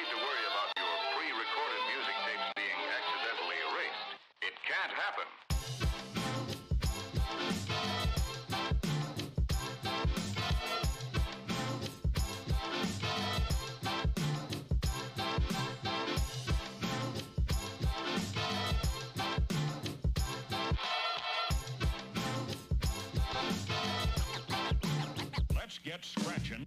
need to worry about your pre-recorded music tapes being accidentally erased. It can't happen. Let's get scratching.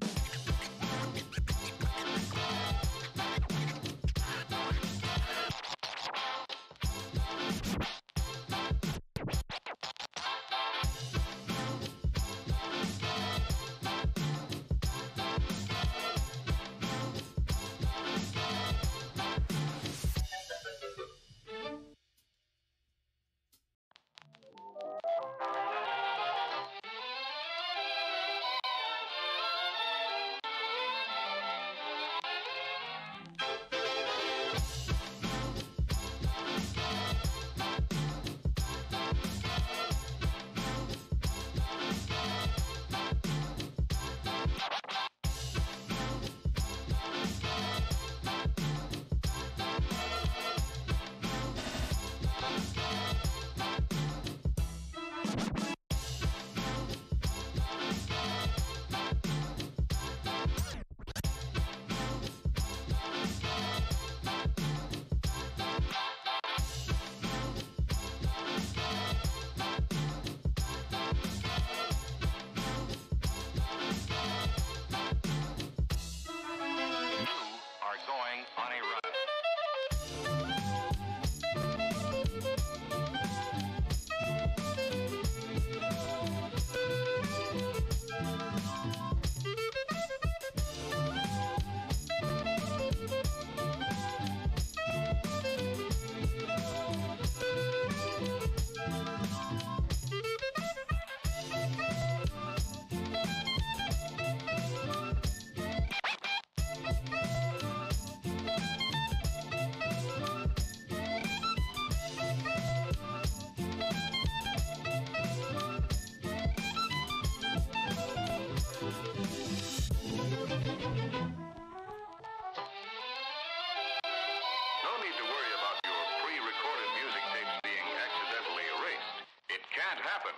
No need to worry about your pre-recorded music tapes being accidentally erased. It can't happen.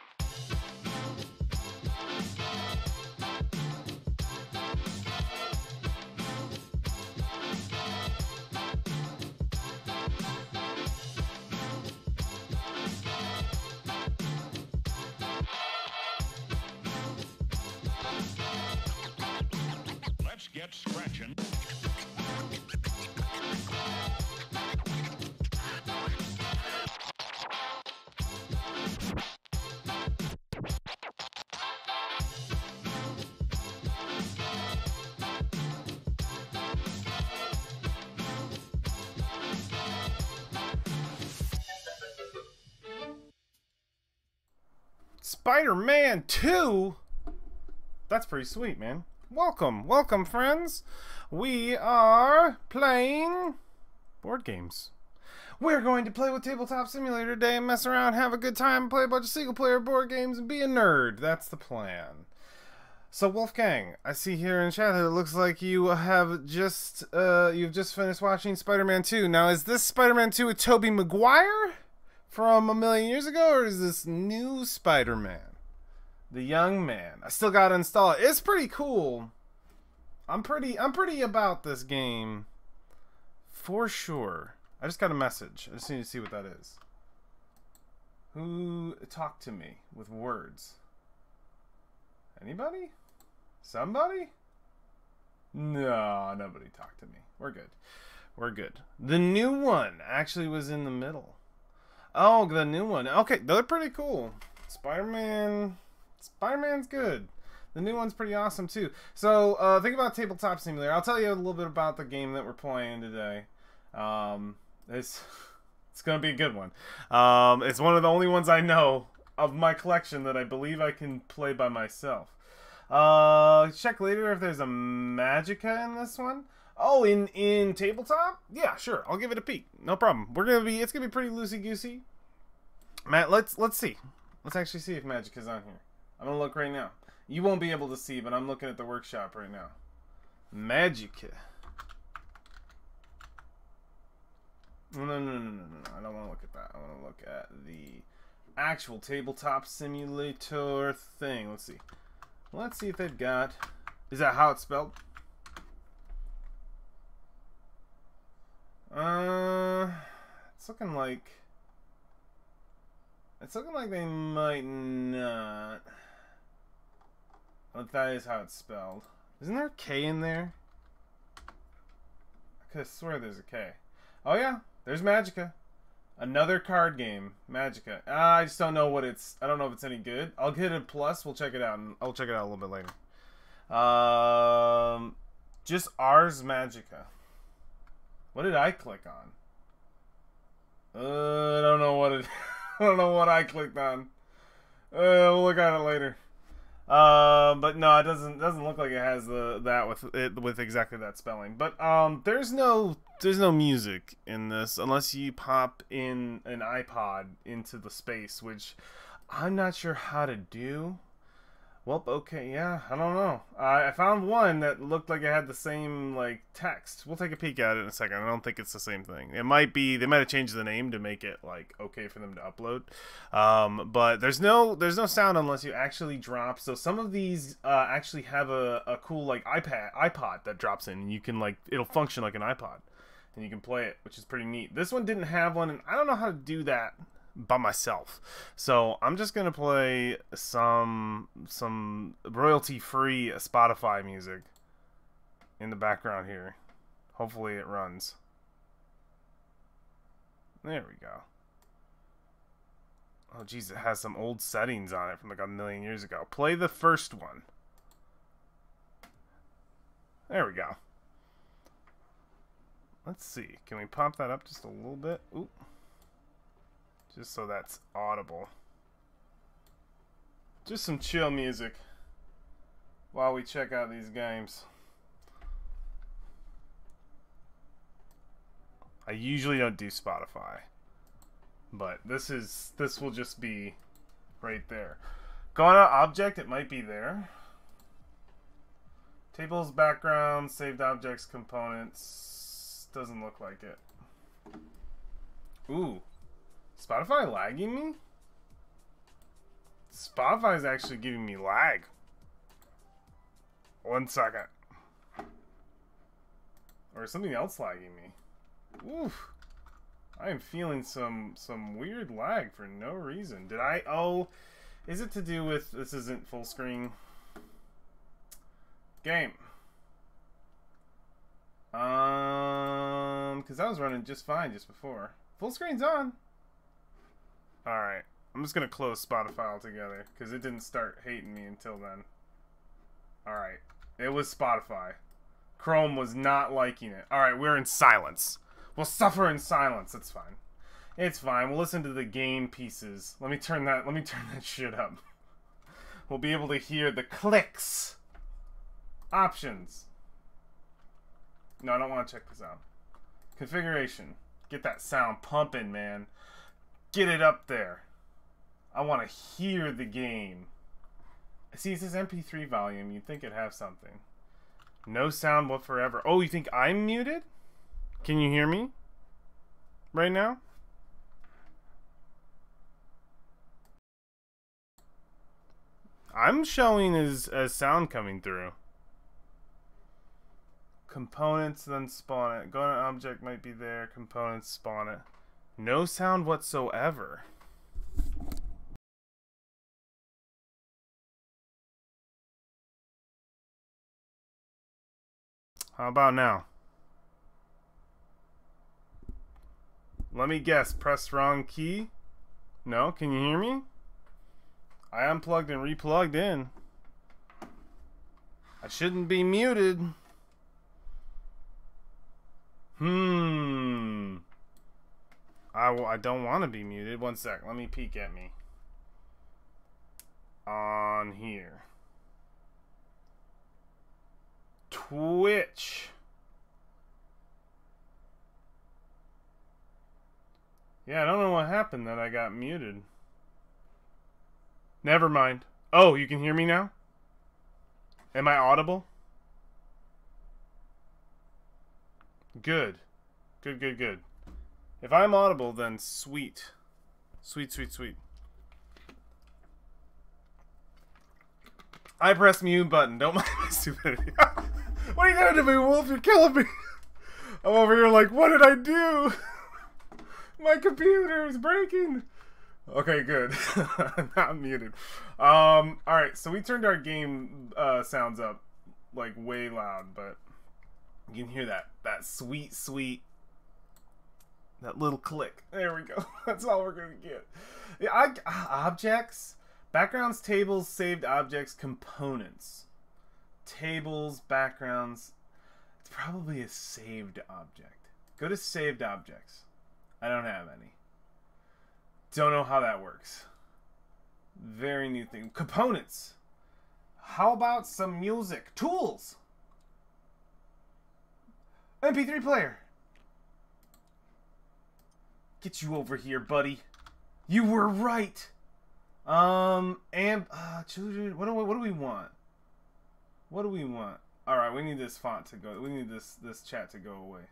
Let's get scratching. Spider-Man 2? That's pretty sweet, man. Welcome, welcome, friends. We are playing board games. We're going to play with Tabletop Simulator today and mess around, have a good time, play a bunch of single-player board games, and be a nerd. That's the plan. So, Wolfgang, I see here in chat that it looks like you have just you've just finished watching Spider-Man 2. Now, is this Spider-Man 2 with Tobey Maguire from a million years ago, or is this new Spider-Man? The young man. I still gotta install it. It's pretty cool. I'm pretty about this game. For sure. I just got a message. I just need to see what that is. Who talked to me with words? Anybody? Somebody? No, nobody talked to me. We're good. We're good. The new one actually was in the middle. Oh, the new one. Okay, they're pretty cool. Spider-Man's good. The new one's pretty awesome too. So think about Tabletop Simulator. I'll tell you a little bit about the game that we're playing today. It's gonna be a good one. It's one of the only ones I know of my collection that I believe I can play by myself. Check later if there's a Magica in this one. Oh, in Tabletop? Yeah, sure. I'll give it a peek. No problem. It's gonna be pretty loosey-goosey. Matt, let's see. Let's actually see if Magica's on here. I'm gonna look right now. You won't be able to see, but I'm looking at the workshop right now. Magica. No, no, no, no, no, no. I don't want to look at that. I want to look at the actual tabletop simulator thing. Let's see. Let's see if they've got... Is that how it's spelled? It's looking like... It's looking like they might not. But that is how it's spelled. Isn't there a K in there? I could have swear there's a K. Oh yeah, there's Magica. Another card game, Magica. I just don't know what it's... I don't know if it's any good. I'll hit a plus. We'll check it out. And I'll check it out a little bit later. Just Ars Magica. What did I click on? I don't know what it... I don't know what I clicked on. We'll look at it later. But no, it doesn't look like it has with exactly that spelling. But there's no music in this unless you pop in an iPod into the space, which I'm not sure how to do. Well, okay, yeah, I don't know. I found one that looked like it had the same like text. We'll take a peek at it in a second. I don't think it's the same thing. It might be. They might have changed the name to make it like okay for them to upload. But there's no sound unless you actually drop. So some of these actually have a cool like iPod that drops in, and you can like it'll function like an iPod, and you can play it, which is pretty neat. This one didn't have one, and I don't know how to do that by myself, so I'm just gonna play some royalty-free Spotify music in the background here. Hopefully it runs. There we go. Oh geez, it has some old settings on it from like a million years ago. Play the first one. There we go. Let's see, can we pop that up just a little bit? Oop. Just so that's audible. Just some chill music while we check out these games. I usually don't do Spotify, but this will just be right there. Going to object, it might be there. Tables, background, saved objects, components. Doesn't look like it. Ooh. Spotify lagging me? Spotify is actually giving me lag. 1 second. Or something else lagging me. Oof. I am feeling some weird lag for no reason. Did I... Oh, is it to do with... This isn't full screen. Game. Because I was running just fine just before. Full screen's on. Alright, I'm just going to close Spotify altogether, because it didn't start hating me until then. Alright, it was Spotify. Chrome was not liking it. Alright, we're in silence. We'll suffer in silence, it's fine. It's fine, we'll listen to the game pieces. Let me turn that shit up. We'll be able to hear the clicks. Options. No, I don't want to check this out. Configuration. Get that sound pumping, man. Get it up there. I want to hear the game. See, it says MP3 volume. You'd think it'd have something. No sound whatsoever. Oh, you think I'm muted? Can you hear me? Right now? I'm showing as sound coming through. Components, then spawn it. Go to an object might be there. Components, spawn it. No sound whatsoever. How about now? Let me guess. Press wrong key? No? Can you hear me? I unplugged and replugged in. I shouldn't be muted. I don't want to be muted. 1 sec. Let me peek at me. On here. Twitch. Yeah, I don't know what happened that I got muted. Never mind. Oh, you can hear me now? Am I audible? Good. Good. If I'm audible, then sweet. Sweet, sweet, sweet. I press mute button. Don't mind my stupidity. What are you doing to me, Wolf? You're killing me. I'm over here like, what did I do? My computer is breaking. Okay, good. I'm not muted. Alright, so we turned our game sounds up like way loud, but you can hear that sweet, sweet, that little click. There we go. That's all we're gonna get. Yeah, objects, backgrounds, tables, saved objects, components, tables, backgrounds. It's probably a saved object. Go to saved objects. I don't have any. Don't know how that works. Very new thing. Components. How about some music? Tools. MP3 player. Get you over here, buddy. You were right. Children. What do we want? What do we want? All right, we need this font to go. We need this chat to go away.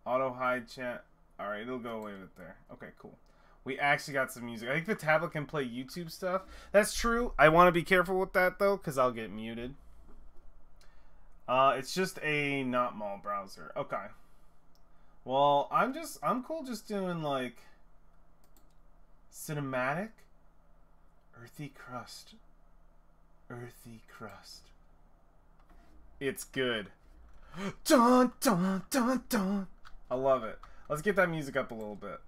Auto hide chat. All right, it'll go away with there. Okay, cool. We actually got some music. I think the tablet can play YouTube stuff. That's true. I want to be careful with that though, because I'll get muted. It's just a not mall browser. Okay. Well, I'm cool just doing like cinematic, earthy crust. Earthy crust. It's good. Dun dun dun dun. I love it. Let's get that music up a little bit.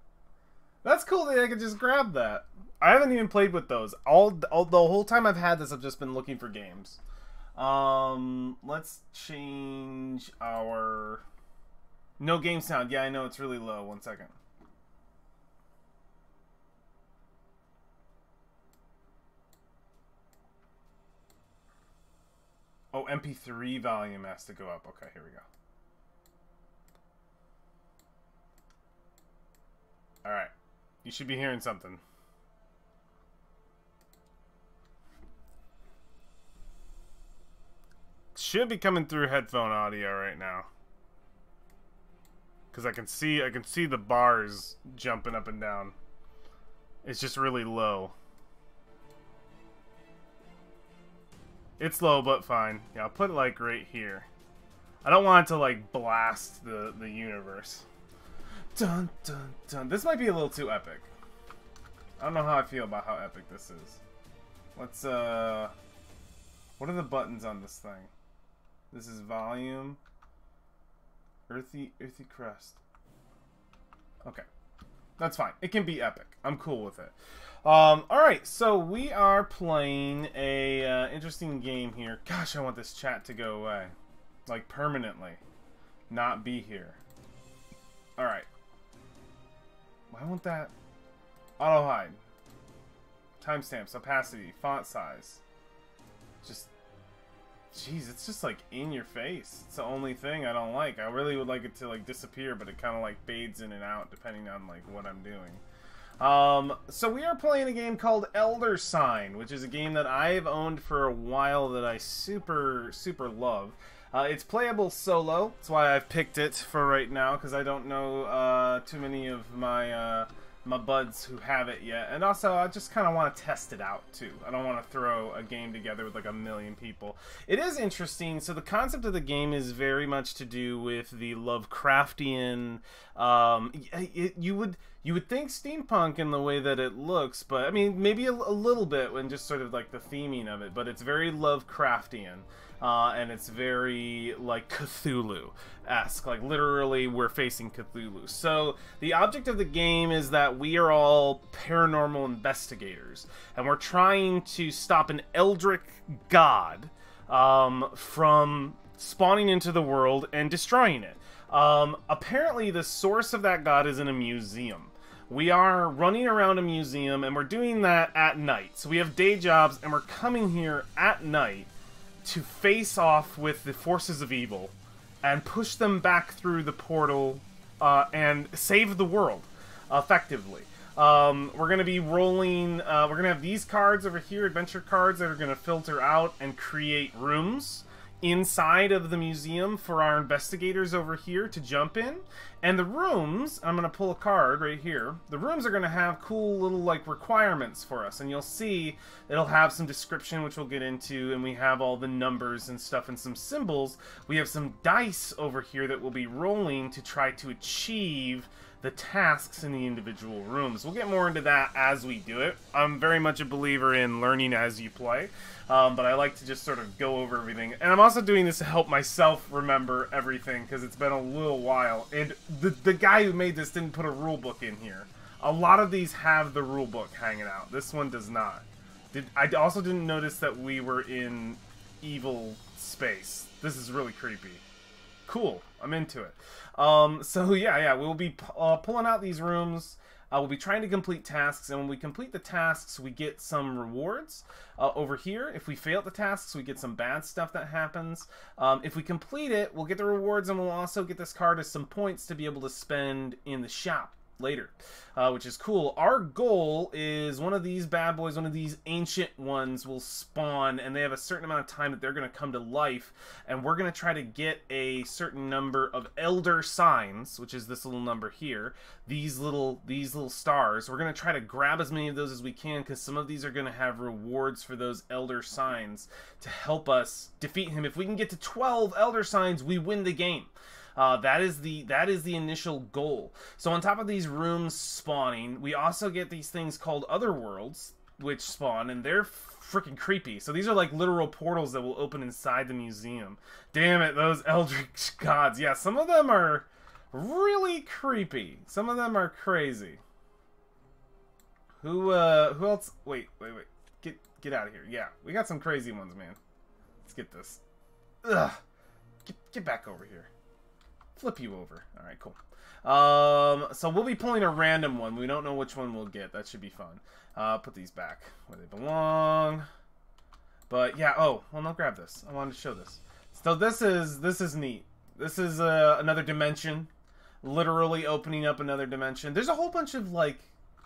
That's cool that I could just grab that. I haven't even played with those. The whole time I've had this, I've just been looking for games. Let's change our... No game sound. Yeah, I know it's really low. 1 second. Oh, MP3 volume has to go up. Okay, here we go. Alright. You should be hearing something. Should be coming through headphone audio right now. Cause I can see the bars jumping up and down. It's just really low. It's low but fine. Yeah, I'll put it like right here. I don't want it to like blast the universe. Dun dun dun. This might be a little too epic. I don't know how I feel about how epic this is. Let's what are the buttons on this thing? This is volume. Earthy crust. Okay. That's fine. It can be epic. I'm cool with it. Alright, so we are playing a interesting game here. Gosh, I want this chat to go away. Like, permanently. Not be here. Alright. Why won't that... Auto hide. Timestamps, opacity, font size. Just... Jeez, it's just like in your face. It's the only thing I don't like. I really would like it to like disappear, but it kind of like fades in and out depending on like what I'm doing. So we are playing a game called Elder Sign, which is a game that I've owned for a while that I super love. It's playable solo. That's why I've picked it for right now, because I don't know too many of my my buds who have it yet, and also I just kind of want to test it out too. I don't want to throw a game together with like a million people. It is interesting. So the concept of the game is very much to do with the Lovecraftian. You would think steampunk in the way that it looks, but I mean maybe a little bit when just sort of like the theming of it. But it's very Lovecraftian. And it's very like Cthulhu-esque, like literally we're facing Cthulhu. So the object of the game is that we are all paranormal investigators, and we're trying to stop an eldritch god from spawning into the world and destroying it. Apparently the source of that god is in a museum. We are running around a museum, and we're doing that at night. So we have day jobs, and we're coming here at night to face off with the forces of evil and push them back through the portal and save the world, effectively. We're going to be rolling, we're going to have these cards over here, adventure cards, that are going to filter out and create rooms inside of the museum for our investigators over here to jump in. And the rooms, I'm going to pull a card right here. The rooms are going to have cool little like requirements for us. And you'll see it'll have some description, which we'll get into. And we have all the numbers and stuff and some symbols. We have some dice over here that we'll be rolling to try to achieve the tasks in the individual rooms. We'll get more into that as we do it. I'm very much a believer in learning as you play, but I like to just sort of go over everything. And I'm also doing this to help myself remember everything, because it's been a little while. And the guy who made this didn't put a rule book in here. A lot of these have the rule book hanging out. This one does not. I also didn't notice that we were in evil space. This is really creepy. Cool. I'm into it. So yeah, we'll be pulling out these rooms. We'll be trying to complete tasks, and when we complete the tasks, we get some rewards over here. If we fail at the tasks, we get some bad stuff that happens. If we complete it, we'll get the rewards, and we'll also get this card as some points to be able to spend in the shop later, which is cool. Our goal is one of these bad boys, one of these ancient ones will spawn, and they have a certain amount of time that they're going to come to life, and we're going to try to get a certain number of elder signs, which is this little number here, these little stars. We're going to try to grab as many of those as we can, because some of these are going to have rewards for those elder signs to help us defeat him. If we can get to 12 elder signs, we win the game. That is the initial goal. So on top of these rooms spawning, we also get these things called other worlds, which spawn, and they're freaking creepy. So these are like literal portals that will open inside the museum. Damn it, those eldritch gods. Yeah, some of them are really creepy. Some of them are crazy. Who else? Wait. Get out of here. Yeah, we got some crazy ones, man. Let's get this. Ugh. Get back over here. Flip you over. Alright, cool. So we'll be pulling a random one. We don't know which one we'll get. That should be fun. Put these back where they belong. But yeah, oh, well, no, grab this. I wanted to show this. So this is neat. This is another dimension. Literally opening up another dimension. There's a whole bunch of, like,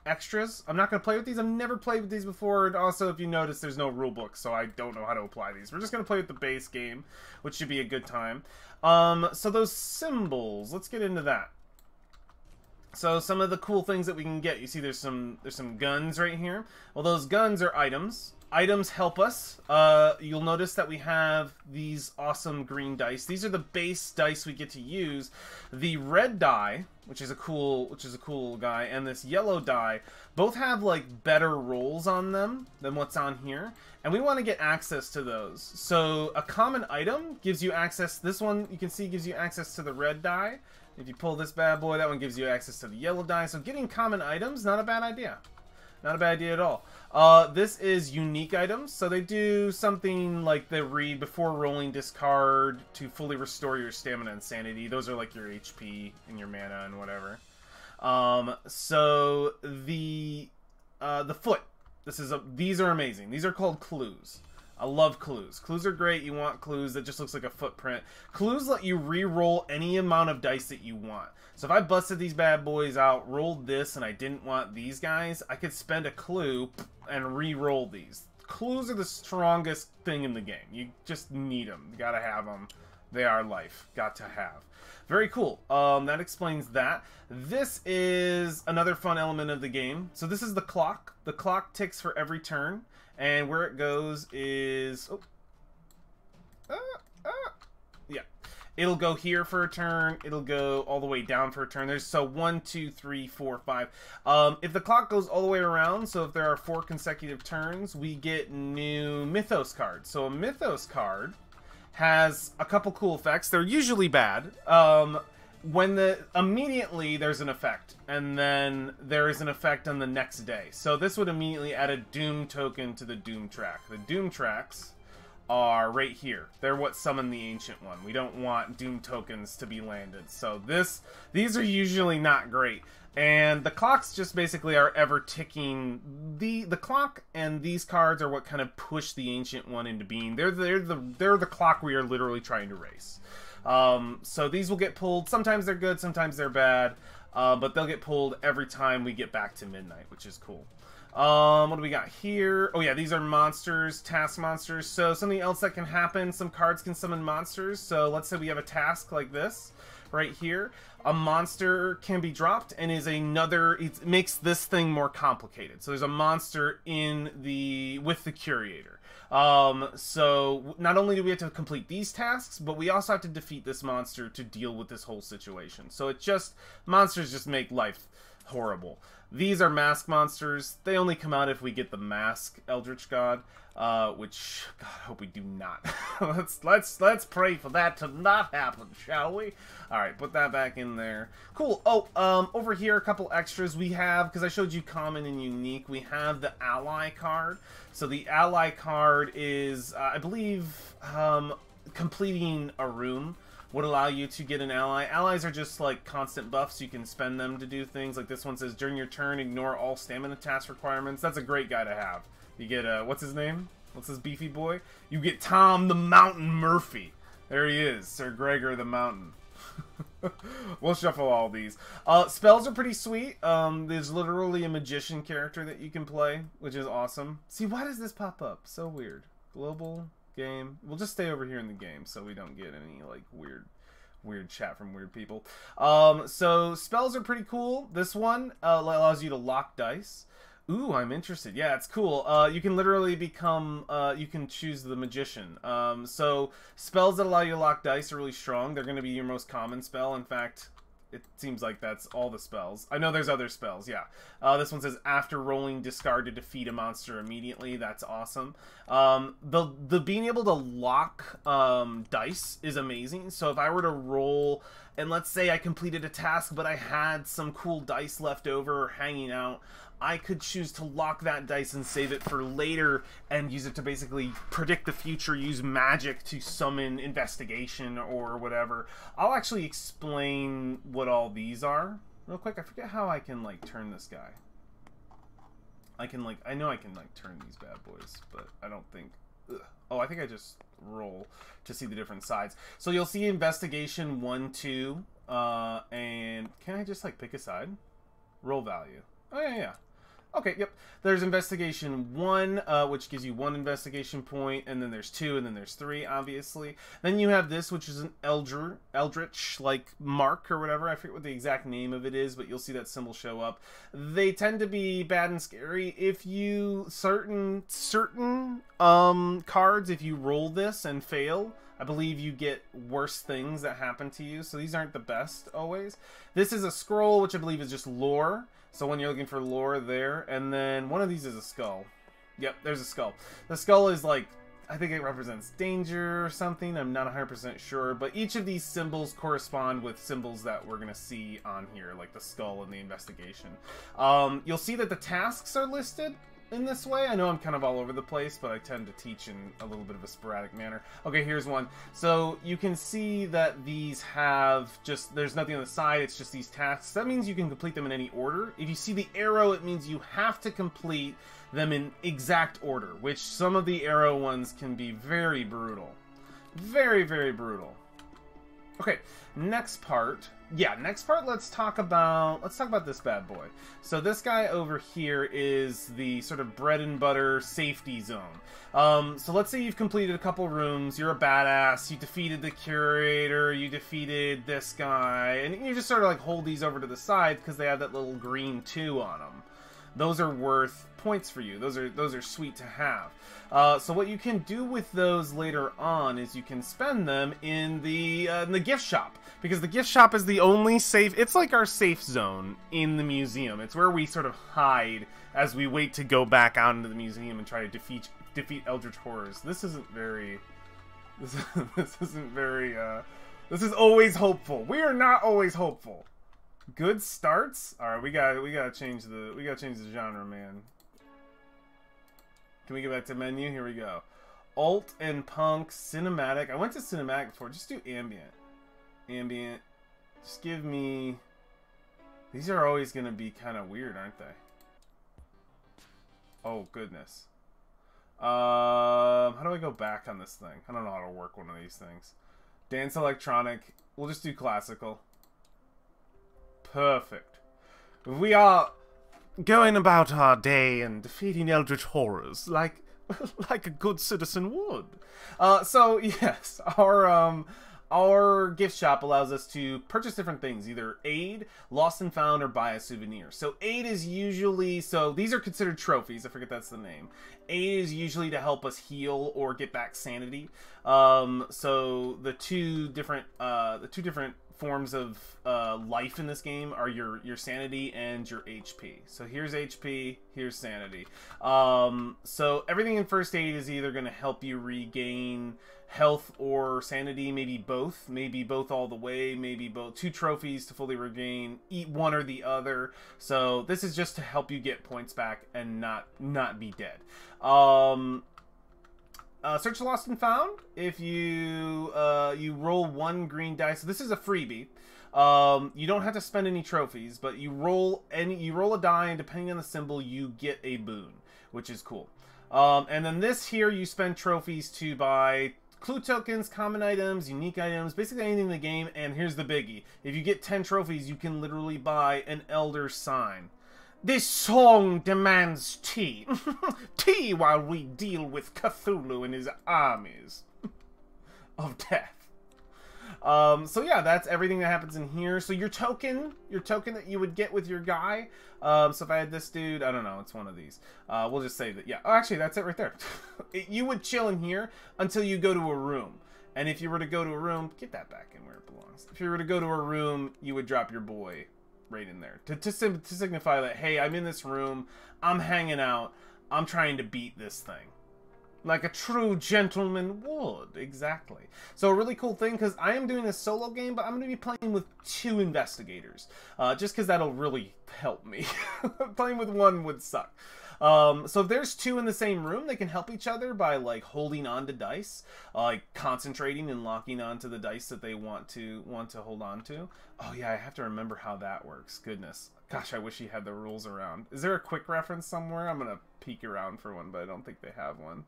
extras. I'm not going to play with these. I've never played with these before. And also, if you notice, there's no rule book, so I don't know how to apply these. We're just going to play with the base game, which should be a good time. So those symbols, let's get into that. So some of the cool things that we can get, you see there's some guns right here. Well, those guns are items. Items help us. You'll notice that we have these awesome green dice. These are the base dice we get to use. The red die, which is a cool guy, and this yellow die both have like better rolls on them than what's on here, and we want to get access to those. So a common item gives you access. This one you can see gives you access to the red die. If you pull this bad boy, that one gives you access to the yellow die. So getting common items, not a bad idea. Not a bad idea at all. This is unique items, so they do something like they read before rolling discard to fully restore your stamina and sanity. Those are like your HP and your mana and whatever. So the foot. These are amazing. These are called clues. I love clues. Clues are great. You want clues that just looks like a footprint. Clues let you re-roll any amount of dice that you want. So if I busted these bad boys out, rolled this, and I didn't want these guys, I could spend a clue and re-roll these. Clues are the strongest thing in the game. You just need them. You gotta have them. They are life. Got to have. Very cool. That explains that. This is another fun element of the game. So this is the clock. The clock ticks for every turn. And where it goes is... yeah. It'll go here for a turn. It'll go all the way down for a turn. So 1, 2, 3, 4, 5. If the clock goes all the way around, so if there are 4 consecutive turns, we get new Mythos cards. So a Mythos card has a couple cool effects. They're usually bad. Immediately there's an effect, and then there is an effect on the next day. So this would immediately add a Doom token to the Doom track. The Doom tracks are right here. They're what summon the Ancient One. We don't want Doom tokens to be landed. So these are usually not great. And the clocks just basically are ever ticking. The clock and these cards are what kind of push the Ancient One into being. They're the clock we are literally trying to race. So these will get pulled. Sometimes they're good, sometimes they're bad, but they'll get pulled every time we get back to midnight, which is cool. What do we got here? Oh yeah, these are monsters, task monsters. So something else that can happen, some cards can summon monsters. So let's say we have a task like this right here. A monster can be dropped and is another, it makes this thing more complicated. So there's a monster with the curator. So not only do we have to complete these tasks, but we also have to defeat this monster to deal with this whole situation. So monsters just make life horrible. These are mask monsters. They only come out if we get the mask Eldritch God, which God, I hope we do not. let's pray for that to not happen, shall we? All right, put that back in there. Cool. Oh, over here a couple extras we have, because I showed you common and unique. We have the ally card. So the ally card is, I believe, completing a room would allow you to get an ally. Allies are just like constant buffs. You can spend them to do things. Like this one says, during your turn, ignore all stamina task requirements. That's a great guy to have. You get, what's his name? What's his beefy boy? You get Tom the Mountain Murphy. There he is, Sir Gregor the Mountain. We'll shuffle all these. Spells are pretty sweet. There's literally a magician character that you can play, which is awesome. See, why does this pop up? So weird. Global game. We'll just stay over here in the game so we don't get any like weird chat from weird people. So spells are pretty cool. This one allows you to lock dice. Ooh, I'm interested. Yeah, it's cool. You can literally become, you can choose the magician. So spells that allow you to lock dice are really strong. They're going to be your most common spell. In fact, it seems like that's all the spells. I know there's other spells, yeah. This one says, after rolling, discard to defeat a monster immediately. That's awesome. The being able to lock dice is amazing. So if I were to roll, and let's say I completed a task, but I had some cool dice left over or hanging out, I could choose to lock that dice and save it for later and use it to basically predict the future, use magic to summon investigation or whatever. I'll actually explain what all these are real quick. I forget how I can like turn this guy. I know I can like turn these bad boys, but I don't think, oh, I think I just roll to see the different sides. So you'll see investigation 1, 2, and can I just like pick a side? Roll value. Oh yeah. Okay, yep. There's investigation 1, which gives you 1 investigation point, and then there's 2, and then there's 3, obviously. Then you have this, which is an eldritch, like, mark or whatever. I forget what the exact name of it is, but you'll see that symbol show up. They tend to be bad and scary. If you, certain cards, if you roll this and fail, I believe you get worse things that happen to you, so these aren't the best, always. This is a scroll, which I believe is just lore. So when you're looking for lore there, and then one of these is a skull. Yep, there's a skull. The skull is like, I think it represents danger or something. I'm not 100% sure, but each of these symbols correspond with symbols that we're going to see on here, like the skull and the investigation. You'll see that the tasks are listed in this way. I know I'm kind of all over the place, but I tend to teach in a little bit of a sporadic manner. Okay, here's one. So you can see that these have just, there's nothing on the side, it's just these tasks. That means you can complete them in any order. If you see the arrow, it means you have to complete them in exact order, which some of the arrow ones can be very brutal. Very, very brutal. Okay, next part. Yeah, next part, let's talk about this bad boy. So this guy over here is the sort of bread and butter safety zone. So let's say you've completed a couple rooms, you're a badass, you defeated the curator, you defeated this guy, and you just sort of like hold these over to the side because they have that little green 2 on them. Those are worth points for you. Those are sweet to have. So what you can do with those later on is you can spend them in the gift shop, because the gift shop is the only safe. It's like our safe zone in the museum. It's where we sort of hide as we wait to go back out into the museum and try to defeat eldritch horrors. This isn't very. This isn't very. This is always hopeful. We are not always hopeful. Good starts. All right, we gotta change the genre, man. Can we get back to menu? Here we go. Alt and punk, cinematic. I went to cinematic before. Just do ambient. Ambient. Just give me. These are always gonna be kind of weird, aren't they? Oh goodness. How do I go back on this thing? I don't know how to work one of these things. Dance electronic. We'll just do classical. Perfect. We are going about our day and defeating eldritch horrors like like a good citizen would. So yes, our gift shop allows us to purchase different things, either aid, lost and found, or buy a souvenir. So aid is usually, so these are considered trophies, I forget that's the name. Aid is usually to help us heal or get back sanity. So the two different forms of life in this game are your sanity and your HP. So here's HP, here's sanity. So everything in first aid is either going to help you regain health or sanity, maybe both all the way, maybe both. 2 trophies to fully regain, eat one or the other. So this is just to help you get points back and not be dead. Search lost and found. If you you roll 1 green dice, so this is a freebie. You don't have to spend any trophies, but you roll a die, and depending on the symbol, you get a boon, which is cool. And then this here, you spend trophies to buy clue tokens, common items, unique items, basically anything in the game. And here's the biggie: if you get 10 trophies, you can literally buy an elder sign. This song demands tea. Tea while we deal with Cthulhu and his armies of death. So yeah, that's everything that happens in here. So your token that you would get with your guy. So if I had this dude, I don't know, it's one of these. We'll just say that, yeah. Oh, actually, that's it right there. You would chill in here until you go to a room. And if you were to go to a room, get that back in where it belongs. If you were to go to a room, you would drop your boy right in there to signify that, hey, I'm in this room, I'm hanging out, I'm trying to beat this thing like a true gentleman would. Exactly. So a really cool thing, because I am doing a solo game, but I'm going to be playing with 2 investigators, just because that'll really help me. Playing with 1 would suck. So if there's 2 in the same room, they can help each other by like holding on to dice, like concentrating and locking onto the dice that they want to hold on to. Oh yeah, I have to remember how that works. Goodness. Gosh, I wish he had the rules around. Is there a quick reference somewhere? I'm gonna peek around for one, but I don't think they have one.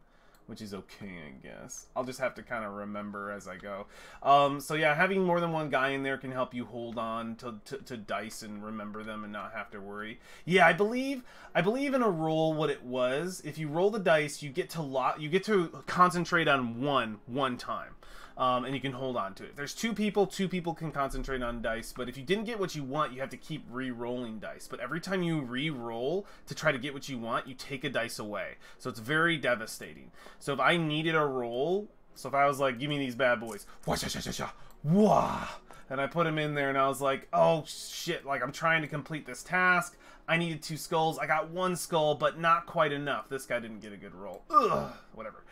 Which is okay, I guess. I'll just have to kind of remember as I go. So yeah, having more than 1 guy in there can help you hold on to dice and remember them and not have to worry. Yeah, I believe in a roll what it was. If you roll the dice, you get to concentrate on one time. And you can hold on to it. If there's 2 people can concentrate on dice, but if you didn't get what you want, you have to keep re-rolling dice. But every time you re-roll to try to get what you want, you take a dice away. So it's very devastating. So if I needed a roll, so if I was like, give me these bad boys, wah, and I put them in there and I was like, oh shit, like I'm trying to complete this task, I needed 2 skulls, I got 1 skull, but not quite enough. This guy didn't get a good roll. Ugh, whatever.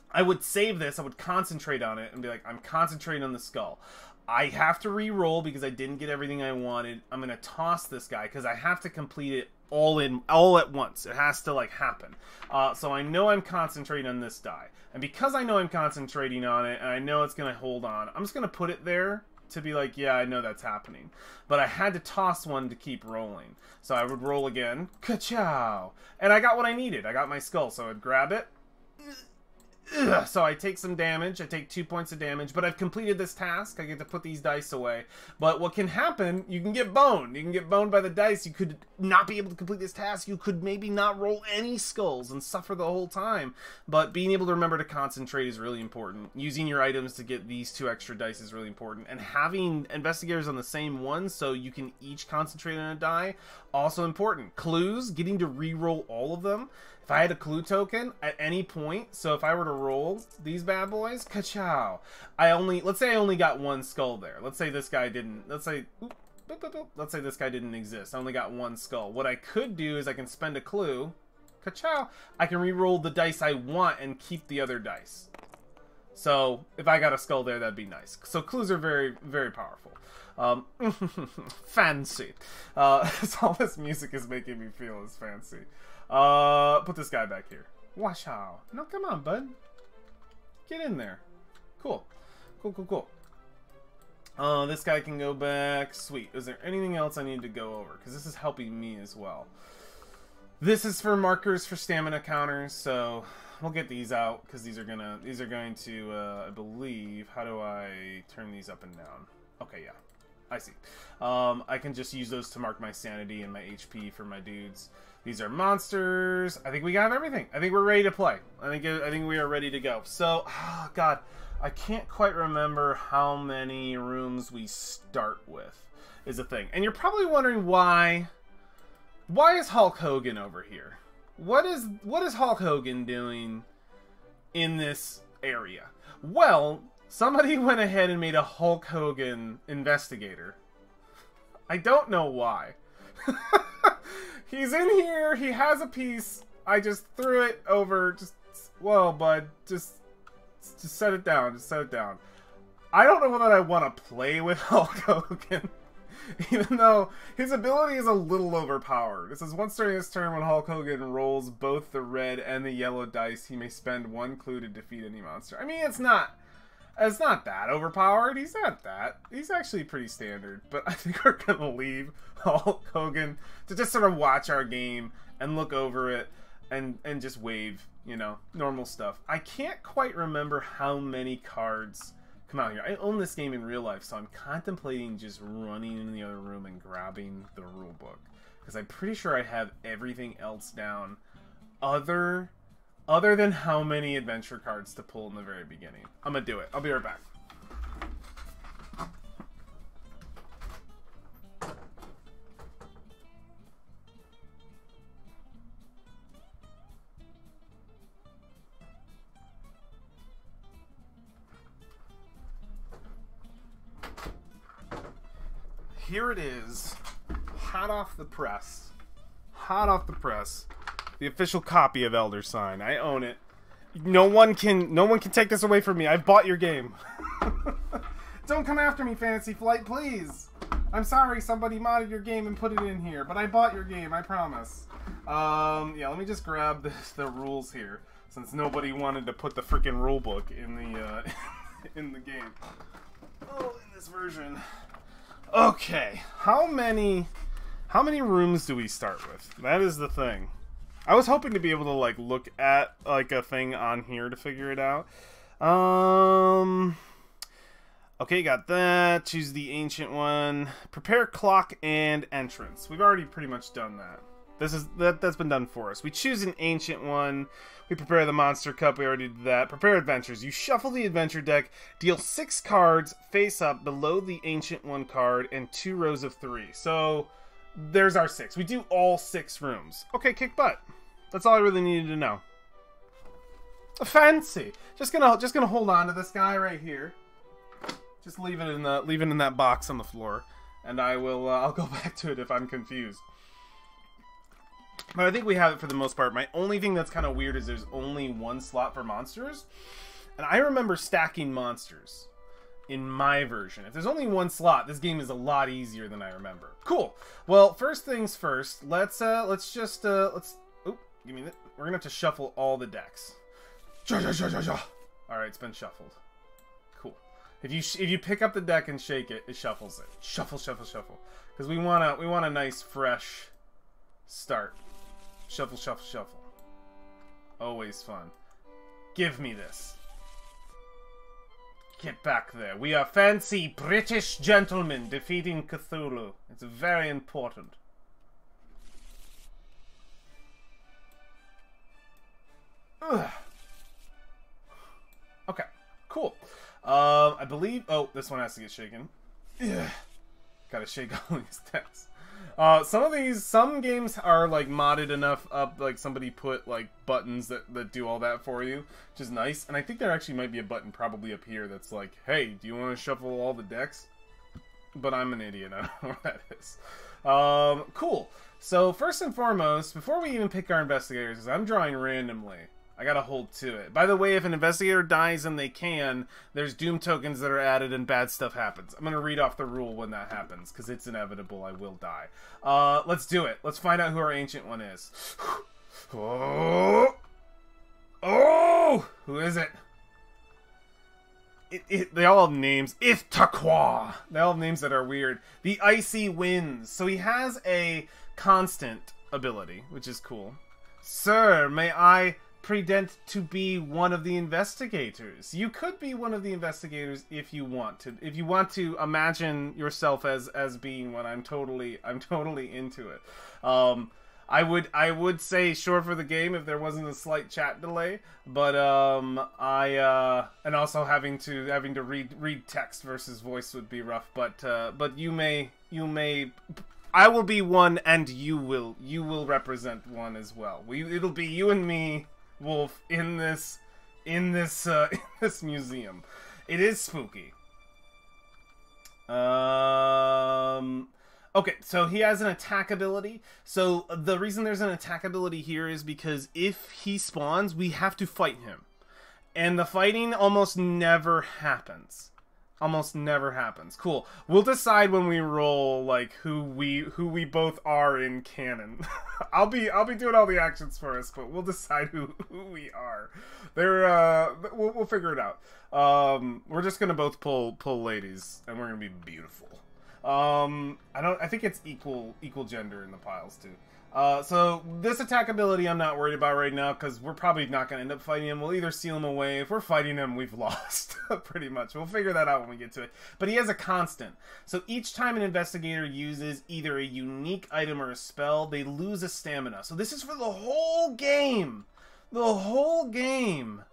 I would save this, I would concentrate on it, and be like, I'm concentrating on the skull. I have to re-roll because I didn't get everything I wanted. I'm going to toss this guy because I have to complete it all at once. It has to, like, happen. So I know I'm concentrating on this die. And because I know I'm concentrating on it, and I know it's going to hold on, I'm just going to put it there to be like, yeah, I know that's happening. But I had to toss one to keep rolling. So I would roll again. Ka-chow! And I got what I needed. I got my skull, so I would grab it. Ugh, so I take some damage, I take 2 points of damage, but I've completed this task, I get to put these dice away. But what can happen, you can get boned. You can get boned by the dice, you could not be able to complete this task, you could maybe not roll any skulls and suffer the whole time. But being able to remember to concentrate is really important. Using your items to get these 2 extra dice is really important. And having investigators on the same one so you can each concentrate on a die, also important. Clues, getting to re-roll all of them. If I had a clue token at any point, so if I were to roll these bad boys, ka-chow. Let's say I only got 1 skull there. Let's say this guy didn't, let's say this guy didn't exist. I only got 1 skull. What I could do is I can spend a clue, ka-chow. I can re-roll the dice I want and keep the other dice. So if I got a skull there, that'd be nice. So clues are very, very powerful. Fancy. That's all this music is making me feel is fancy. Put this guy back here. Wash how? No, come on, bud. Get in there. Cool. Cool. This guy can go back. Sweet. Is there anything else I need to go over? Because this is helping me as well. This is for markers for stamina counters, so we'll get these out because these are going to, I believe. How do I turn these up and down? Okay, yeah. I see. I can just use those to mark my sanity and my HP for my dudes. These are monsters. I think we got everything. I think we're ready to play. I think we are ready to go. So, oh God, I can't quite remember how many rooms we start with is a thing. And you're probably wondering why. Why is Hulk Hogan over here? What is Hulk Hogan doing in this area? Well, somebody went ahead and made a Hulk Hogan investigator. I don't know why. He's in here. He has a piece. I just threw it over. Just, whoa, bud. Just set it down. Just set it down. I don't know whether I want to play with Hulk Hogan. Even though his ability is a little overpowered. It says, once during his turn, when Hulk Hogan rolls both the red and the yellow dice, he may spend 1 clue to defeat any monster. I mean, it's not that overpowered. He's not that. He's actually pretty standard. But I think we're going to leave Hulk Hogan to just sort of watch our game and look over it and just wave, you know, normal stuff. I can't quite remember how many cards come out here. I own this game in real life, so I'm contemplating just running in the other room and grabbing the rule book. Because I'm pretty sure I have everything else down other than how many adventure cards to pull in the very beginning. I'm gonna do it. I'll be right back. Here it is, hot off the press. Hot off the press. The official copy of Elder Sign. I own it. No one can take this away from me. I've bought your game. Don't come after me, Fantasy Flight, please. I'm sorry somebody modded your game and put it in here, but I bought your game, I promise. Yeah, let me just grab the rules here, since nobody wanted to put the freaking rule book in the in the game. Oh, in this version. Okay, how many rooms do we start with? That is the thing. I was hoping to be able to like look at like a thing on here to figure it out. Okay, got that. Choose the ancient one. Prepare clock and entrance. We've already pretty much done that. That's been done for us. We choose an ancient one. We prepare the monster cup. We already did that. Prepare adventures. You shuffle the adventure deck. Deal 6 cards face up below the ancient one card and 2 rows of 3. So there's our 6. We do all 6 rooms. Okay, kick butt. That's all I really needed to know. Fancy. Just gonna hold on to this guy right here. Just leave it in that box on the floor, and I'll go back to it if I'm confused. But I think we have it for the most part. My only thing that's kind of weird is there's only 1 slot for monsters. And I remember stacking monsters in my version. If there's only 1 slot, this game is a lot easier than I remember. Cool. Well, first things first, let's oh, give me that. We're gonna have to shuffle all the decks. Alright, it's been shuffled. Cool. If you pick up the deck and shake it, it shuffles it. Shuffle, shuffle, shuffle. Because we want a nice fresh start. Shuffle, shuffle, shuffle. Always fun. Give me this. Get back there. We are fancy British gentlemen defeating Cthulhu. It's very important. Ugh. Okay, cool. I believe... Oh, this one has to get shaken. Ugh. Gotta shake all these decks. Some games are like modded enough up, like somebody put like buttons that do all that for you, which is nice. And I think there actually might be a button probably up here that's like, hey, do you want to shuffle all the decks? But I'm an idiot, I don't know what that is. Cool. So first and foremost, before we even pick our investigators, 'cause I'm drawing randomly, I gotta hold to it. By the way, if an investigator dies and they can, there's doom tokens that are added and bad stuff happens. I'm gonna read off the rule when that happens, because it's inevitable. I will die. Let's do it. Let's find out who our ancient one is. Oh! Who is it? They all have names. Iftaqua. They all have names that are weird. The Icy Winds. So he has a constant ability, which is cool. Sir, may I pretend to be one of the investigators. You could be one of the investigators if you want to. If you want to imagine yourself as being one, I'm totally into it. I would say sure for the game if there wasn't a slight chat delay, but and also having to read text versus voice would be rough. But you may. I will be one, and you will represent one as well. It'll be you and me, Wolf, in this museum. It is spooky. Okay, so he has an attack ability. So the reason there's an attack ability here is because if he spawns, we have to fight him, and the fighting almost never happens. Almost never happens. Cool. We'll decide when we roll, like, who we both are in canon. I'll be doing all the actions for us, but we'll decide who we are. We'll figure it out. We're just gonna both pull ladies, and we're gonna be beautiful. I think it's equal gender in the piles too. So this attack ability I'm not worried about right now because we're probably not going to end up fighting him. We'll either seal him away. If we're fighting him, we've lost, pretty much. We'll figure that out when we get to it. But he has a constant. So each time an investigator uses either a unique item or a spell, they lose a stamina. So this is for the whole game. The whole game.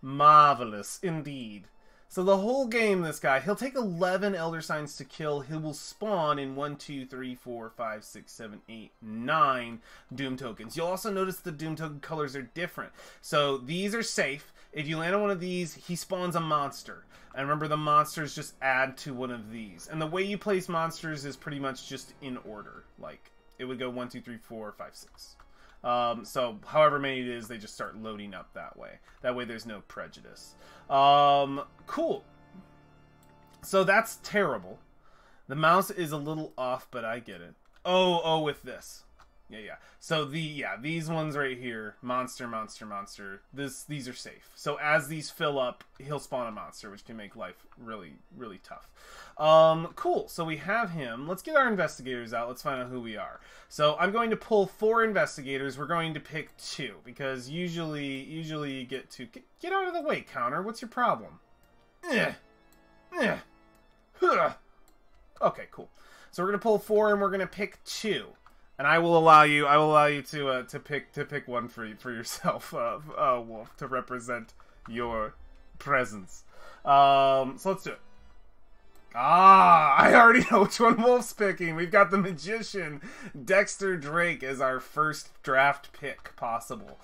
Marvelous, indeed. So the whole game, this guy, he'll take 11 Elder Signs to kill. He will spawn in 1, 2, 3, 4, 5, 6, 7, 8, 9 Doom tokens. You'll also notice the Doom token colors are different. So these are safe. If you land on one of these, he spawns a monster. And remember, the monsters just add to one of these. And the way you place monsters is pretty much just in order. Like, it would go 1, 2, 3, 4, 5, 6. So however many it is, they just start loading up that way. That way there's no prejudice. Cool. So that's terrible. The mouse is a little off, but I get it. Oh, with this. Yeah. So these ones right here, monster. These are safe. So as these fill up, he'll spawn a monster, which can make life really, really tough. Cool. So we have him. Let's get our investigators out. Let's find out who we are. So I'm going to pull 4 investigators. We're going to pick 2 because usually you get 2. Get out of the way, Counter. What's your problem? Okay, cool. So we're gonna pull 4 and we're gonna pick 2. And I will allow you to pick one for yourself, Wolf, to represent your presence. So let's do it. I already know which one Wolf's picking. We've got the Magician, Dexter Drake, as our first draft pick possible.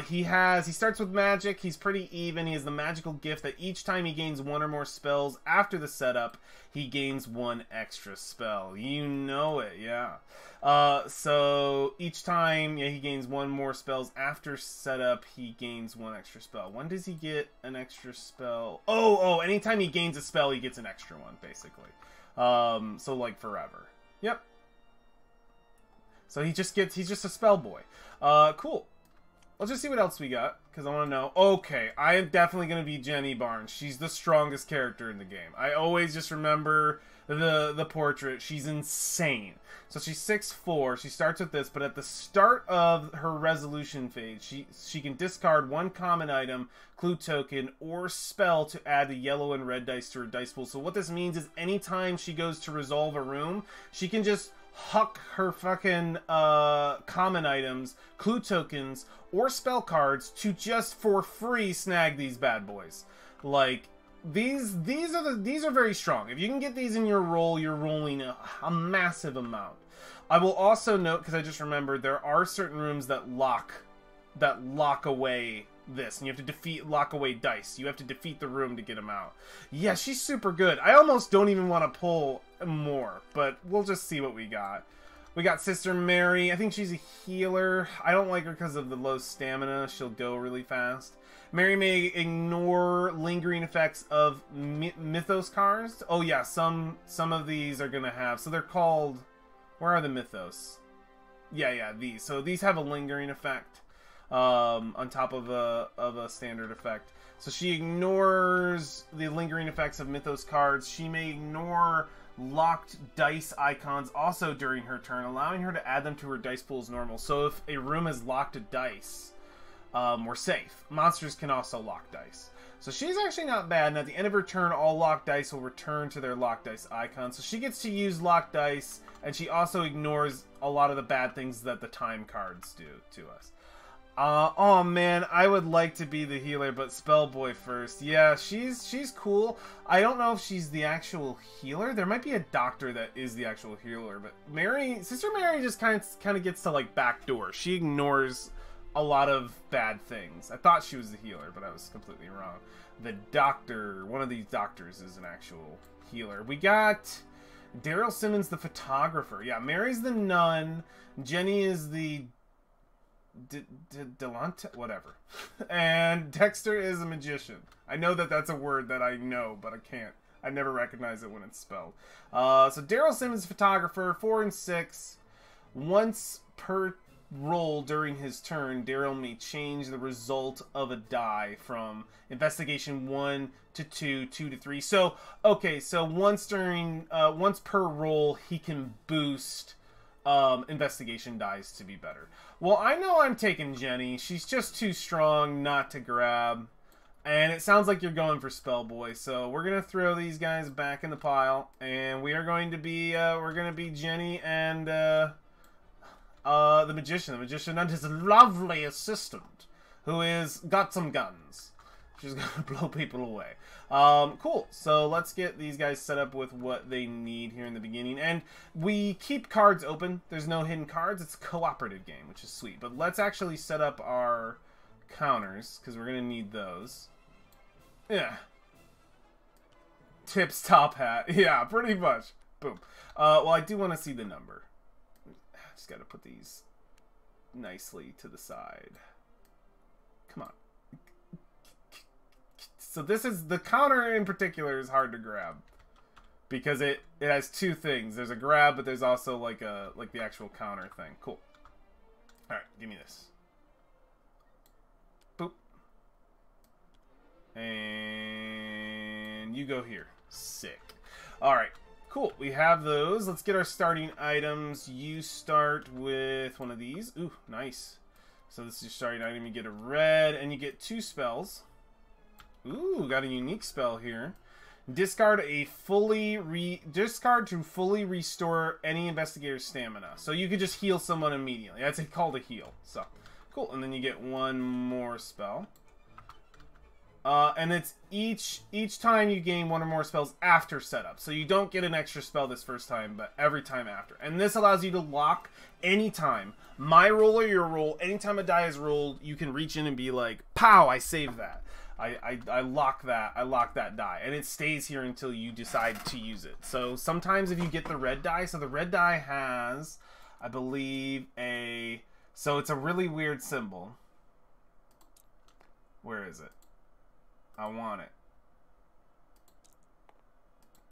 He starts with magic. He's pretty even. He has the magical gift that each time he gains 1 or more spells after the setup, he gains 1 extra spell. You know it, yeah. So each time he gains 1 more spells after setup, he gains 1 extra spell. When does he get an extra spell? Oh, anytime he gains a spell, he gets an extra one, basically. So like forever. Yep. So he's just a spell boy. Cool. Let's just see what else we got, because I want to know. Okay, I am definitely going to be Jenny Barnes. She's the strongest character in the game. I always just remember the portrait. She's insane. So she's 6'4". She starts with this, but at the start of her resolution phase, she can discard 1 common item, clue token, or spell to add the yellow and red dice to her dice pool. So what this means is anytime she goes to resolve a room, she can just huck her fucking common items, clue tokens, or spell cards to just for free snag these bad boys. Like, these are very strong. If you can get these in your roll, you're rolling a massive amount. I will also note, because I just remembered, there are certain rooms that lock away this, and you have to lock away dice. You have to defeat the room to get them out. Yeah, she's super good. I almost don't even want to pull more, but we'll just see what we got. We got Sister Mary. I think she's a healer. I don't like her because of the low stamina. She'll go really fast. Mary may ignore lingering effects of mythos cards. Oh yeah, some of these are gonna have. So they're called. Where are the mythos? Yeah, these. So these have a lingering effect on top of a standard effect. So she ignores the lingering effects of mythos cards. She may ignore locked dice icons also during her turn, allowing her to add them to her dice pool as normal. So if a room has locked a dice, we're safe. Monsters can also lock dice. So she's actually not bad, and at the end of her turn, all locked dice will return to their locked dice icon. So she gets to use locked dice, and she also ignores a lot of the bad things that the time cards do to us. Oh man, I would like to be the healer, but Spellboy first. Yeah, she's cool. I don't know if she's the actual healer. There might be a doctor that is the actual healer, but Sister Mary just kind of gets to like backdoor. She ignores a lot of bad things. I thought she was the healer, but I was completely wrong. The doctor, one of these doctors is an actual healer. We got Daryl Simmons, the photographer. Yeah, Mary's the nun. Jenny is the Delante, whatever. And Dexter is a magician. I know that that's a word that I know, but I can't. I never recognize it when it's spelled. So Daryl Simmons, photographer, 4 and 6. Once per roll during his turn, Daryl may change the result of a die from investigation 1 to 2, 2 to 3. So, okay, so once per roll, he can boost investigation dies to be better. Well, I know I'm taking Jenny. She's just too strong not to grab. And it sounds like you're going for Spellboy. So we're going to throw these guys back in the pile. And we are going to be, Jenny and the Magician. The Magician and his lovely assistant, who is got some guns. She's going to blow people away. Cool. So let's get these guys set up with what they need here in the beginning. And we keep cards open. There's no hidden cards. It's a cooperative game, which is sweet. But let's actually set up our counters, because we're going to need those. Yeah. Tips top hat. Yeah, pretty much. Boom. Well, I do want to see the number. Just got to put these nicely to the side. Come on. So this is, the counter in particular is hard to grab. Because it has two things. There's a grab, but there's also like the actual counter thing. Cool. Alright, give me this. Boop. And you go here. Sick. Alright, cool. We have those. Let's get our starting items. You start with one of these. Ooh, nice. So this is your starting item. You get a red, and you get 2 spells. Ooh, got a unique spell here. Discard to fully restore any investigator's stamina. So you could just heal someone immediately. That's called a heal. So cool. And then you get one more spell. And it's each time you gain one or more spells after setup. So you don't get an extra spell this first time, but every time after. And this allows you to lock anytime. My roll or your roll, anytime a die is rolled, you can reach in and be like, pow, I saved that. I lock that die, and it stays here until you decide to use it. So sometimes if you get the red die, so the red die has, I believe, so it's a really weird symbol. Where is it? I want it.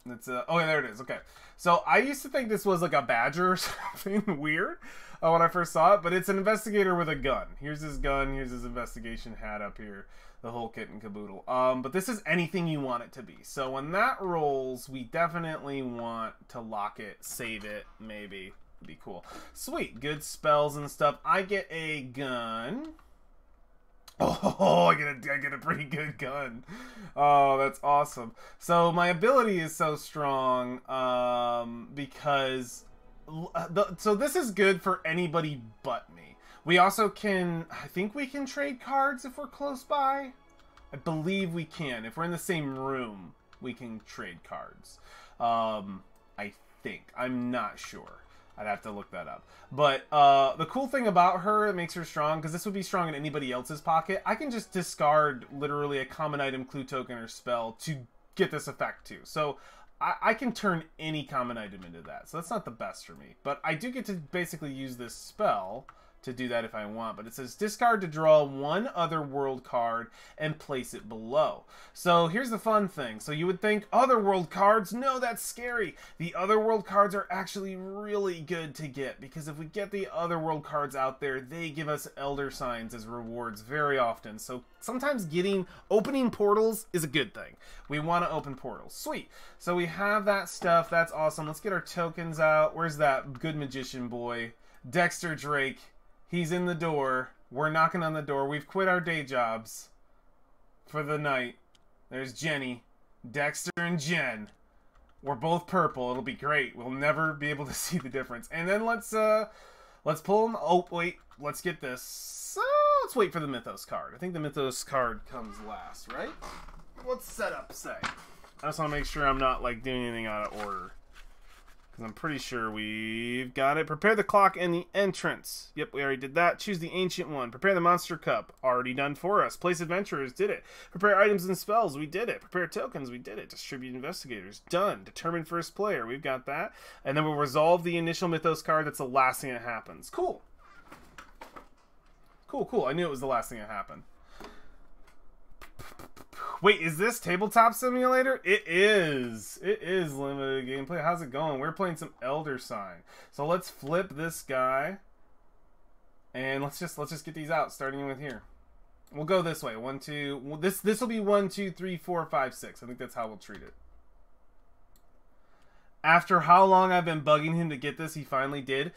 It's oh yeah, there it is. Okay, so I used to think this was like a badger or something weird when I first saw it, but it's an investigator with a gun. Here's his gun. Here's his investigation hat up here. The whole kit and caboodle. But this is anything you want it to be. So when that rolls, we definitely want to lock it, save it, maybe. Be cool. Sweet. Good spells and stuff. I get a gun. Oh, I get a pretty good gun. Oh, that's awesome. So my ability is so strong because... So this is good for anybody but me. We also can, I think we can trade cards if we're close by. I believe we can. If we're in the same room, we can trade cards. I think. I'm not sure. I'd have to look that up. But the cool thing about her that makes her strong, because this would be strong in anybody else's pocket, I can just discard literally a common item, clue token, or spell to get this effect too. So I can turn any common item into that. So that's not the best for me. But I do get to basically use this spell to do that if I want, but it says discard to draw one other world card and place it below. So here's the fun thing. So you would think other world cards, no, that's scary. The other world cards are actually really good to get, because if we get the other world cards out there, they give us elder signs as rewards very often. So sometimes opening portals is a good thing. We want to open portals. Sweet. So we have that stuff. That's awesome. Let's get our tokens out. Where's that good magician boy? Dexter Drake. He's in the door. We're knocking on the door. We've quit our day jobs for the night. There's Jenny, Dexter, and Jen. We're both purple. It'll be great. We'll never be able to see the difference. And then let's pull them. Oh, wait. Let's get this. Let's wait for the Mythos card. I think the Mythos card comes last, right? What's setup say? I just want to make sure I'm not, like, doing anything out of order. Because I'm pretty sure we've got it. Prepare the clock and the entrance. Yep, we already did that. Choose the ancient one. Prepare the monster cup. Already done for us. Place adventurers. Did it. Prepare items and spells. We did it. Prepare tokens. We did it. Distribute investigators. Done. Determine first player. We've got that. And then we'll resolve the initial Mythos card. That's the last thing that happens. Cool. Cool, cool. I knew it was the last thing that happened. Wait, is this Tabletop Simulator? It is. It is limited gameplay. How's it going? We're playing some Elder Sign. So let's flip this guy. And let's just get these out, starting with here. We'll go this way. 1, 2. This will be 1, 2, 3, 4, 5, 6. I think that's how we'll treat it. After how long I've been bugging him to get this, he finally did.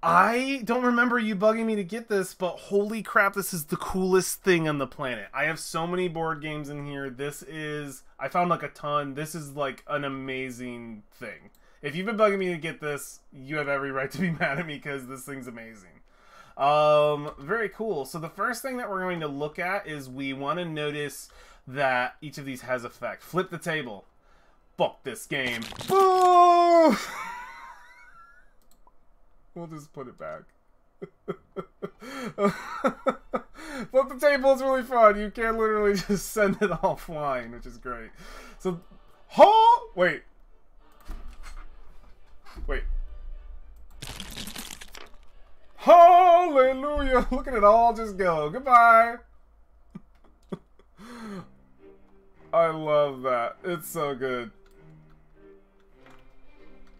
I don't remember you bugging me to get this, but holy crap, this is the coolest thing on the planet. I have so many board games in here. This is... I found like a ton. This is like an amazing thing. If you've been bugging me to get this, you have every right to be mad at me because this thing's amazing. Very cool. So the first thing that we're going to look at is we want to notice that each of these has effect. Flip the table. Fuck this game. Boo! We'll just put it back. Flip the table is really fun. You can literally just send it all flying, which is great. So, wait. Wait. Hallelujah! Look at it all just go. Goodbye. I love that. It's so good.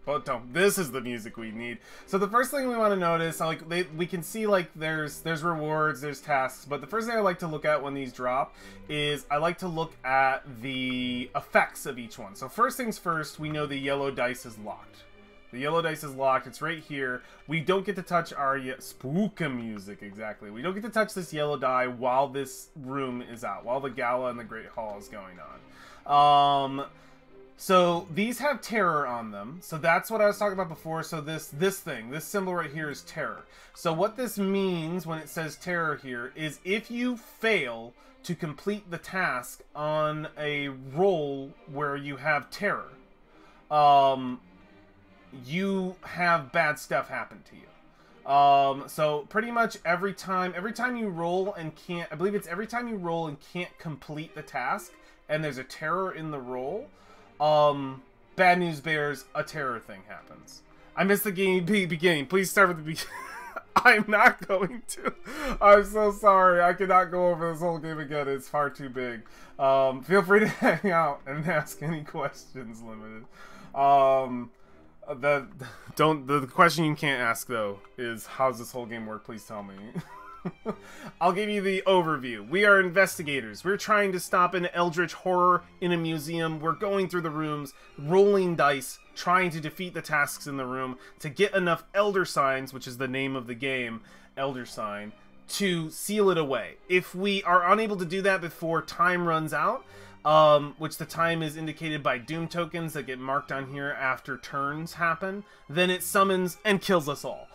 But this is the music we need. So the first thing we want to notice, like we can see like there's rewards, there's tasks, but the first thing I like to look at when these drop is I like to look at the effects of each one. So first things first, we know the yellow dice is locked. The yellow dice is locked. It's right here. We don't get to touch our spooka music, exactly. We don't get to touch this yellow die while this room is out, while the gala in the Great Hall is going on. So these have terror on them. So that's what I was talking about before. So this symbol right here is terror. So what this means when it says terror here is if you fail to complete the task on a roll where you have terror, you have bad stuff happen to you. So pretty much every time you roll and can't, I believe it's every time you roll and can't complete the task and there's a terror in the roll, bad news bears, a terror thing happens. I missed the game beginning. Please start with the beginning. I'm not going to. I'm so sorry. I cannot go over this whole game again. It's far too big. Feel free to hang out and ask any questions, Limited. The question you can't ask though is how's this whole game work? Please tell me. I'll give you the overview. We are investigators. We're trying to stop an eldritch horror in a museum. We're going through the rooms, rolling dice, trying to defeat the tasks in the room to get enough Elder Signs, which is the name of the game, Elder Sign, to seal it away. If we are unable to do that before time runs out, which the time is indicated by doom tokens that get marked on here after turns happen, then it summons and kills us all.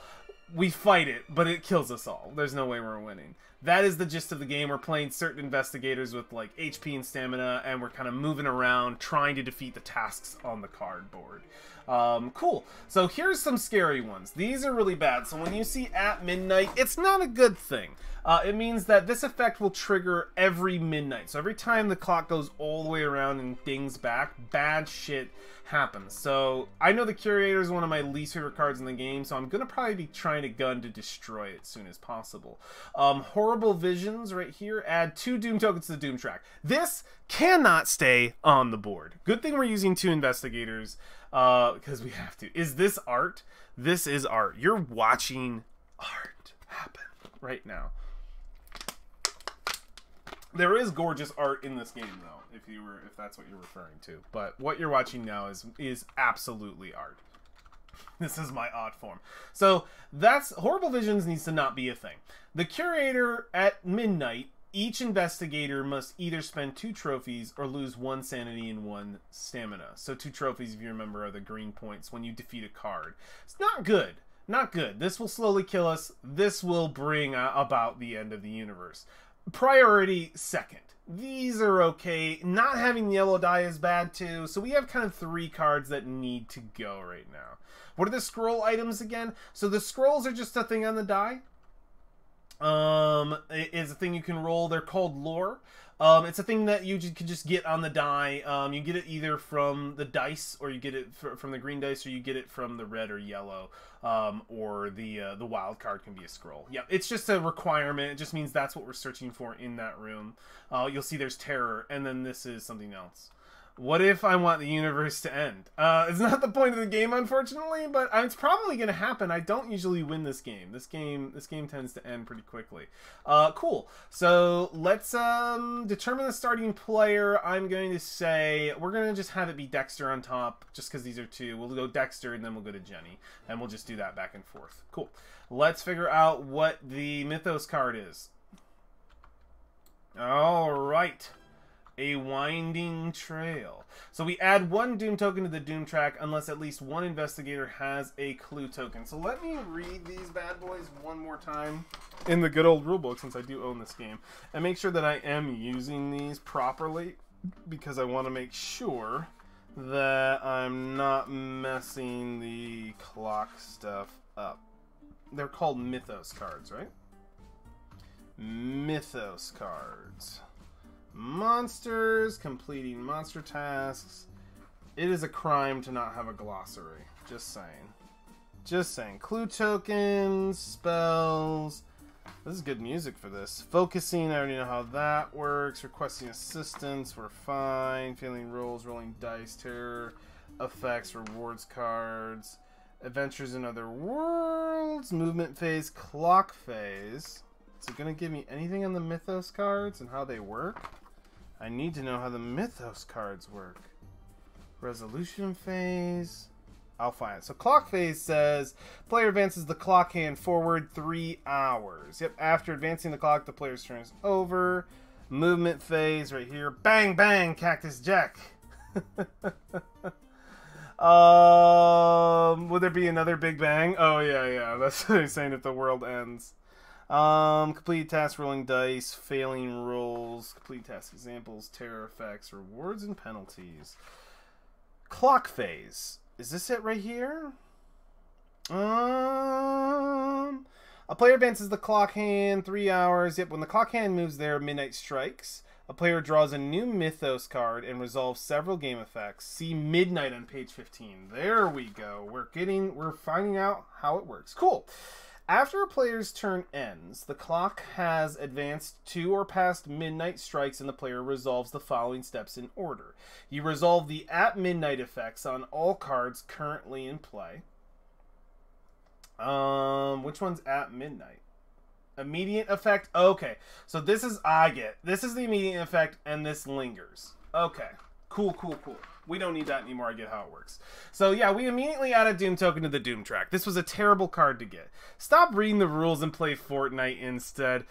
We fight it, but it kills us all. There's no way we're winning. That is the gist of the game. We're playing certain investigators with like HP and stamina, and we're kind of moving around trying to defeat the tasks on the cardboard. Cool. So here's some scary ones. These are really bad. So when you see at midnight, it's not a good thing. It means that this effect will trigger every midnight. So every time the clock goes all the way around and dings back, bad shit happens. So I know the Curator is one of my least favorite cards in the game, so I'm gonna probably be trying to gun to destroy it as soon as possible. Horrible Visions right here. Add 2 Doom tokens to the Doom track. This cannot stay on the board. Good thing we're using 2 investigators, because we have to. Is this art? This is art. You're watching art happen right now. There is gorgeous art in this game, though, if that's what you're referring to. But what you're watching now is absolutely art. This is my odd form. So that's Horrible Visions needs to not be a thing. The curator at midnight, each investigator must either spend 2 trophies or lose 1 sanity and 1 stamina. So 2 trophies, if you remember, are the green points when you defeat a card. It's not good. Not good. This will slowly kill us. This will bring about the end of the universe. Priority second. These are okay. Not having the yellow die is bad too. So we have kind of 3 cards that need to go right now. What are the scroll items again? So the scrolls are just a thing on the die. It is a thing you can roll. They're called lore. It's a thing that you can just get on the die. You get it either from the dice, or you get it from the green dice, or you get it from the red or yellow. Or the wild card can be a scroll. Yeah, it's just a requirement. It just means that's what we're searching for in that room. You'll see there's terror, and then this is something else. What if I want the universe to end? It's not the point of the game, unfortunately, but it's probably going to happen. I don't usually win this game. This game tends to end pretty quickly. Cool. So let's determine the starting player. I'm going to say we're going to just have it be Dexter on top, just because these are 2. We'll go Dexter, and then we'll go to Jenny, and we'll just do that back and forth. Cool. Let's figure out what the Mythos card is. All right. A winding trail. So we add 1 Doom token to the Doom track unless at least 1 investigator has a clue token. So let me read these bad boys one more time in the good old rulebook, since I do own this game, and make sure that I am using these properly, because I want to make sure that I'm not messing the clock stuff up. They're called Mythos cards, right? Mythos cards. Monsters, completing monster tasks. It is a crime to not have a glossary. Just saying. Just saying. Clue tokens, spells. This is good music for this. Focusing, I already know how that works. Requesting assistance, we're fine. Failing rolls, rolling dice, terror, effects, rewards cards. Adventures in other worlds, movement phase, clock phase. Is it going to give me anything on the Mythos cards and how they work? I need to know how the Mythos cards work. Resolution phase. I'll find it. So clock phase says player advances the clock hand forward 3 hours. Yep, after advancing the clock, the player's turn is over. Movement phase right here. Bang, bang, Cactus Jack. Would there be another big bang? Oh, yeah. That's what he's saying if the world ends. Complete task, rolling dice, failing rolls, complete task examples, terror effects, rewards and penalties. Clock phase. Is this it right here? A player advances the clock hand 3 hours. Yep, when the clock hand moves there, midnight strikes. A player draws a new Mythos card and resolves several game effects. See midnight on page 15. There we go. We're finding out how it works. Cool. After a player's turn ends, the clock has advanced to or past midnight strikes, and the player resolves the following steps in order. You resolve the at midnight effects on all cards currently in play. Which one's at midnight? Immediate effect? Okay. So this is This is the immediate effect, and this lingers. Okay. Cool. We don't need that anymore. I get how it works. So yeah, we immediately add a Doom token to the Doom track. This was a terrible card to get. Stop reading the rules and play Fortnite instead.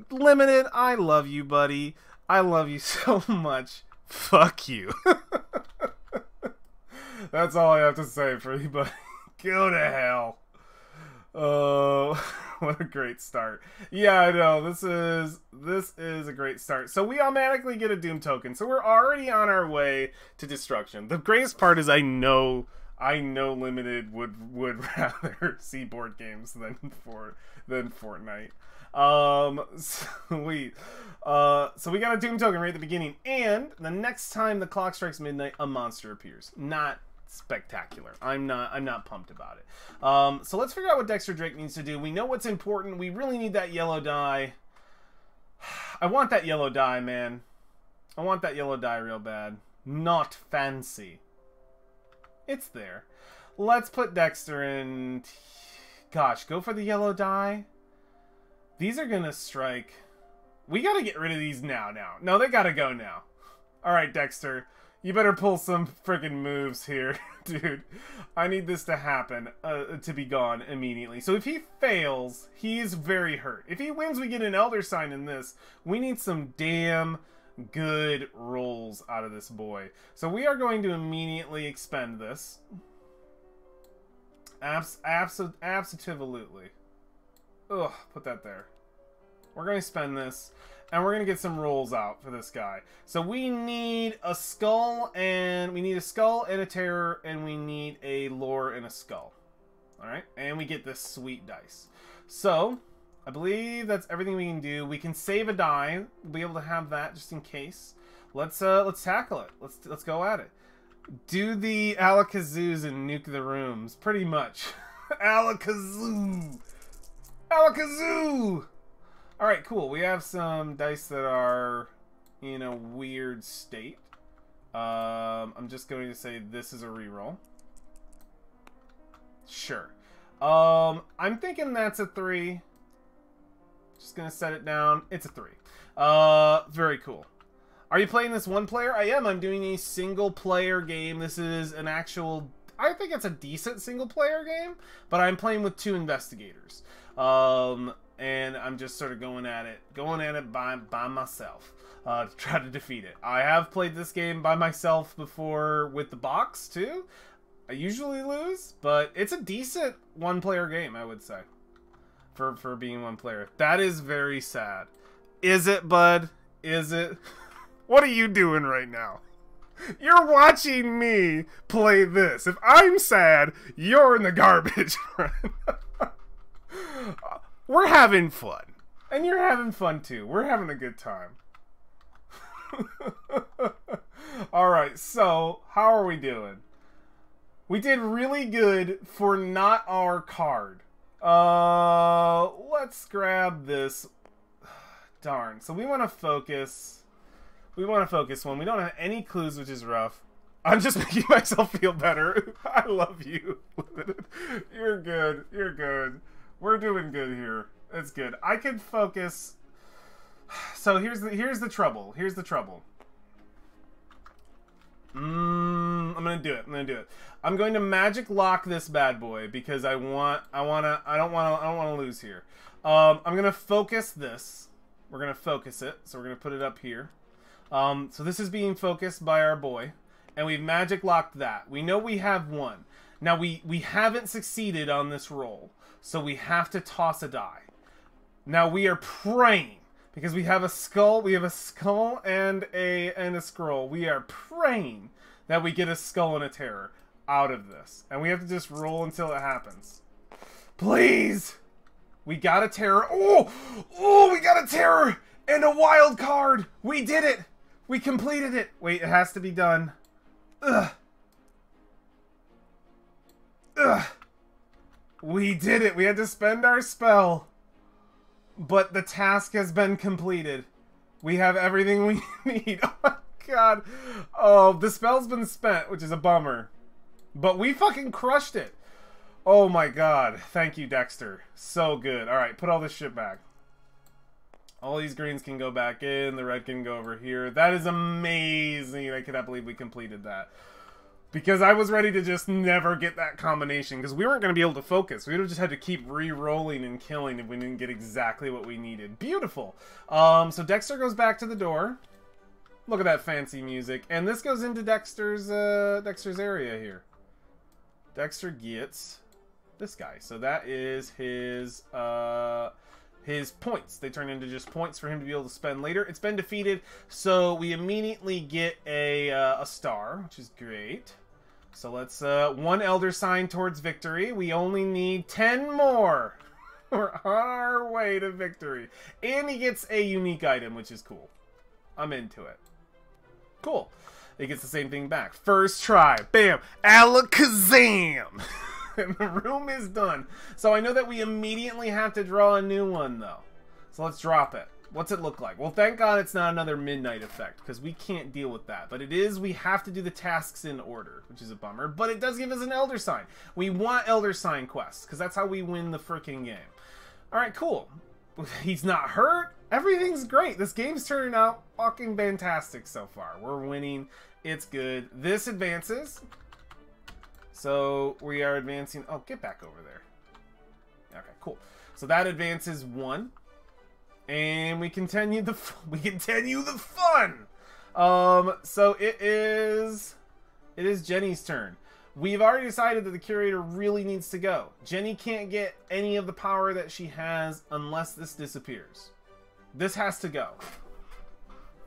Limited, I love you, buddy. I love you so much. Fuck you. That's all I have to say for you, buddy. Go to hell. Oh, what a great start. Yeah, I know. This is a great start. So we automatically get a Doom token. So we're already on our way to destruction. The greatest part is I know Limited would rather see board games than Fortnite. So we got a Doom token right at the beginning, and the next time the clock strikes midnight, a monster appears. Not spectacular. I'm not pumped about it. So let's figure out what Dexter Drake needs to do. We know what's important. We really need that yellow die. I want that yellow die, man. I want that yellow die real bad. Not fancy. It's there. Let's put Dexter in. Gosh, go for the yellow die. These are gonna strike. We gotta get rid of these now. No, they gotta go now. Alright, Dexter. You better pull some freaking moves here, dude. I need this to happen, to be gone immediately. So if he fails, he's very hurt. If he wins, we get an Elder Sign in this. We need some damn good rolls out of this boy. So we are going to immediately expend this. Absolutely. Ugh, put that there. We're going to spend this, and we're going to get some rolls out for this guy. So we need a skull, and we need a skull and a terror, and we need a lore and a skull. Alright, and we get this sweet dice. So, I believe that's everything we can do. We can save a die. We'll be able to have that just in case. Let's tackle it. Let's go at it. Do the Alakazoos and nuke the rooms. Pretty much. Alakazoo! Alakazoo! Alright, cool. We have some dice that are in a weird state. I'm just going to say this is a reroll. Sure. I'm thinking that's a 3. Just gonna set it down. It's a 3. Very cool. Are you playing this one player? I am. I'm doing a single player game. This is an actual... I think it's a decent single player game, but I'm playing with 2 investigators. And I'm just sort of going at it by myself to try to defeat it. I have played this game by myself before with the box too. I usually lose, but it's a decent one-player game, I would say, for being one player. That is very sad. Is it, bud? Is it? What are you doing right now? You're watching me play this. If I'm sad, you're in the garbage, friend. We're having fun. And you're having fun too. We're having a good time. Alright, so how are we doing? We did really good for not our card. Let's grab this. Darn. So we want to focus. We want to focus one. We don't have any clues, which is rough. I'm just making myself feel better. I love you. You're good. You're good. We're doing good here. It's good. I can focus. So here's the trouble. Here's the trouble. I'm gonna do it. I'm going to magic lock this bad boy because I don't wanna lose here. I'm gonna focus this. We're gonna focus it. So we're gonna put it up here. So this is being focused by our boy, and we've magic locked that. We know we have 1. Now we haven't succeeded on this roll. So we have to toss a die. Now we are praying because we have a skull. We have a skull and a scroll. We are praying that we get a skull and a terror out of this, and we have to just roll until it happens. Please, we got a terror. Oh, we got a terror and a wild card. We did it. We completed it. Wait, it has to be done. Ugh. We did it. We had to spend our spell. But the task has been completed. We have everything we need. Oh my god. Oh, the spell's been spent, which is a bummer. But we fucking crushed it. Oh my god. Thank you, Dexter. So good. Alright, put all this shit back. All these greens can go back in. The red can go over here. That is amazing. I cannot believe we completed that. Because I was ready to just never get that combination. Because we weren't going to be able to focus. We would have just had to keep re-rolling and killing if we didn't get exactly what we needed. Beautiful. So Dexter goes back to the door. Look at that fancy music. And this goes into Dexter's area here. Dexter gets this guy. So that is his points. They turn into just points for him to be able to spend later. It's been defeated, so we immediately get a star, which is great. So let's 1 Elder Sign towards victory. We only need 10 more. We're on our way to victory. And he gets a unique item, which is cool. I'm into it. Cool. He gets the same thing back. First try. Bam. Alakazam. And the room is done. So I know that we immediately have to draw a new one, though. So let's drop it. What's it look like? Well, thank God it's not another midnight effect, because we can't deal with that. But it is, we have to do the tasks in order, which is a bummer. But it does give us an Elder Sign. We want Elder Sign quests, because that's how we win the freaking game. Alright, cool. He's not hurt. Everything's great. This game's turning out fucking fantastic so far. We're winning. It's good. This advances. So we are advancing. Oh, get back over there. Okay, cool. So that advances 1. And we continue the fun. So it is Jenny's turn. We've already decided that the curator really needs to go. Jenny can't get any of the power that she has unless this disappears. This has to go.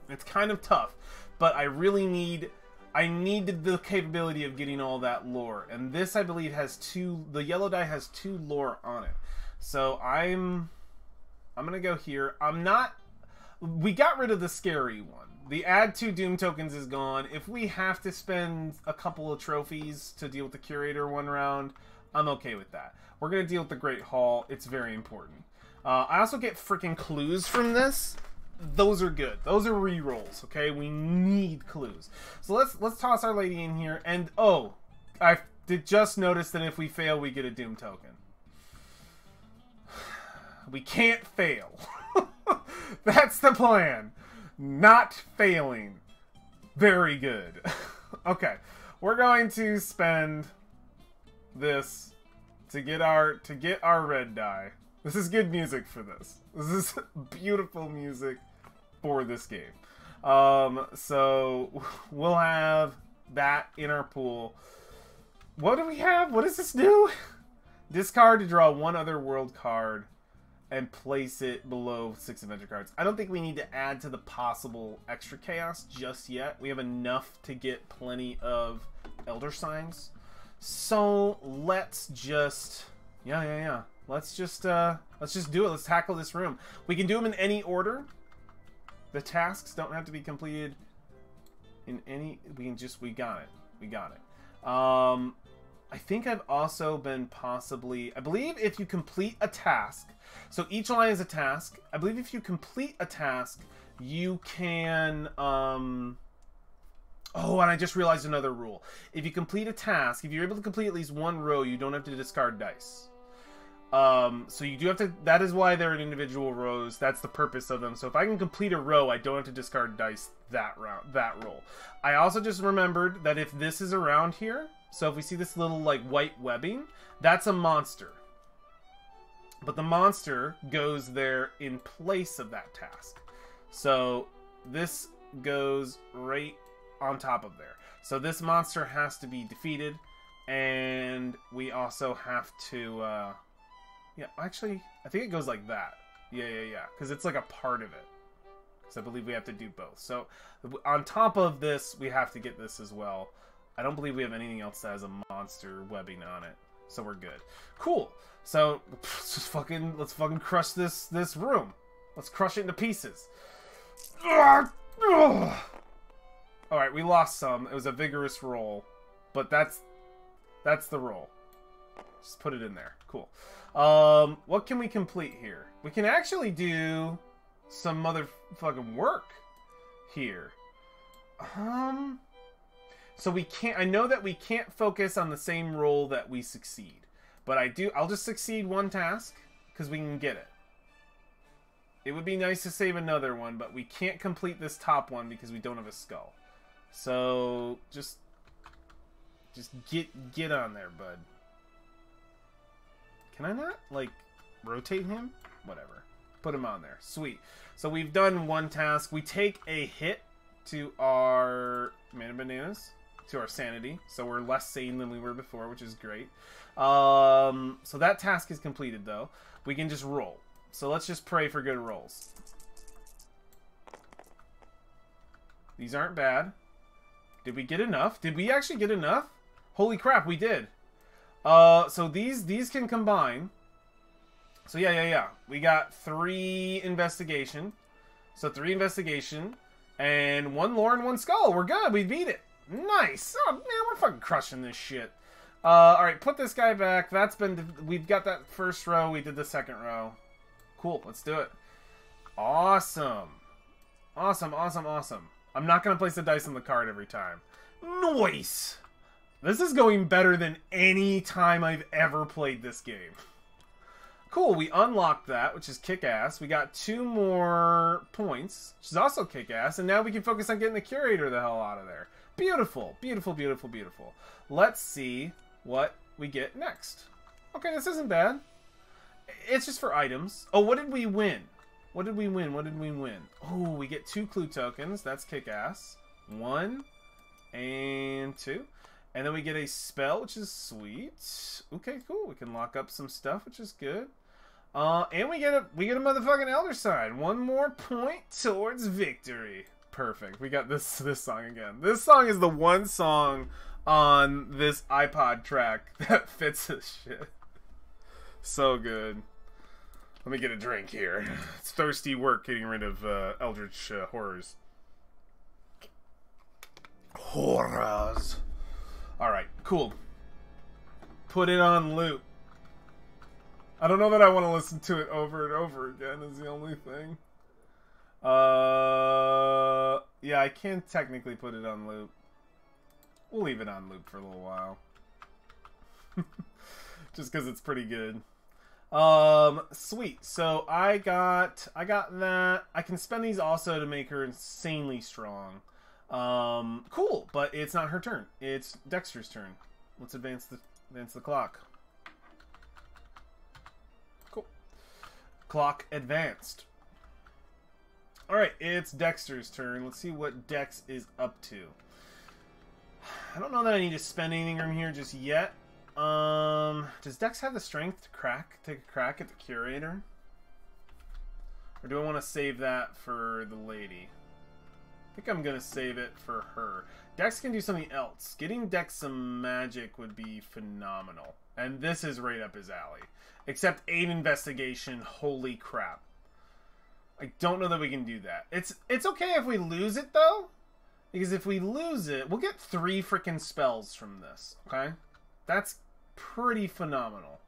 It's kind of tough, but I need the capability of getting all that lore. And this, I believe, the yellow die has 2 lore on it. So I'm gonna go here. We got rid of the scary one. The add 2 Doom tokens is gone. If we have to spend a couple of trophies to deal with the curator one round, I'm okay with that. We're gonna deal with the Great Hall. It's very important. I also get freaking clues from this. Those are good. Those are re-rolls, okay? We need clues. So let's toss our lady in here. And, oh, I did just notice that if we fail, we get a Doom token. We can't fail. That's the plan. Not failing. Very good. Okay. We're going to spend this to get our red die. This is good music for this. This is beautiful music for this game. So we'll have that in our pool. What do we have? What does this do? Discard to draw 1 other world card and place it below 6 adventure cards. I don't think we need to add to the possible extra chaos just yet. We have enough to get plenty of Elder Signs. So let's just Let's just do it. Let's tackle this room. We can do them in any order. The tasks don't have to be completed in any. We got it. I think I've also been I believe if you complete a task, so each line is a task. I believe if you complete a task, you can. Oh, and I just realized another rule. If you complete a task, if you're able to complete at least 1 row, you don't have to discard dice. So you do have to, that is why they're in individual rows. That's the purpose of them. So if I can complete a row, I don't have to discard dice that roll. I also just remembered that if this is around here, so if we see this little like white webbing, that's a monster. But the monster goes there in place of that task. So this goes right on top of there. So this monster has to be defeated, and we also have to, yeah, actually, I think it goes like that. Yeah. Because it's like a part of it. So I believe we have to do both. So on top of this, we have to get this as well. I don't believe we have anything else that has a monster webbing on it. So we're good. Cool. So let's fucking crush this room. Let's crush it into pieces. Alright, we lost some. It was a vigorous roll. But that's the roll. Just put it in there. Cool. What can we complete here? We can actually do some motherfucking work here. So we can't, I know that we can't focus on the same roll that we succeed. But I'll just succeed 1 task, because we can get it. It would be nice to save another one, but we can't complete this top one because we don't have a skull. So, just get on there, bud. Can I not, like, rotate him? Whatever. Put him on there. Sweet. So we've done 1 task. We take a hit to our mana bananas, to our sanity. So we're less sane than we were before, which is great. So that task is completed, though. We can just roll. So let's just pray for good rolls. These aren't bad. Did we get enough? Did we actually get enough? Holy crap, we did. So these can combine. So yeah. We got 3 investigation. So 3 investigation. And 1 lore and 1 skull. We're good. We beat it. Nice. Oh, man, we're fucking crushing this shit. Alright, put this guy back. We've got that first row. We did the second row. Cool. Let's do it. Awesome. Awesome. I'm not going to place the dice on the card every time. Nice. This is going better than any time I've ever played this game. Cool, we unlocked that, which is kick-ass. We got 2 more points, which is also kick-ass. And now we can focus on getting the curator the hell out of there. Beautiful, beautiful, beautiful, beautiful. Let's see what we get next. Okay, this isn't bad. It's just for items. Oh, what did we win? What did we win? What did we win? Oh, we get 2 clue tokens. That's kick-ass. 1 and 2. And then we get a spell, which is sweet. Okay, cool. We can lock up some stuff, which is good. And we get a motherfucking Elder Sign. 1 more point towards victory. Perfect. We got this song again. This song is the one song on this iPod track that fits this shit. So good. Let me get a drink here. It's thirsty work getting rid of Eldritch horrors. Horrors. Alright, cool. Put it on loop. I don't know that I want to listen to it over and over again is the only thing. Yeah, I can technically put it on loop. We'll leave it on loop for a little while. Just because it's pretty good. Sweet. So I got that. I can spend these also to make her insanely strong. Cool, but it's not her turn. It's Dexter's turn. Let's advance the clock. Cool. Clock advanced. Alright, it's Dexter's turn. Let's see what Dex is up to. I don't know that I need to spend anything from here just yet. Does Dex have the strength to take a crack at the curator? Or do I want to save that for the lady? I think I'm going to save it for her. Dex can do something else. Getting Dex some magic would be phenomenal. And this is right up his alley. Except 8 investigation, holy crap. I don't know that we can do that. It's okay if we lose it, though. Because if we lose it, we'll get 3 freaking spells from this, okay? That's pretty phenomenal.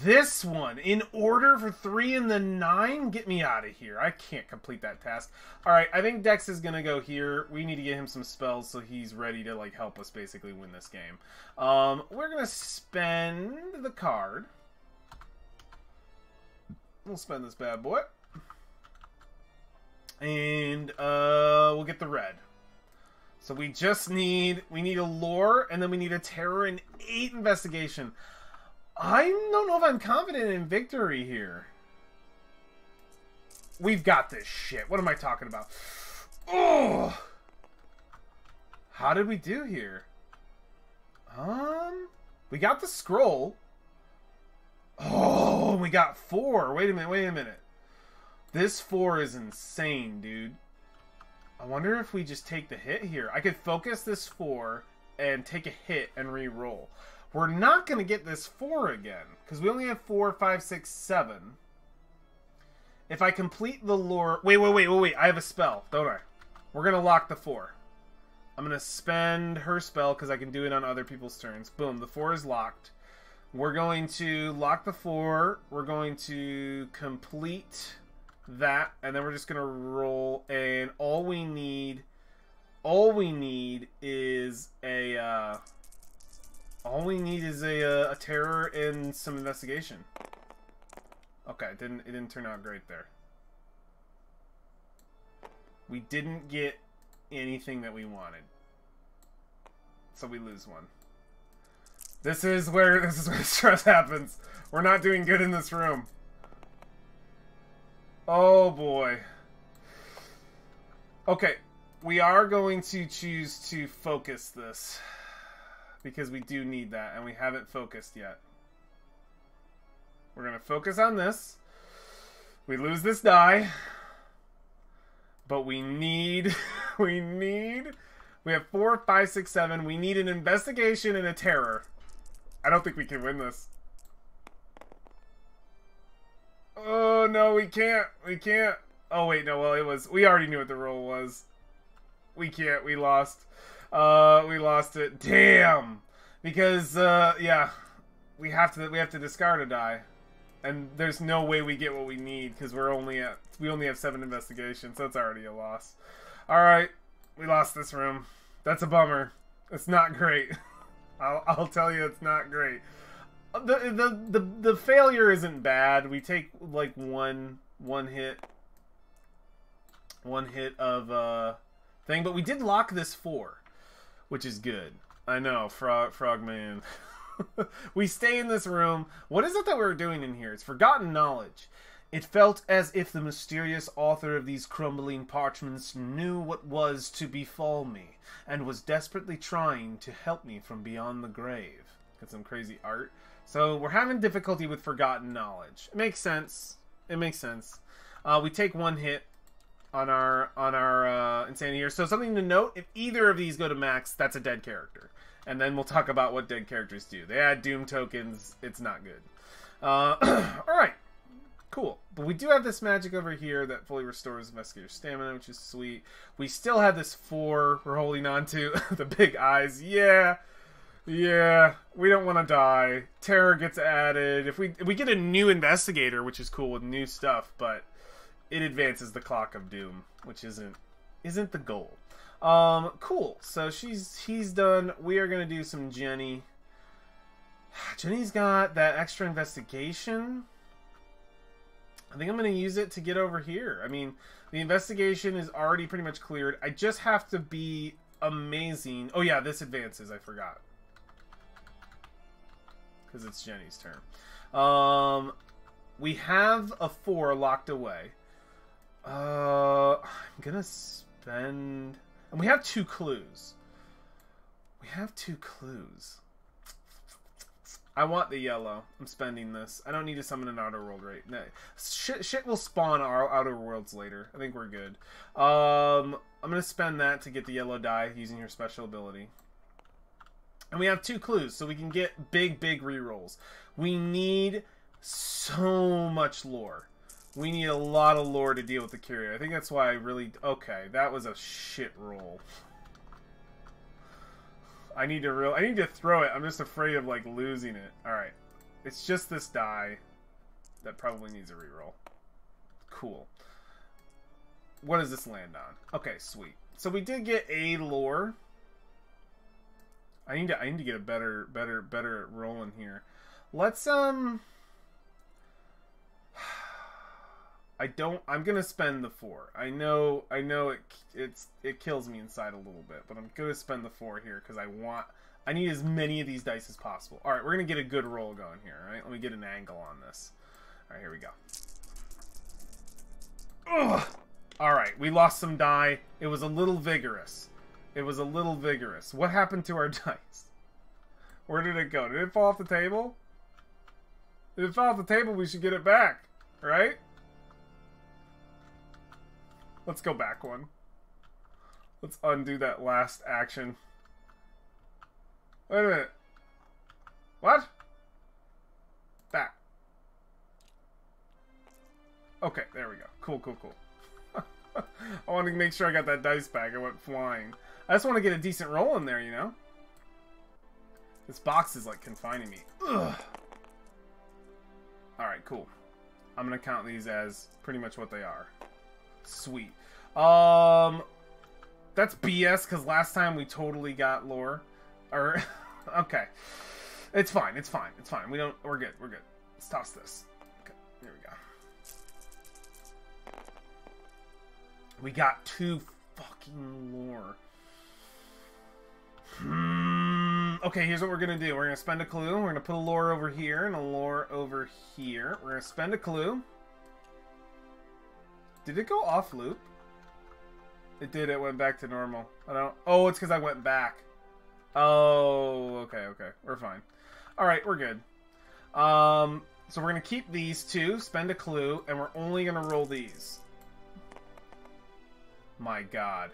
This one, in order for 3 and the 9? Get me out of here. I can't complete that task. Alright, I think Dex is going to go here. We need to get him some spells so he's ready to like help us basically win this game. We're going to spend the card. We'll spend this bad boy. And we'll get the red. So we just need a lore, and then we need a terror and 8 investigation. I don't know if I'm confident in victory here. We've got this shit. What am I talking about? Oh! How did we do here? We got the scroll. Oh, we got 4. Wait a minute. This 4 is insane, dude. I wonder if we just take the hit here. I could focus this 4 and take a hit and re-roll. We're not going to get this 4 again, because we only have 4, 5, 6, 7. If I complete the lore... Wait. I have a spell, don't I? We're going to lock the 4. I'm going to spend her spell, because I can do it on other people's turns. Boom, the 4 is locked. We're going to lock the 4. We're going to complete that, and then we're just going to roll, and all we need is a... all we need is a terror and some investigation. Okay, it didn't turn out great there. We didn't get anything that we wanted, so we lose 1. This is where stress happens. We're not doing good in this room. Oh boy. Okay, we are going to choose to focus this. Because we do need that, and we haven't focused yet. We're going to focus on this. We lose this die. But we need... we have 4, 5, 6, 7. We need an investigation and a terror. I don't think we can win this. Oh, no, we can't. We can't. Oh, wait, no, well, it was... We already knew what the roll was. We can't. We lost. We lost it. Damn! Because, yeah. We have to discard a die. And there's no way we get what we need, because we only have 7 investigations, so it's already a loss. Alright. We lost this room. That's a bummer. It's not great. I'll tell you it's not great. The failure isn't bad. We take like one hit of thing, but we did lock this 4, which is good. I know, Frogman. We stay in this room. What is it that we're doing in here? It's forgotten knowledge. It felt as if the mysterious author of these crumbling parchments knew what was to befall me, and was desperately trying to help me from beyond the grave. Got some crazy art. So we're having difficulty with forgotten knowledge. It makes sense. It makes sense. We take 1 hit on our insanity here. So something to note: if either of these go to max, that's a dead character. And then we'll talk about what dead characters do. They add Doom tokens. It's not good. All right. Cool. But we do have this magic over here that fully restores investigator stamina, which is sweet. We still have this 4 we're holding on to. The big eyes. Yeah. Yeah. We don't want to die. Terror gets added. If we get a new investigator, which is cool with new stuff, but it advances the clock of doom, which isn't the goal. Cool. So he's done. We are gonna do some Jenny. Jenny's got that extra investigation. I think I'm going to use it to get over here. I mean, the investigation is already pretty much cleared. I just have to be amazing. Oh, yeah, this advances. I forgot. Because it's Jenny's turn. We have a 4 locked away. I'm going to spend... And we have 2 clues. We have 2 clues. I want the yellow. I'm spending this. I don't need to summon an outer world right now. Shit will spawn our outer worlds later. I think we're good. I'm going to spend that to get the yellow die using her special ability. And we have 2 clues, so we can get big rerolls. We need so much lore. We need a lot of lore to deal with the Curia. I think that's why I really... Okay, that was a shit roll. I need to throw it. I'm just afraid of like losing it. Alright. It's just this die that probably needs a reroll. Cool. What does this land on? Okay, sweet. So we did get a lore. I need to get a better roll in here. Let's I'm gonna spend the 4. I know it kills me inside a little bit, but I'm gonna spend the 4 here because I need as many of these dice as possible. Alright, we're gonna get a good roll going here, alright? Let me get an angle on this. Alright, here we go. Ugh! Alright, we lost some die. It was a little vigorous. What happened to our dice? Where did it go? Did it fall off the table? If it fell off the table, we should get it back, right? Let's go back one. Let's undo that last action. Wait a minute. What? That. Okay, there we go. Cool. I wanted to make sure I got that dice back. I went flying. I just want to get a decent roll in there, you know? This box is like confining me. Ugh. Alright, cool. I'm gonna count these as pretty much what they are. Sweet. That's BS because last time we totally got lore. Or okay. It's fine. We're good. Let's toss this. Okay, there we go. We got 2 fucking lore. Okay, here's what we're gonna do. We're gonna spend a clue. We're gonna put a lore over here and a lore over here. We're gonna spend a clue. Did it go off loop? It did. It went back to normal. I don't... Oh, it's because I went back. Oh, okay. We're fine. Alright, we're good. So we're going to keep these 2, spend a clue, and we're only going to roll these. My god.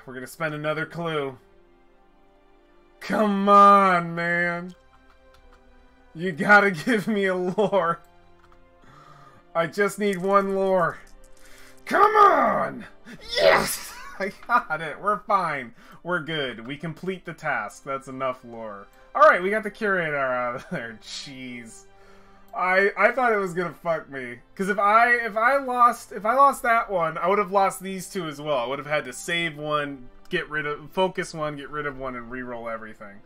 We're going to spend another clue. Come on, man. You gotta give me a lore. I just need 1 lore. Come on! Yes! I got it. We're fine. We're good. We complete the task. That's enough lore. Alright, we got the curator out of there. Jeez. I thought it was gonna fuck me. Because if I lost that one, I would have lost these 2 as well. I would have had to save 1, focus 1, get rid of 1, and re-roll everything.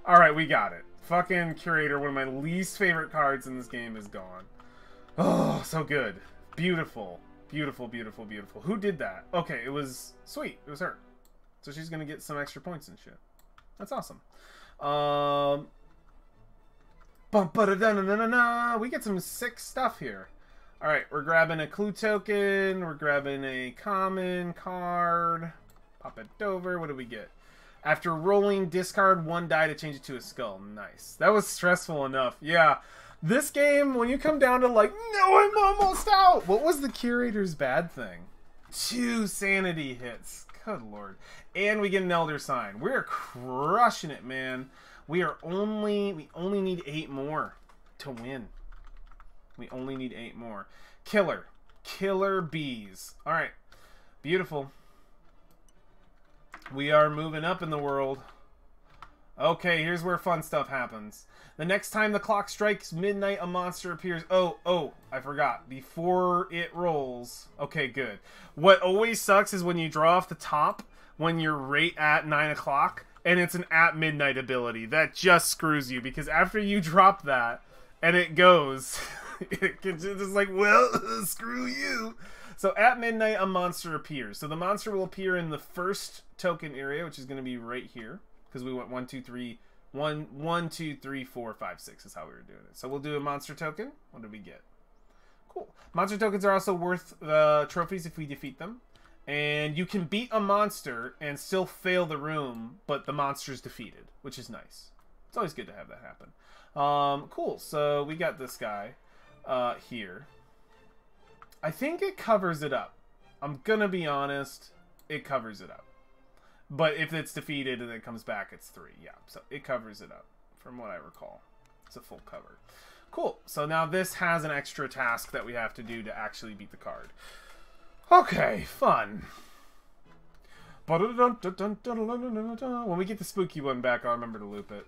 Alright, we got it. Fucking Curator, one of my least favorite cards in this game, is gone. Oh, so good. Beautiful. Beautiful, beautiful, beautiful. Who did that? Okay, it was... Sweet. It was her. So she's gonna get some extra points and shit. That's awesome. We get some sick stuff here. Alright, we're grabbing a clue token. We're grabbing a common card. Pop it over. What do we get? After rolling, discard one die to change it to a skull. Nice. That was stressful enough. Yeah. This game, when you come down to like, no, I'm almost out. What was the Curator's bad thing? 2 sanity hits. Good lord. And we get an Elder Sign. We're crushing it, man. We only need 8 more to win. We only need 8 more. Killer. Killer bees. Alright. Beautiful. We are moving up in the world. Okay, here's where fun stuff happens. The next time the clock strikes midnight, a monster appears. Oh, I forgot. Before it rolls. Okay, good. What always sucks is when you draw off the top when you're right at 9 o'clock and it's an at midnight ability. That just screws you because after you drop that and it goes, it's just like, well, screw you. So at midnight, a monster appears. So the monster will appear in the first token area, which is going to be right here. Because we went 1, 2, 3, 1, 2, 3, 4, 5, 6 is how we were doing it. So we'll do a monster token. What did we get? Cool. Monster tokens are also worth trophies if we defeat them. And you can beat a monster and still fail the room, but the monster's defeated, which is nice. It's always good to have that happen. Cool. So we got this guy here. I think it covers it up. I'm gonna be honest. It covers it up. But if it's defeated and it comes back, it's 3. Yeah, so it covers it up, from what I recall. It's a full cover. Cool. So now this has an extra task that we have to do to actually beat the card. Okay, fun. When we get the spooky one back, I'll remember to loop it.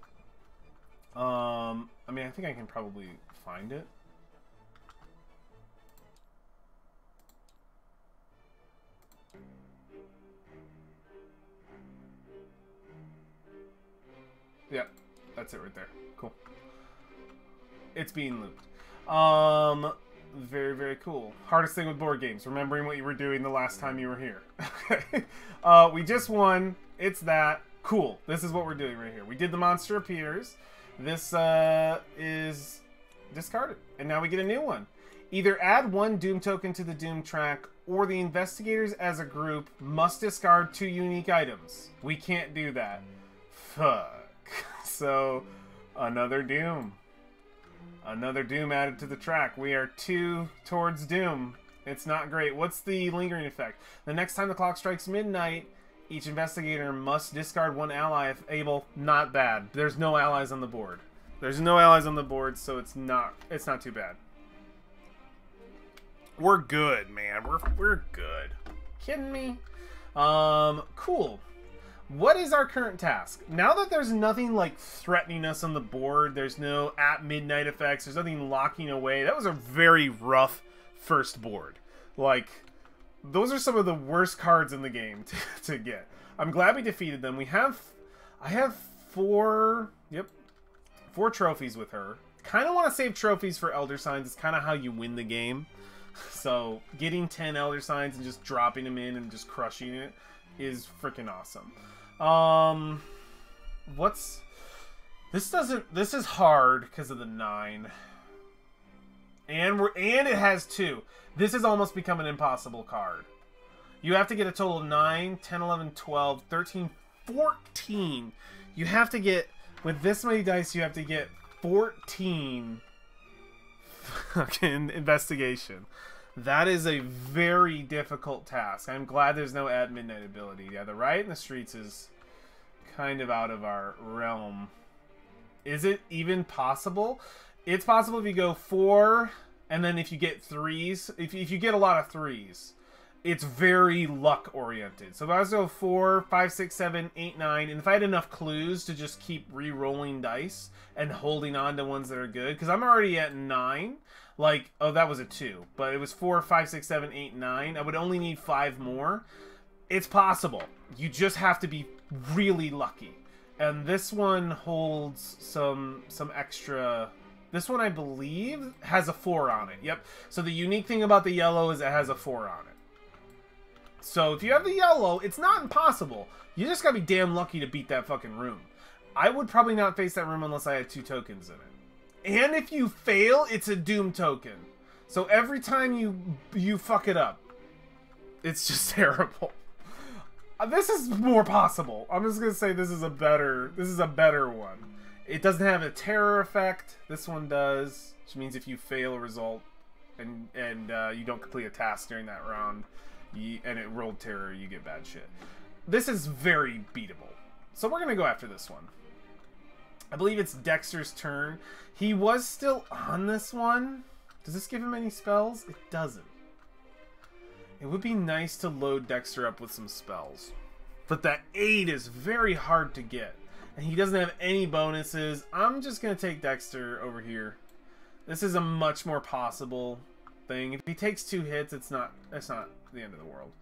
I mean, I think I can probably find it. Yeah, that's it right there. Cool. It's being looped. Very, very cool. Hardest thing with board games, remembering what you were doing the last time you were here. Okay. We just won. It's that. Cool. This is what we're doing right here. We did the monster appears. This is discarded. And now we get a new one. Either add 1 Doom token to the Doom track, or the investigators as a group must discard 2 unique items. We can't do that. Fuck. So, another Doom. Another Doom added to the track. We are 2 towards Doom. It's not great. What's the lingering effect? The next time the clock strikes midnight, each investigator must discard 1 ally if able. Not bad. There's no allies on the board. There's no allies on the board, so it's not too bad. We're good, man. We're good. Kidding me? Cool. What is our current task? Now that there's nothing like threatening us on the board, there's no at midnight effects, there's nothing locking away. That was a very rough first board. Like, those are some of the worst cards in the game to get. I'm glad we defeated them. I have 4 trophies with her. Kind of want to save trophies for Elder Signs. It's kind of how you win the game. So, getting 10 Elder Signs and just dropping them in and just crushing it is freaking awesome. This is hard because of the 9. And it has 2. This has almost become an impossible card. You have to get a total of 9, 10, 11, 12, 13, 14. You have to get, with this many dice, you have to get 14 fucking investigation. That is a very difficult task. I'm glad there's no at midnight ability. Yeah, the riot in the streets is kind of out of our realm. Is it even possible? It's possible if you go 4, and then if you get 3s, if you get a lot of 3s, it's very luck oriented. So if I was to go 4, 5, 6, 7, 8, 9, and if I had enough clues to just keep re-rolling dice and holding on to ones that are good, because I'm already at 9. Like, oh, that was a 2. But it was 4, 5, 6, 7, 8, 9. I would only need 5 more. It's possible. You just have to be really lucky. And this one holds some extra... This one, I believe, has a 4 on it. Yep. So the unique thing about the yellow is it has a 4 on it. So if you have the yellow, it's not impossible. You just gotta be damn lucky to beat that fucking room. I would probably not face that room unless I had 2 tokens in it. And if you fail, it's a doom token. So every time you fuck it up, it's just terrible. This is more possible. I'm just gonna say this is a better one. It doesn't have a terror effect. This one does, which means if you fail a result and you don't complete a task during that round, and it rolled terror, you get bad shit. This is very beatable. So we're gonna go after this one. I believe it's Dexter's turn. He was still on this one. Does this give him any spells? It doesn't. It would be nice to load Dexter up with some spells. But that 8 is very hard to get. And he doesn't have any bonuses. I'm just going to take Dexter over here. This is a much more possible thing. If he takes 2 hits, it's not the end of the world.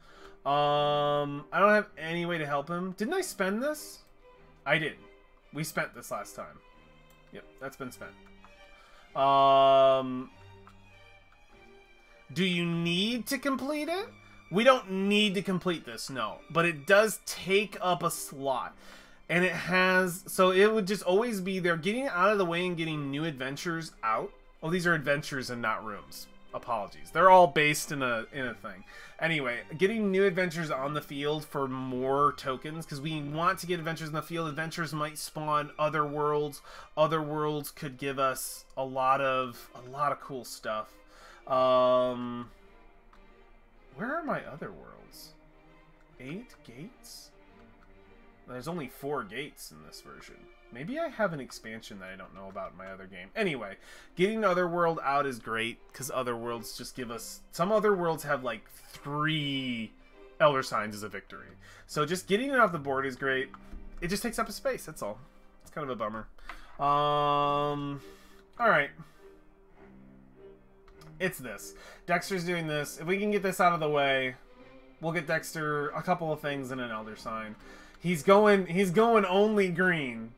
I don't have any way to help him. Didn't I spend this? I did. We spent this last time. Yep, that's been spent. Do you need to complete it? We don't need to complete this, no. But it does take up a slot. And it has... So it would just always be there. Getting it out of the way and getting new adventures out. Oh, these are adventures and not rooms. Apologies. They're all based in a thing. Anyway, getting new adventures on the field for more tokens. Because we want to get adventures in the field. Adventures might spawn other worlds. Other worlds could give us a lot of cool stuff. Where are my other worlds? 8 gates? There's only 4 gates in this version. Maybe I have an expansion that I don't know about in my other game. Anyway, getting Otherworld out is great, because Otherworlds just give us... Some other worlds have like 3 Elder Signs as a victory. So just getting it off the board is great. It just takes up a space, that's all. It's kind of a bummer. Alright. It's this. Dexter's doing this. If we can get this out of the way, we'll get Dexter a couple of things and an Elder Sign. He's going only green.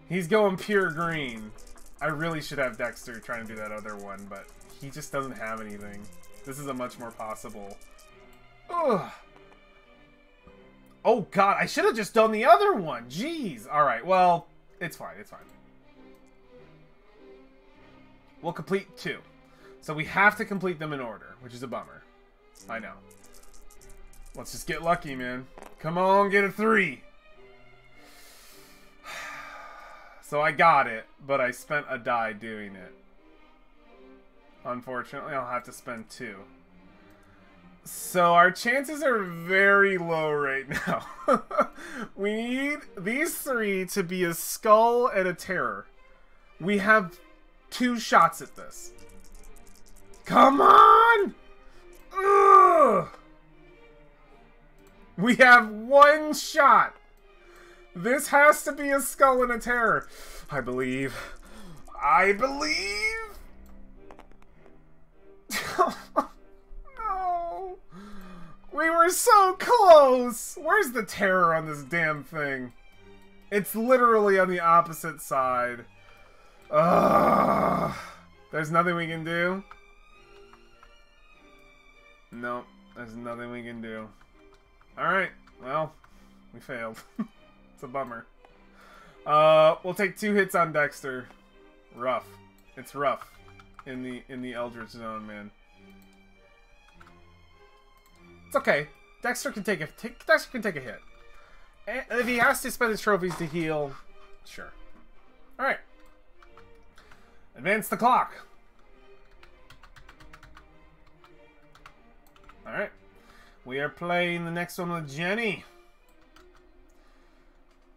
He's going pure green. I really should have Dexter trying to do that other one, but he just doesn't have anything. This is a much more possible. Ugh. Oh god, I should have just done the other one. Jeez. Alright, well, it's fine, it's fine. We'll complete 2. So we have to complete them in order, which is a bummer. I know. Let's just get lucky, man. Come on, get a 3. So I got it, but I spent a die doing it. Unfortunately, I'll have to spend 2. So our chances are very low right now. We need these 3 to be a skull and a terror. We have 2 shots at this. Come on! Ugh! We have 1 shot. This has to be a skull and a terror. I believe. I believe. No. We were so close. Where's the terror on this damn thing? It's literally on the opposite side. Ugh. There's nothing we can do. Nope. There's nothing we can do. Alright. Well, we failed. It's a bummer. We'll take 2 hits on Dexter. Rough. It's rough in the Eldritch Zone, man. It's okay. Dexter can take a hit. And if he has to spend his trophies to heal, sure. All right. Advance the clock. All right. We are playing the next one with Jenny.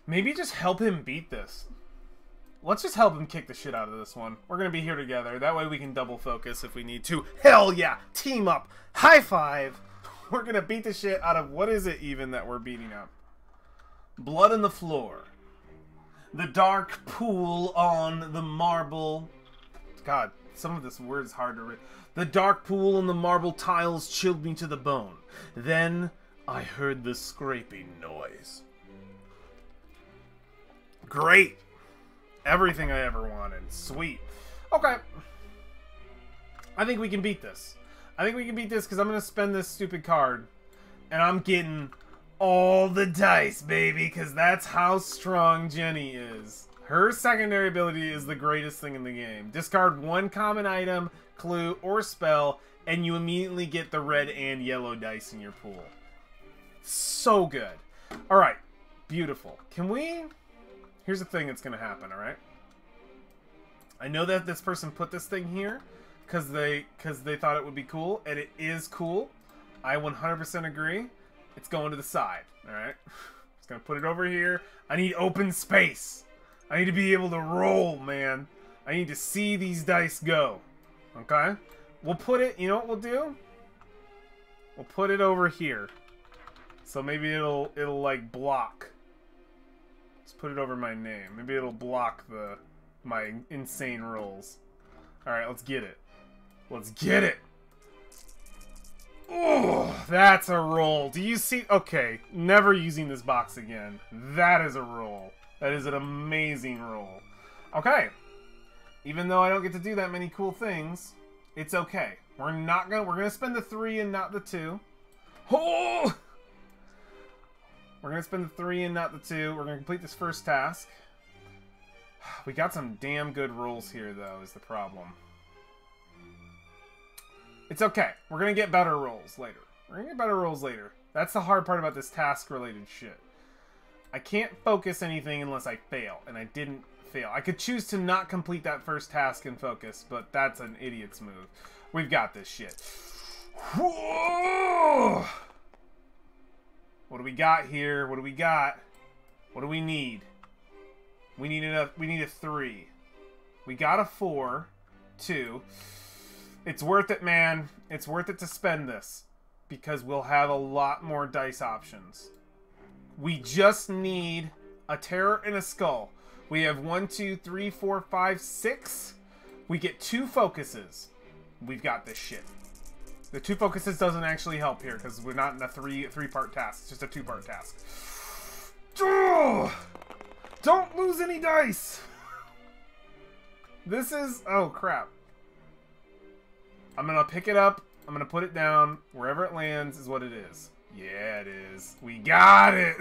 Maybe just help him beat this. Let's just help him kick the shit out of this one. We're going to be here together. That way we can double focus if we need to. Hell yeah! Team up! High five! We're going to beat the shit out of... What is it even that we're beating up? Blood on the floor. The dark pool on the marble... God, some of this word is hard to read. The dark pool on the marble tiles chilled me to the bone. Then I heard the scraping noise. Great. Everything I ever wanted. Sweet. Okay. I think we can beat this. I think we can beat this because I'm going to spend this stupid card. And I'm getting all the dice, baby. Because that's how strong Jenny is. Her secondary ability is the greatest thing in the game. Discard one common item, clue, or spell. And you immediately get the red and yellow dice in your pool. So good. Alright. Beautiful. Can we... Here's the thing that's going to happen, alright? I know that this person put this thing here because they thought it would be cool, and it is cool. I 100% agree. It's going to the side, alright? Just going to put it over here. I need open space. I need to be able to roll, man. I need to see these dice go. Okay? We'll put it, you know what we'll do? We'll put it over here. So maybe it'll like block. Let's put it over my name. Maybe it'll block my insane rolls. Alright, let's get it. Let's get it! Oh, that's a roll. Do you see? Okay, never using this box again. That is a roll. That is an amazing roll. Okay. Even though I don't get to do that many cool things, it's okay. We're gonna spend the 3 and not the 2. Oh! We're gonna spend the 3 and not the 2. We're gonna complete this first task. We got some damn good rolls here, though, is the problem. It's okay. We're gonna get better rolls later. We're gonna get better rolls later. That's the hard part about this task-related shit. I can't focus anything unless I fail, and I didn't fail. I could choose to not complete that first task and focus, but that's an idiot's move. We've got this shit. Whoa! What do we got here? What do we got? What do we need? We need a 3. We got a 4. 2. It's worth it, man. It's worth it to spend this. Because we'll have a lot more dice options. We just need a terror and a skull. We have 1, 2, 3, 4, 5, 6. We get 2 focuses. We've got this shit. The 2 focuses doesn't actually help here because we're not in a three-part task. It's just a 2-part task. Ugh! Don't lose any dice! This is... Oh, crap. I'm gonna pick it up. I'm gonna put it down. Wherever it lands is what it is. Yeah, it is. We got it!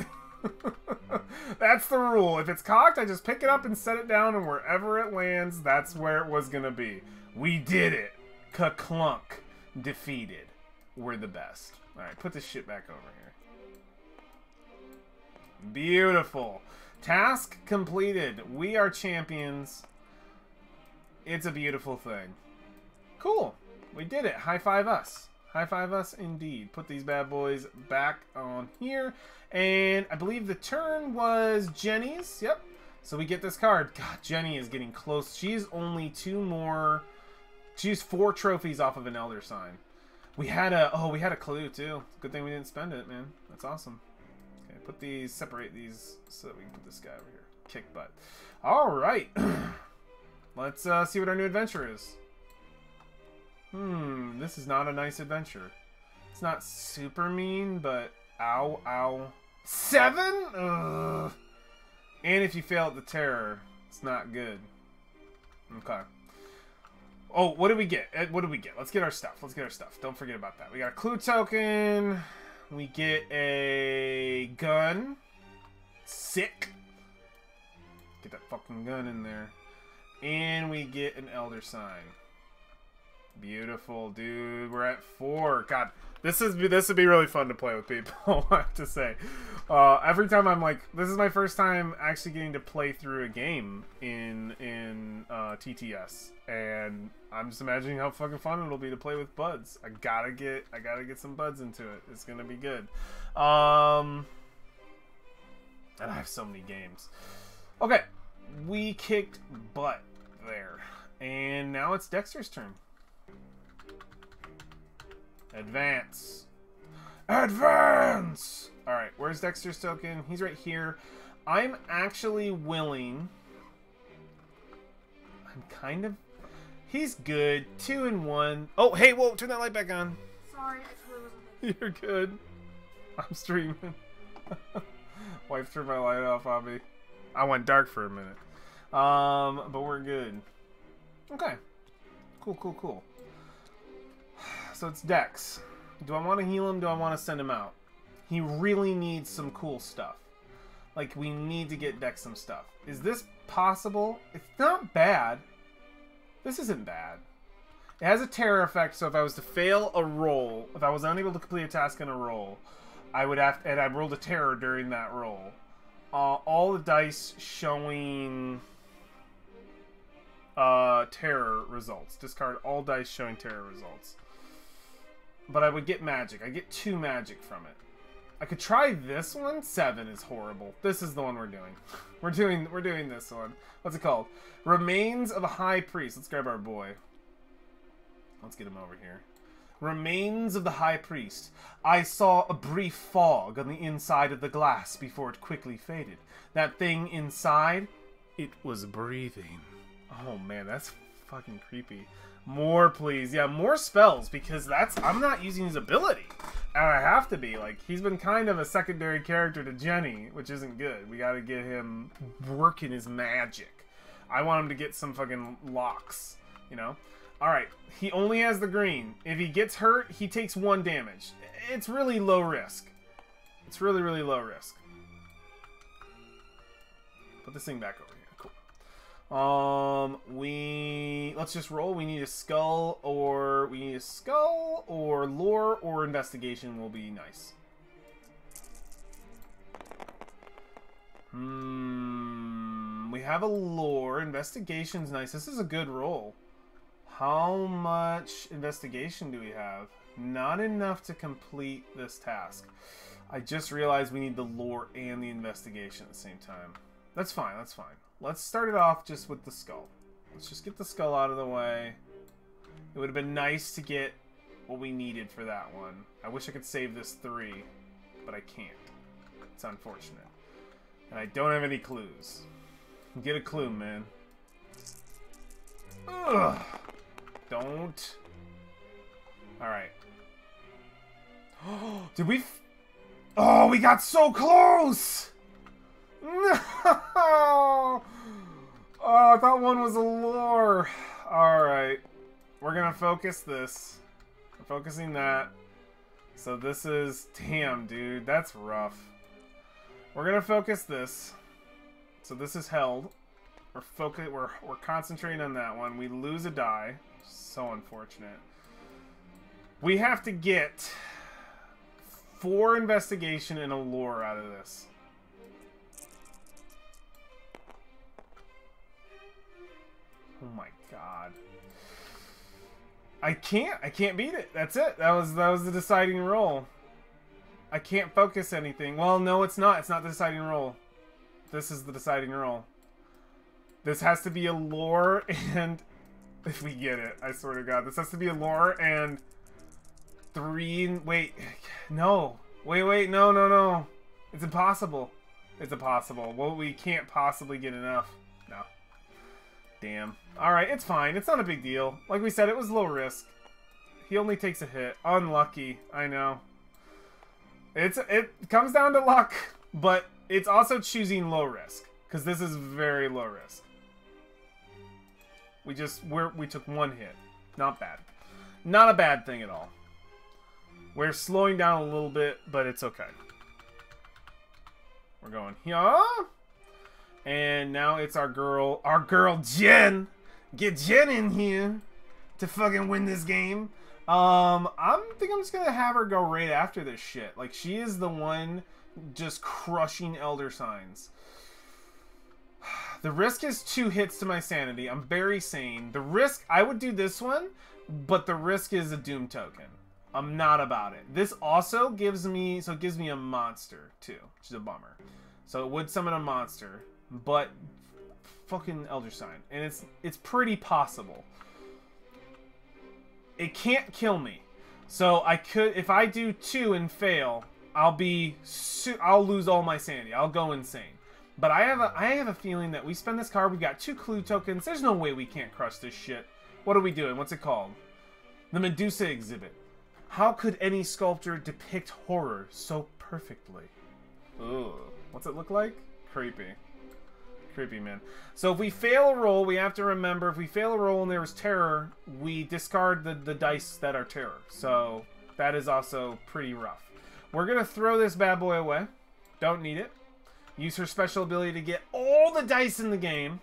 That's the rule. If it's cocked, I just pick it up and set it down, and wherever it lands, that's where it was gonna be. We did it! Ka-clunk. Defeated. We're the best. Alright, put this shit back over here. Beautiful. Task completed. We are champions. It's a beautiful thing. Cool. We did it. High five us. High five us indeed. Put these bad boys back on here. And I believe the turn was Jenny's. Yep. So we get this card. God, Jenny is getting close. She's only 2 more... She's 4 trophies off of an Elder Sign. We had a clue too. Good thing we didn't spend it, man. That's awesome. Okay, put these, separate these so that we can put this guy over here. Kick butt. All right. Let's see what our new adventure is. This is not a nice adventure. It's not super mean, but ow, ow. 7? Ugh. And if you fail at the terror, it's not good. Okay. Oh, what did we get? What did we get? Let's get our stuff. Let's get our stuff. Don't forget about that. We got a clue token. We get a gun. Sick. Get that fucking gun in there. And we get an Elder Sign. Beautiful, dude. We're at 4. God, this would be really fun to play with people, I have to say. Every time I'm like, this is my first time actually getting to play through a game in TTS, and I'm just imagining how fucking fun it'll be to play with buds. I gotta get some buds into it. It's gonna be good. And I have so many games. Okay, we kicked butt there, and now it's Dexter's turn. Advance. Advance! Alright, where's Dexter's token? He's right here. I'm actually willing... I'm kind of... He's good. 2 and 1. Oh, hey, whoa, turn that light back on. Sorry, I totally wasn't. You're good. I'm streaming. Wife turned my light off on me. I went dark for a minute. But we're good. Okay. Cool. So it's Dex. Do I want to heal him? Do I want to send him out? He really needs some cool stuff. Like, we need to get Dex some stuff. Is this possible? It's not bad. This isn't bad. It has a terror effect, so if I was to fail a roll, if I was unable to complete a task in a roll, I would have, and I rolled a terror during that roll. All the dice showing terror results. Discard all dice showing terror results. But I would get magic. I get 2 magic from it. I could try this one. 7 is horrible. This is the one we're doing. We're doing this one. What's it called? Remains of a High Priest. Let's grab our boy. Let's get him over here. Remains of the High Priest. I saw a brief fog on the inside of the glass before it quickly faded. That thing inside, it was breathing. Oh man, that's fucking creepy. More, please. Yeah, more spells, because I'm not using his ability. And I have to be. Like, he's been kind of a secondary character to Jenny, which isn't good. We gotta get him working his magic. I want him to get some fucking locks, you know? Alright, he only has the green. If he gets hurt, he takes 1 damage. It's really low risk. It's really, really low risk. Put this thing back over here. Cool. Let's just roll. We need a skull or lore or investigation will be nice. We have a lore. Investigation's nice. This is a good roll. How much investigation do we have? Not enough to complete this task. I just realized we need the lore and the investigation at the same time. That's fine, that's fine. Let's start it off just with the skull. Let's just get the skull out of the way. It would have been nice to get what we needed for that one. I wish I could save this 3, but I can't. It's unfortunate. And I don't have any clues. Get a clue, man. Ugh. Don't. Alright. Did we... Oh, we got so close! No! Oh, I thought one was a lore. Alright. We're gonna focus this. I'm focusing that. So this is... Damn, dude. That's rough. We're gonna focus this. So this is held. We're concentrating on that one. We lose a die. So unfortunate. We have to get 4 investigation and a lore out of this. Oh my god. I can't beat it. That's it. That was the deciding roll. I can't focus anything. Well, no, it's not. It's not the deciding roll. This is the deciding roll. This has to be a lore and... If we get it, I swear to God. This has to be a lore and 3... Wait. No. Wait. No. It's impossible. It's impossible. Well, we can't possibly get enough. No. Damn. Alright, it's fine. It's not a big deal. Like we said, it was low risk. He only takes a hit. Unlucky. I know. It comes down to luck, but it's also choosing low risk. Because this is very low risk. We took 1 hit. Not bad. Not a bad thing at all. We're slowing down a little bit, but it's okay. We're going here. And now it's our girl Jen. Get Jen in here to fucking win this game. I think I'm just gonna have her go right after this shit. Like, she is the one just crushing Elder Signs. The risk is 2 hits to my sanity. I'm very sane. The risk, I would do this one, but the risk is a doom token. I'm not about it. This also gives me, so it gives me a monster too, which is a bummer. So it would summon a monster, but fucking Elder Sign. And it's pretty possible. It can't kill me. So I could, if I do 2 and fail, I'll lose all my sanity. I'll go insane. But I have a feeling that we spend this card, we've got 2 clue tokens. There's no way we can't crush this shit. What are we doing? What's it called? The Medusa exhibit. How could any sculptor depict horror so perfectly? Ugh. What's it look like? Creepy. Creepy, man. So if we fail a roll, we have to remember, if we fail a roll and there was terror, we discard the dice that are terror. So that is also pretty rough. We're going to throw this bad boy away. Don't need it. Use her special ability to get all the dice in the game.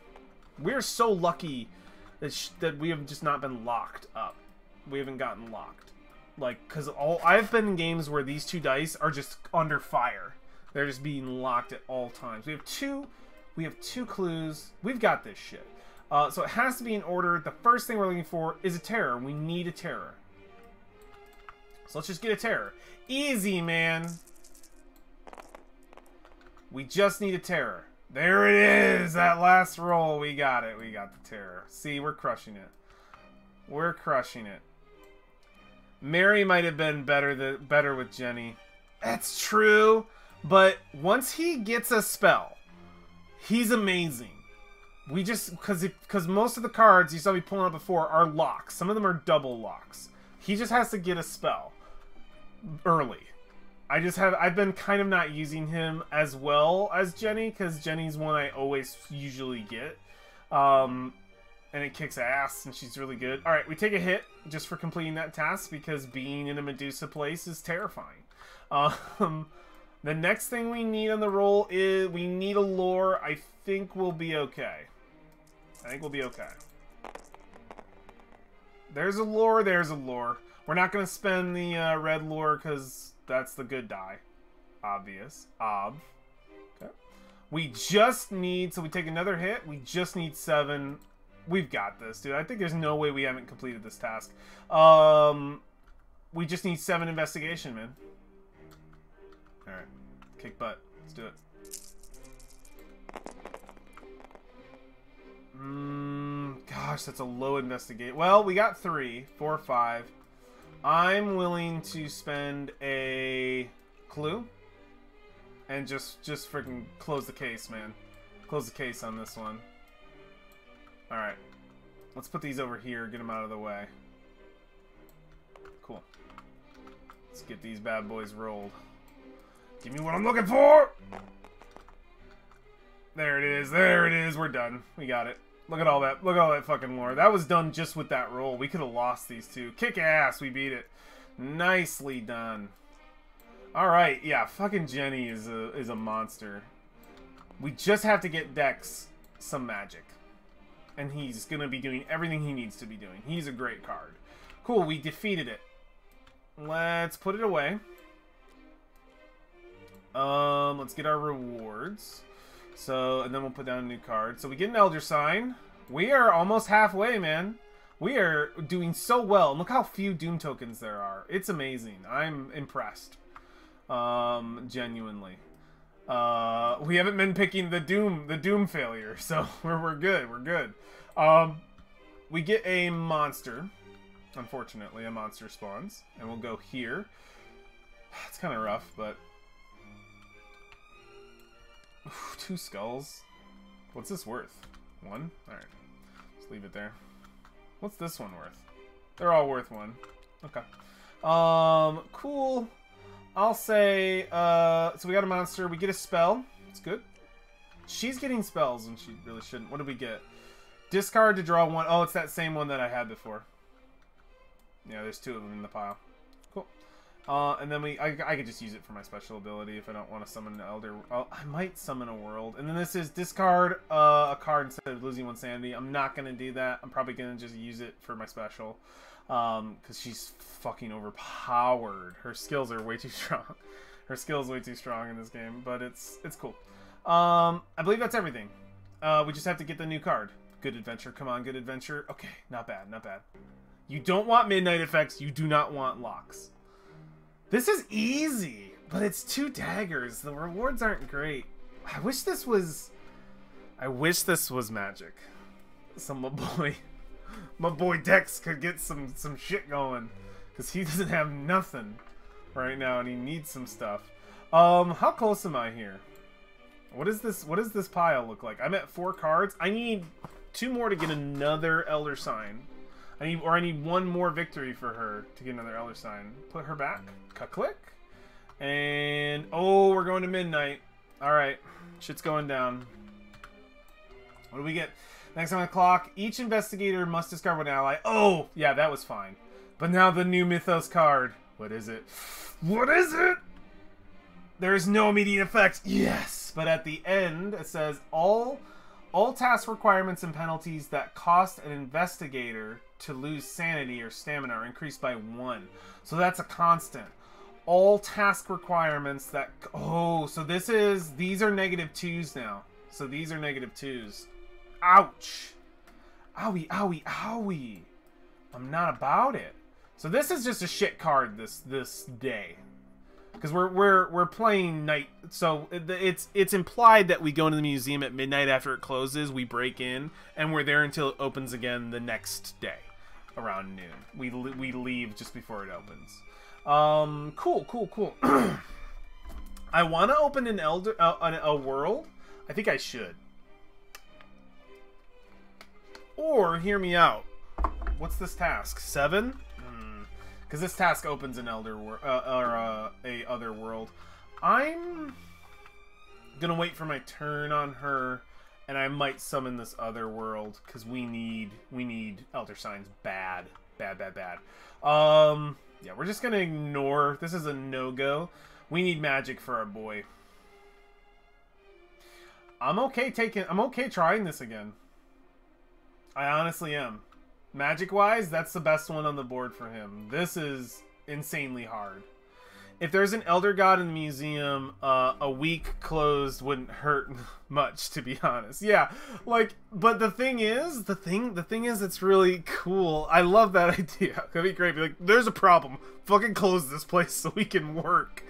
We're so lucky that we have just not been locked up. We haven't gotten locked. Like, because I've been in games where these 2 dice are just under fire. They're just being locked at all times. We have two clues. We've got this shit. So it has to be in order. The first thing we're looking for is a terror. We need a terror. So let's just get a terror. Easy, man. We just need a terror. There it is. That last roll. We got it. We got the terror. See, we're crushing it. We're crushing it. Mary might have been better with Jenny. That's true. But once he gets a spell, he's amazing. We just, because most of the cards you saw me pulling up before are locks. Some of them are double locks. He just has to get a spell early. I've been kind of not using him as well as Jenny, because Jenny's one I always usually get. And it kicks ass, and she's really good. Alright, we take a hit just for completing that task, because being in a Medusa place is terrifying. The next thing we need on the roll is we need a lore. I think we'll be okay. I think we'll be okay. There's a lore, there's a lore. We're not going to spend the red lore because that's the good die. Obvious. Okay. We just need, so we take another hit. We just need 7. We've got this, dude. I think there's no way we haven't completed this task. We just need 7 investigation, man. Alright. Kick butt. Let's do it. Gosh, that's a low investigate. Well, we got 3, 4, 5. I'm willing to spend a clue and just freaking close the case, man. Close the case on this one. Alright. Let's put these over here, get them out of the way. Cool. Let's get these bad boys rolled. Give me what I'm looking for! There it is, there it is, we're done. We got it. Look at all that fucking lore. That was done just with that roll. We could have lost these 2. Kick ass, we beat it. Nicely done. Alright, yeah, fucking Jenny is a monster. We just have to get Dex some magic. And he's gonna be doing everything he needs to be doing. He's a great card. Cool, we defeated it. Let's put it away. Let's get our rewards. So, and then we'll put down a new card. So we get an Elder Sign. We are almost halfway, man. We are doing so well. And look how few Doom tokens there are. It's amazing. I'm impressed. Genuinely. We haven't been picking the Doom failure, so we're good. We're good. We get a monster. Unfortunately, a monster spawns, and we'll go here. It's kind of rough, but 2 skulls. What's this worth? 1? Alright. Let's leave it there. What's this one worth? They're all worth 1. Okay. Cool. I'll say, so we got a monster. We get a spell. It's good. She's getting spells, and she really shouldn't. What did we get? Discard to draw 1. Oh, it's that same one that I had before. Yeah, there's 2 of them in the pile. Cool. And then I could just use it for my special ability if I don't want to summon an Elder. Oh, I might summon a World. And then this is discard a card instead of losing 1 sanity. I'm not going to do that. I'm probably going to just use it for my special. Because she's fucking overpowered. Her skills are way too strong. Her skills way too strong in this game. But it's cool. I believe that's everything. We just have to get the new card. Good adventure. Come on, good adventure. Okay, not bad, not bad. You don't want midnight effects. You do not want locks. This is easy, but it's 2 daggers. The rewards aren't great. I wish this was magic. So my boy Dex could get some shit going, because he doesn't have nothing right now, and he needs some stuff. How close am I here? What is this? What does this pile look like? I'm at 4 cards. I need 2 more to get another Elder Sign. I need 1 more victory for her to get another Elder Sign. Put her back. Click. And oh, we're going to midnight. All right, shit's going down. What do we get? Next on the clock, each investigator must discard one ally. Oh, yeah, that was fine. But now the new Mythos card. What is it? What is it? There is no immediate effect. Yes! But at the end, it says, all task requirements and penalties that cost an investigator to lose sanity or stamina are increased by 1. So that's a constant. All task requirements that... Oh, so these are -2s now. So these are -2s. Ouch! Owie, owie, owie! I'm not about it. So this is just a shit card this day. Because we're playing night, so it's implied that we go into the museum at midnight after it closes. We break in, and we're there until it opens again the next day, around noon. We leave just before it opens. Cool. I want to open an a world. I think I should. Or hear me out. What's this task? 7? Because this task opens an other world. I'm gonna wait for my turn on her, and I might summon this other world because we need Elder Signs bad. Yeah, we're just gonna ignore. This is a no-go. We need magic for our boy. I'm okay trying this again. I honestly am. Magic-wise, that's the best one on the board for him. This is insanely hard. If there's an Elder God in the museum, a week closed wouldn't hurt much, to be honest. Yeah, like, but the thing is, it's really cool. I love that idea. That'd be great. Be like, there's a problem. Fucking close this place so we can work.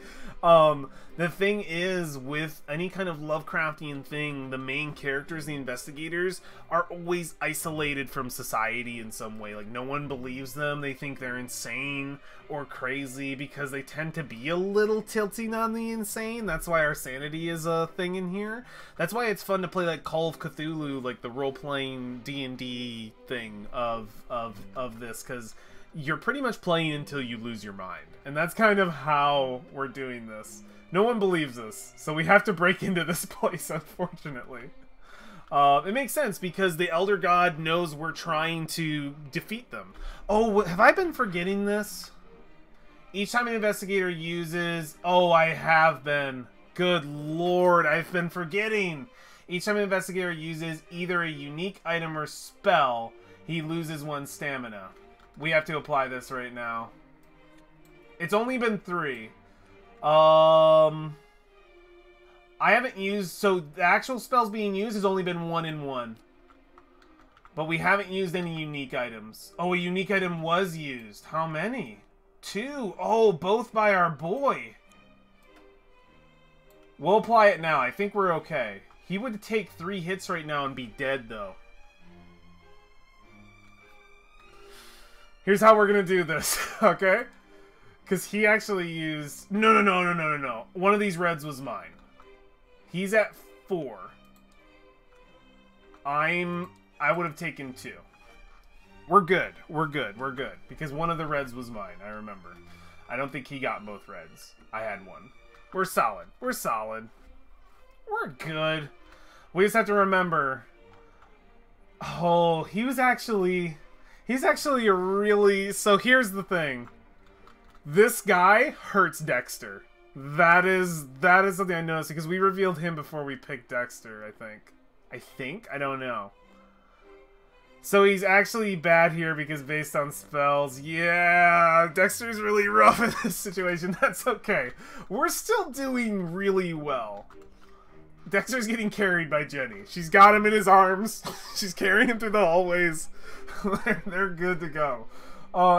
The thing is, with any kind of Lovecraftian thing, the main characters, the investigators, are always isolated from society in some way. Like, no one believes them. They think they're insane or crazy because they tend to be a little tilting on the insane. That's why our sanity is a thing in here. That's why it's fun to play, like, Call of Cthulhu, like the role-playing D&D thing of this, because you're pretty much playing until you lose your mind. And that's kind of how we're doing this. No one believes us, so we have to break into this place, unfortunately. It makes sense, because the Elder God knows we're trying to defeat them. Oh, have I been forgetting this? Each time an investigator uses... Oh, I have been. Good lord, I've been forgetting. Each time an investigator uses either a unique item or spell, he loses 1 stamina. We have to apply this right now. It's only been 3. I haven't used... So, the actual spells being used has only been 1 and 1. But we haven't used any unique items. Oh, a unique item was used. How many? 2. Oh, both by our boy. We'll apply it now. I think we're okay. He would take 3 hits right now and be dead, though. Here's how we're gonna do this, okay? Because he actually used... No. One of these reds was mine. He's at 4. I would have taken 2. We're good. Because one of the reds was mine, I remember. I don't think he got both reds. I had 1. We're solid. We're good. We just have to remember... Oh, he's actually a really... So here's the thing. This guy hurts Dexter. That is something I noticed, because we revealed him before we picked Dexter, I think. I don't know. So he's actually bad here because based on spells. Yeah, Dexter's really rough in this situation. That's okay. We're still doing really well. Dexter's getting carried by Jenny. She's got him in his arms. She's carrying him through the hallways. They're good to go.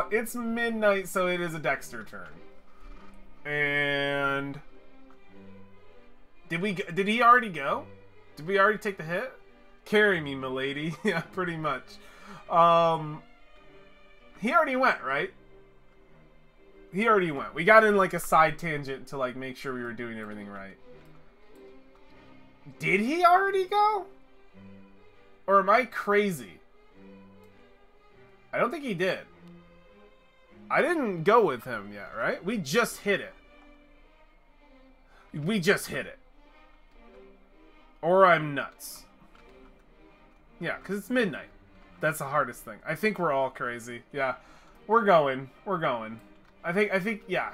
It's midnight, so it is a Dexter turn. And did he already go? Did we already take the hit? Carry me, milady. Yeah, pretty much. He already went, right? He already went. We got in like a side tangent to like make sure we were doing everything right. Did he already go? Or am I crazy? I don't think he did. I didn't go with him yet, right? We just hit it. Or I'm nuts. Yeah, because it's midnight. That's the hardest thing. I think we're all crazy. Yeah. We're going. We're going. I think, yeah,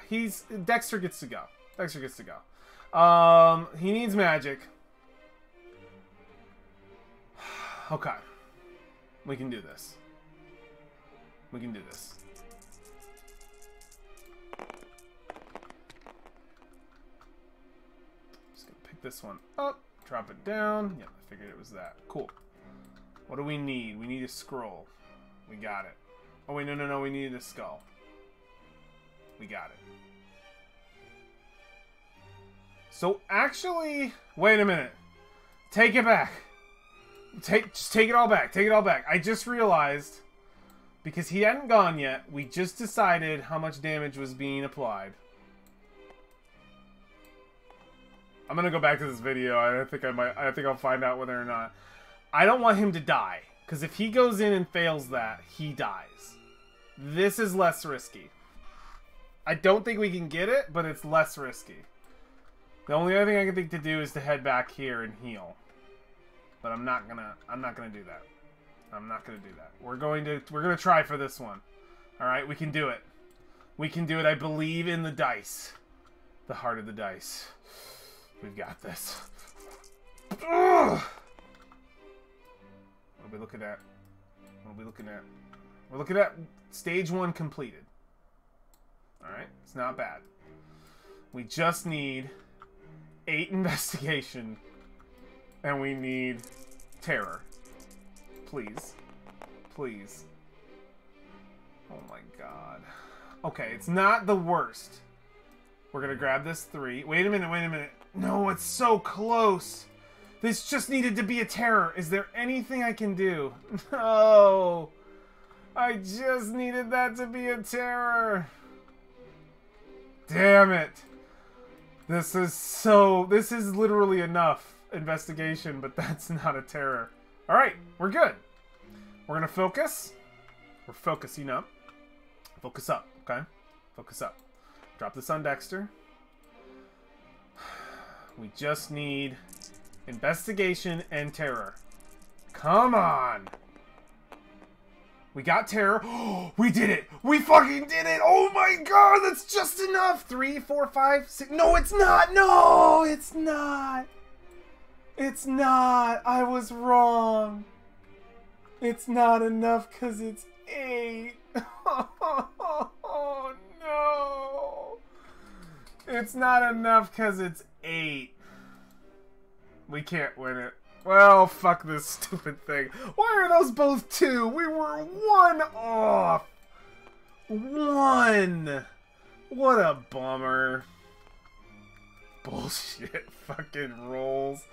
Dexter gets to go. Dexter gets to go. He needs magic. Okay. We can do this. We can do this. Just gonna pick this one up, drop it down. Yeah, I figured it was that. Cool. What do we need? We need a scroll. We got it. Oh wait, no, we needed a skull. We got it. So actually, wait a minute. Take it back. Just take it all back. Take it all back. I just realized, because he hadn't gone yet, we just decided how much damage was being applied. I'm gonna go back to this video. I think I'll find out whether or not. I don't want him to die, because if he goes in and fails that, he dies. This is less risky. I don't think we can get it, but it's less risky. The only other thing I can think to do is to head back here and heal. But I'm not gonna do that. I'm not gonna do that. We're gonna try for this one. Alright, we can do it. We can do it. I believe in the dice. The heart of the dice. We've got this. Ugh! What are we looking at? What are we looking at? We're looking at stage 1 completed. Alright, it's not bad. We just need 8 investigation. And we need terror. Please. Please. Oh my god. Okay, it's not the worst. We're gonna grab this 3. Wait a minute. No, it's so close. This just needed to be a terror. Is there anything I can do? No. I just needed that to be a terror. Damn it. This is literally enough investigation, but that's not a terror. Alright, we're good. We're gonna focus. We're focusing up. Focus up, okay? Focus up. Drop this on Dexter. We just need investigation and terror. Come on! We got terror. We did it! We fucking did it! Oh my god, that's just enough! 3, 4, 5, 6. No, it's not! No, it's not! It's not! I was wrong! It's not enough because it's 8. Oh no! It's not enough because it's 8. We can't win it. Well, fuck this stupid thing. Why are those both 2? We were 1 off! 1! What a bummer. Bullshit fucking rolls.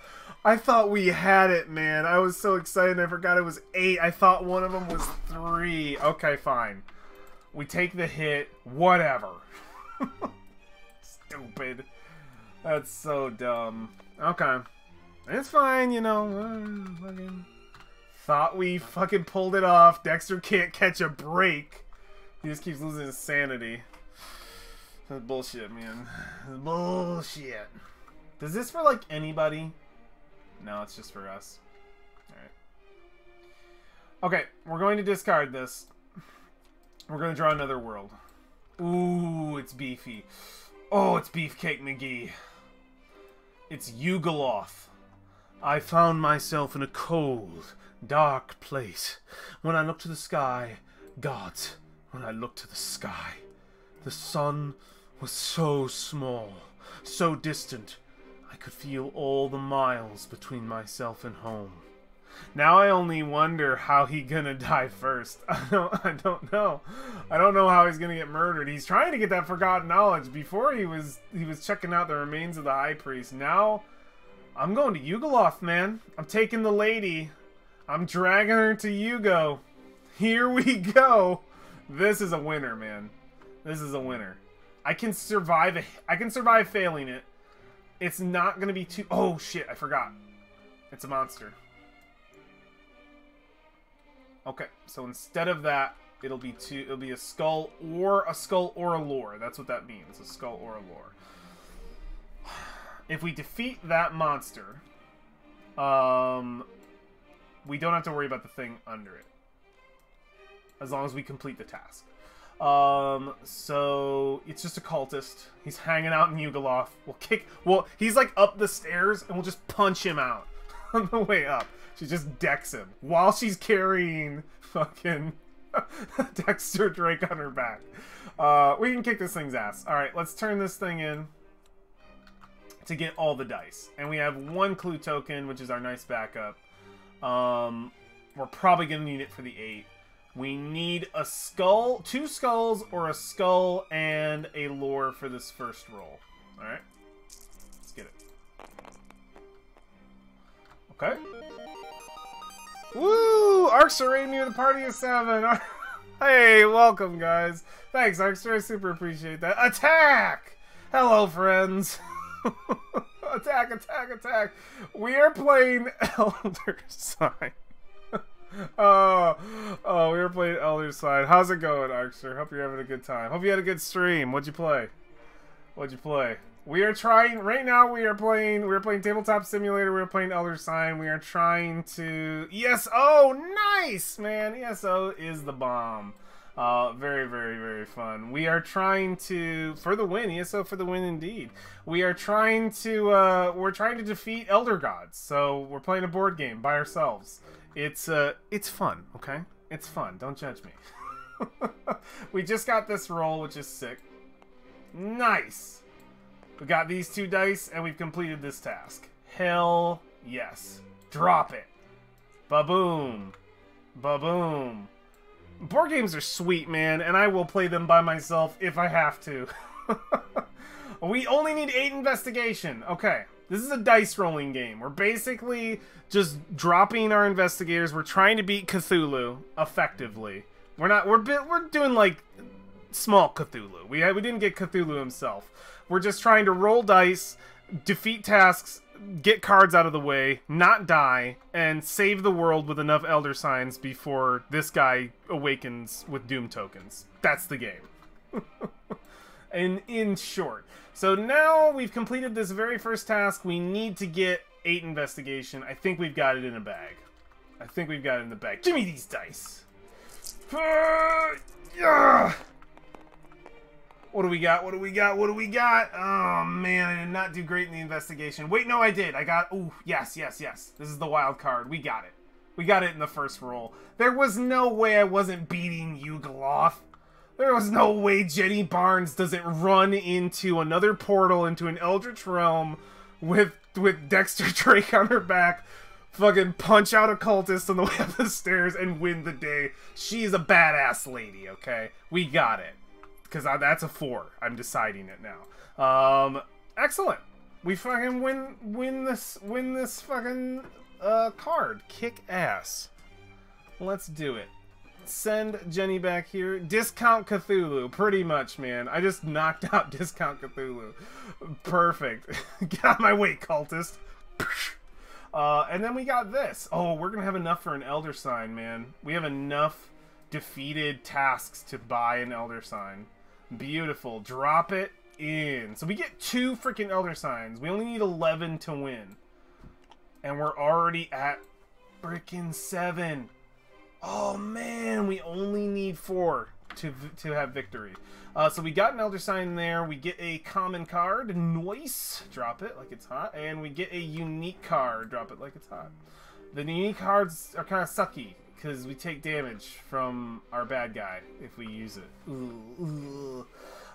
I thought we had it, man. I was so excited I forgot it was 8. I thought one of them was 3. Okay, fine. We take the hit. Whatever. Stupid. That's so dumb. Okay. It's fine, you know. Fucking thought we fucking pulled it off. Dexter can't catch a break. He just keeps losing his sanity. That's bullshit, man. Bullshit. Does this for, like, anybody? No, it's just for us. Alright. Okay, we're going to discard this. We're going to draw another world. Ooh, it's beefy. Oh, it's Beefcake McGee. It's Yugoloth. I found myself in a cold, dark place. When I looked to the sky, gods, when I looked to the sky, the sun was so small, so distant, I could feel all the miles between myself and home. Now I only wonder how he gonna die first. I don't know. I don't know how he's gonna get murdered. He's trying to get that forgotten knowledge. Before he was checking out the remains of the high priest. Now I'm going to Yugoloth, man. I'm taking the lady. I'm dragging her to Yugo. Here we go. This is a winner, man. This is a winner. I can survive. I can survive failing it. It's not gonna be too. Oh shit! I forgot. It's a monster. Okay, so instead of that, it'll be a skull or a lore. That's what that means. A skull or a lore. If we defeat that monster, we don't have to worry about the thing under it. As long as we complete the task. So it's just a cultist. He's hanging out in Yugoloth. Well, he's like up the stairs, and we'll just punch him out on the way up. She just decks him while she's carrying fucking Dexter Drake on her back. We can kick this thing's ass. All right, let's turn this thing in to get all the dice, and we have 1 clue token, which is our nice backup. We're probably gonna need it for the 8. We need a skull, 2 skulls, or a skull and a lore for this first roll. Alright. Let's get it. Okay. Woo! Arkster raided me with a party of 7. Hey, welcome, guys. Thanks, Arkster. I super appreciate that. Attack! Hello, friends. Attack, attack, attack. We are playing Elder Sign. Oh, we were playing Elder Sign. How's it going, Arkster? Hope you're having a good time. Hope you had a good stream. What'd you play? What'd you play? We are trying right now. We're playing Tabletop Simulator. We're playing Elder Sign. We are trying to ESO. Nice, man. ESO is the bomb. Very, very, very fun. We are trying to for the win. ESO for the win, indeed. We are trying to defeat Elder Gods. So we're playing a board game by ourselves. It's fun, okay? It's fun. Don't judge me. We just got this roll, which is sick. Nice. We got these 2 dice, and we've completed this task. Hell yes. Drop it. Ba-boom. Ba-boom. Board games are sweet, man, and I will play them by myself if I have to. We only need 8 investigation. Okay. This is a dice rolling game. We're basically just dropping our investigators. We're trying to beat Cthulhu effectively. We're doing like small Cthulhu. We didn't get Cthulhu himself. We're just trying to roll dice, defeat tasks, get cards out of the way, not die, and save the world with enough Elder Signs before this guy awakens with Doom tokens. That's the game. And in short. So now we've completed this very first task. We need to get 8 investigation. I think we've got it in a bag. I think we've got it in the bag. Give me these dice. Yeah. What do we got? What do we got? What do we got? Oh, man, I did not do great in the investigation. Wait, no, I did. I got... Ooh, yes, yes, yes. This is the wild card. We got it. We got it in the first roll. There was no way I wasn't beating Yugoloth. There was no way Jenny Barnes doesn't run into another portal into an Eldritch Realm with Dexter Drake on her back, fucking punch out a cultist on the way up the stairs and win the day. She's a badass lady, okay? We got it. Because that's a 4. I'm deciding it now. Excellent. We fucking win this fucking card. Kick ass. Let's do it. Send Jenny back here. Discount Cthulhu. Pretty much, man. I just knocked out Discount Cthulhu. Perfect. Get out of my way, cultist. And then we got this. Oh, we're going to have enough for an Elder Sign, man. We have enough defeated tasks to buy an Elder Sign. Beautiful. Drop it in. So we get 2 freaking Elder Signs. We only need 11 to win. And we're already at freaking 7. Oh man, we only need 4 to have victory. So we got an Elder Sign there. We get a common card. Nice. Drop it like it's hot. And we get a unique card. Drop it like it's hot. The unique cards are kind of sucky because we take damage from our bad guy if we use it. Ooh.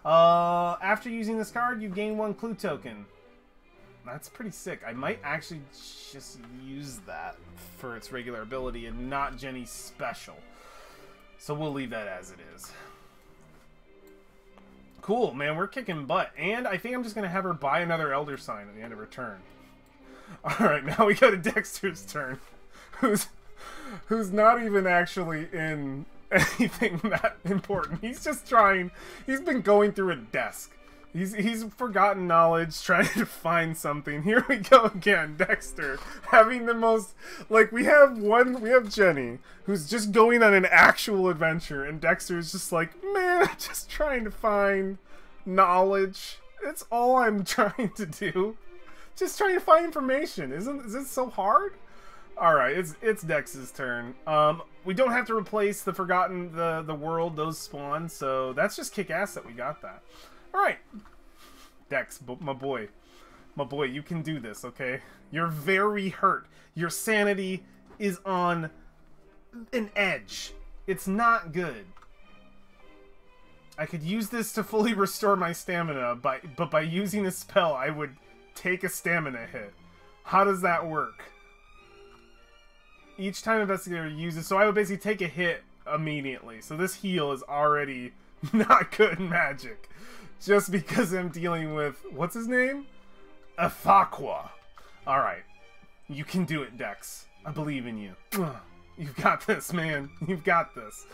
After using this card, you gain 1 clue token. That's pretty sick. I might actually just use that for its regular ability and not Jenny's special. So we'll leave that as it is. Cool, man. We're kicking butt. And I think I'm just going to have her buy another Elder Sign at the end of her turn. Alright, now we go to Dexter's turn. Who's not even actually in anything that important. He's just trying... He's been going through a desk. He's forgotten knowledge, trying to find something. Here we go again, Dexter, having the most, like, we have Jenny, who's just going on an actual adventure, and Dexter's just like, man, I'm just trying to find knowledge. It's all I'm trying to do. Just trying to find information. Is it so hard? Alright, it's Dex's turn. We don't have to replace the Forgotten, the world, those spawn, so that's just kick-ass that we got that. Alright. Dex, my boy. My boy, you can do this, okay? You're very hurt. Your sanity is on an edge. It's not good. I could use this to fully restore my stamina, but by using a spell, I would take a stamina hit. How does that work? Each time investigator uses... So I would basically take a hit immediately. So this heal is already not good magic. Just because I'm dealing with... What's his name? Afaqua. Alright. You can do it, Dex. I believe in you. You've got this, man. You've got this.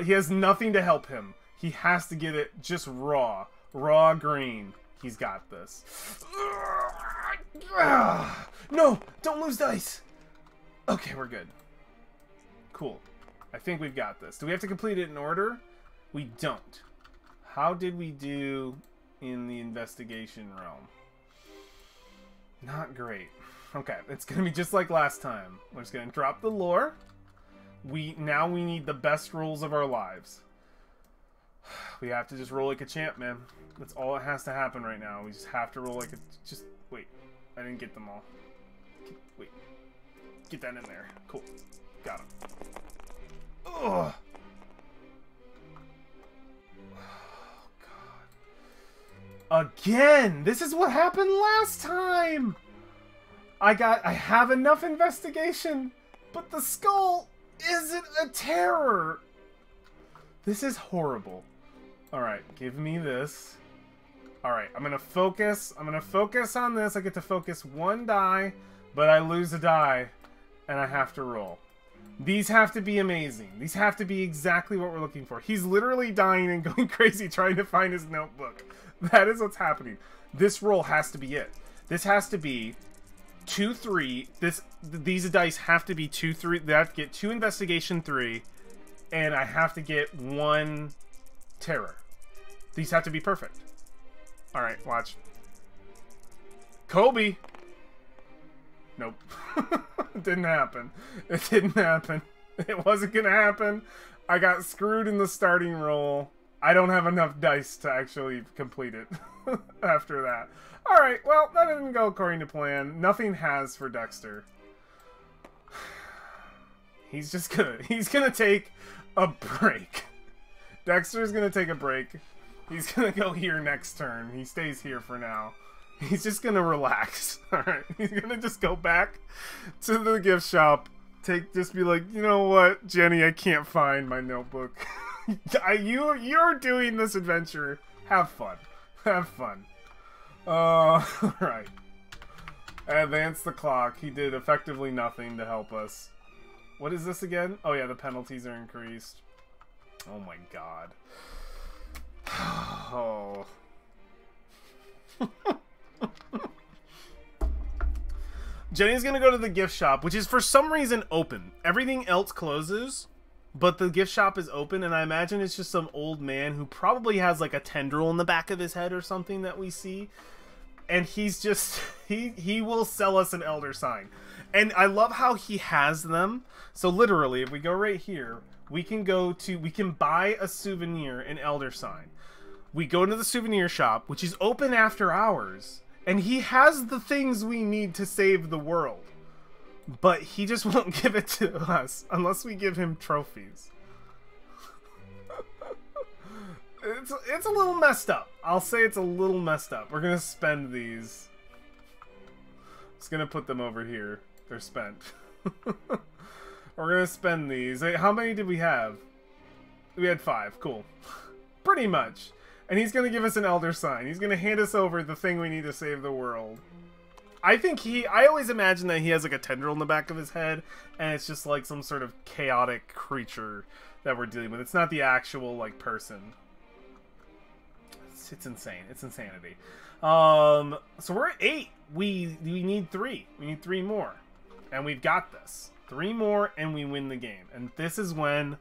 He has nothing to help him. He has to get it just raw. Raw green. He's got this. No! Don't lose dice! Okay, we're good. Cool. I think we've got this. Do we have to complete it in order? We don't. How did we do in the investigation realm? Not great. Okay, it's gonna be just like last time. We're just gonna drop the lore. Now we need the best rolls of our lives. We have to just roll like a champ, man. That's all that has to happen right now. We just have to roll like a... Just... Wait. I didn't get them all. Wait. Get that in there. Cool. Got him. Ugh. Oh, God. Again! This is what happened last time! I have enough investigation, but the skull isn't a terror! This is horrible. Alright, give me this. Alright, I'm gonna focus. I'm gonna focus on this. I get to focus one die, but I lose a die, and I have to roll. These have to be amazing. These have to be exactly what we're looking for. He's literally dying and going crazy trying to find his notebook. That is what's happening. This roll has to be it. This has to be 2-3. These dice have to be 2-3. They have to get 2 investigation 3, and I have to get 1 terror. These have to be perfect. Alright, watch. Kobe! Nope. It didn't happen. It didn't happen. It wasn't gonna happen. I got screwed in the starting roll. I don't have enough dice to actually complete it after that. Alright, well, that didn't go according to plan. Nothing has for Dexter. He's gonna take a break. Dexter's gonna take a break. He's gonna go here next turn. He stays here for now. He's just gonna relax. Alright, he's gonna just go back to the gift shop. Just be like, you know what, Jenny, I can't find my notebook. You're doing this adventure. Have fun. Have fun. Alright. Advance the clock. He did effectively nothing to help us. What is this again? Oh yeah, the penalties are increased. Oh my god. Oh. Jenny's gonna go to the gift shop, which is for some reason open. Everything else closes, but the gift shop is open, and I imagine it's just some old man who probably has like a tendril in the back of his head or something that we see. And he's just, he will sell us an elder sign. And I love how he has them. So literally, if we go right here, we can buy a souvenir, an elder sign. We go to the souvenir shop, which is open after hours, and he has the things we need to save the world. But he just won't give it to us unless we give him trophies. It's a little messed up. I'll say it's a little messed up. We're gonna spend these. Just gonna put them over here. They're spent. We're gonna spend these. How many did we have? We had 5. Cool. Pretty much. And he's gonna give us an elder sign. He's gonna hand us over the thing we need to save the world. I always imagine that he has like a tendril in the back of his head, and it's just like some sort of chaotic creature that we're dealing with. It's not the actual like person. It's insane. It's insanity. So we're at 8. We need 3. We need 3 more, and we've got this. 3 more, and we win the game. And this is when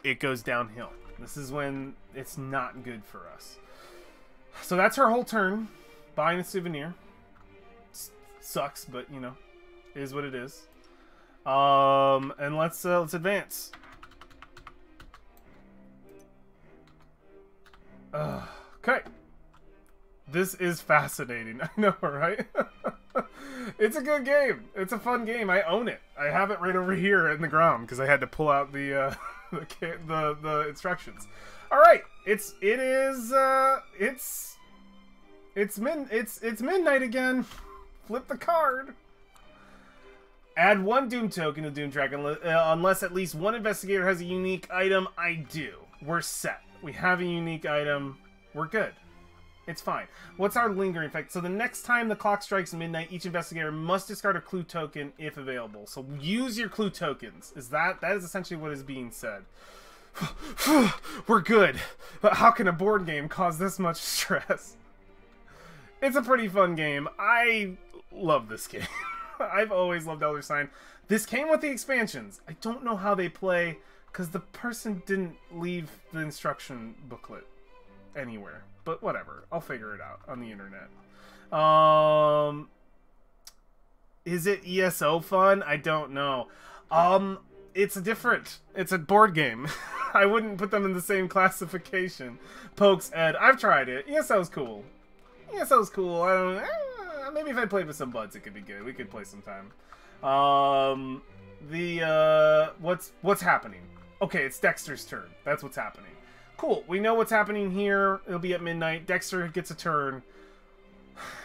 it goes downhill. This is when it's not good for us. So that's her whole turn. Buying a souvenir. Sucks, but, you know, it is what it is. And let's advance. Okay. This is fascinating. I know, right? It's a good game. It's a fun game. I own it. I have it right over here in the ground because I had to pull out the the instructions. All right. It's midnight again. Flip the card. Add one Doom token to Doom track unless at least one investigator has a unique item. I do. We're set. We have a unique item. We're good. It's fine. What's our lingering effect? So the next time the clock strikes midnight, each investigator must discard a clue token if available. So use your clue tokens. That is essentially what is being said. We're good. But how can a board game cause this much stress? It's a pretty fun game. I love this game. I've always loved Elder Sign. This came with the expansions. I don't know how they play because the person didn't leave the instruction booklet anywhere. But whatever. I'll figure it out on the internet. Is it ESO fun? I don't know. It's a board game. I wouldn't put them in the same classification. Pokes Ed. I've tried it. ESO's cool. ESO's cool. I don't know. Maybe if I played with some buds, it could be good. We could play sometime. What's happening? Okay, it's Dexter's turn. That's what's happening. Cool. We know what's happening here. It'll be at midnight. Dexter gets a turn.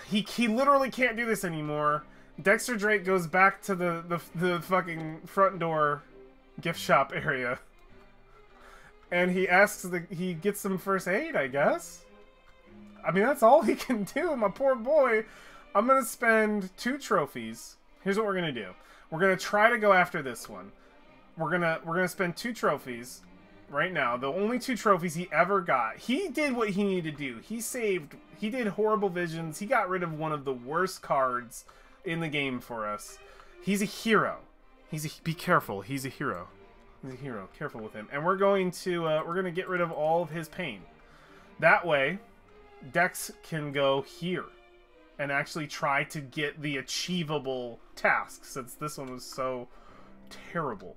He literally can't do this anymore. Dexter Drake goes back to the fucking front door gift shop area. And he asks he gets some first aid, I guess. I mean, that's all he can do, my poor boy. I'm gonna spend 2 trophies. Here's what we're gonna do. We're gonna try to go after this one. We're gonna spend 2 trophies right now. The only 2 trophies he ever got. He did what he needed to do. He did horrible visions. He got rid of one of the worst cards in the game for us. He's a hero. Be careful. He's a hero. He's a hero. Careful with him. And we're going to get rid of all of his pain. That way, Dex can go here and actually try to get the achievable task, since this one was so terrible.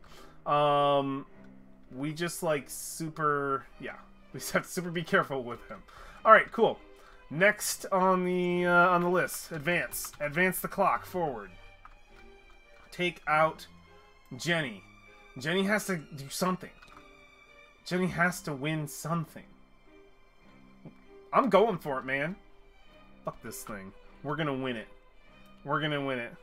We just we just have to super be careful with him. All right, cool. Next on the list, advance the clock forward. Take out Jenny. Jenny has to do something. Jenny has to win something. I'm going for it, man. Fuck this thing. We're gonna win it. We're gonna win it.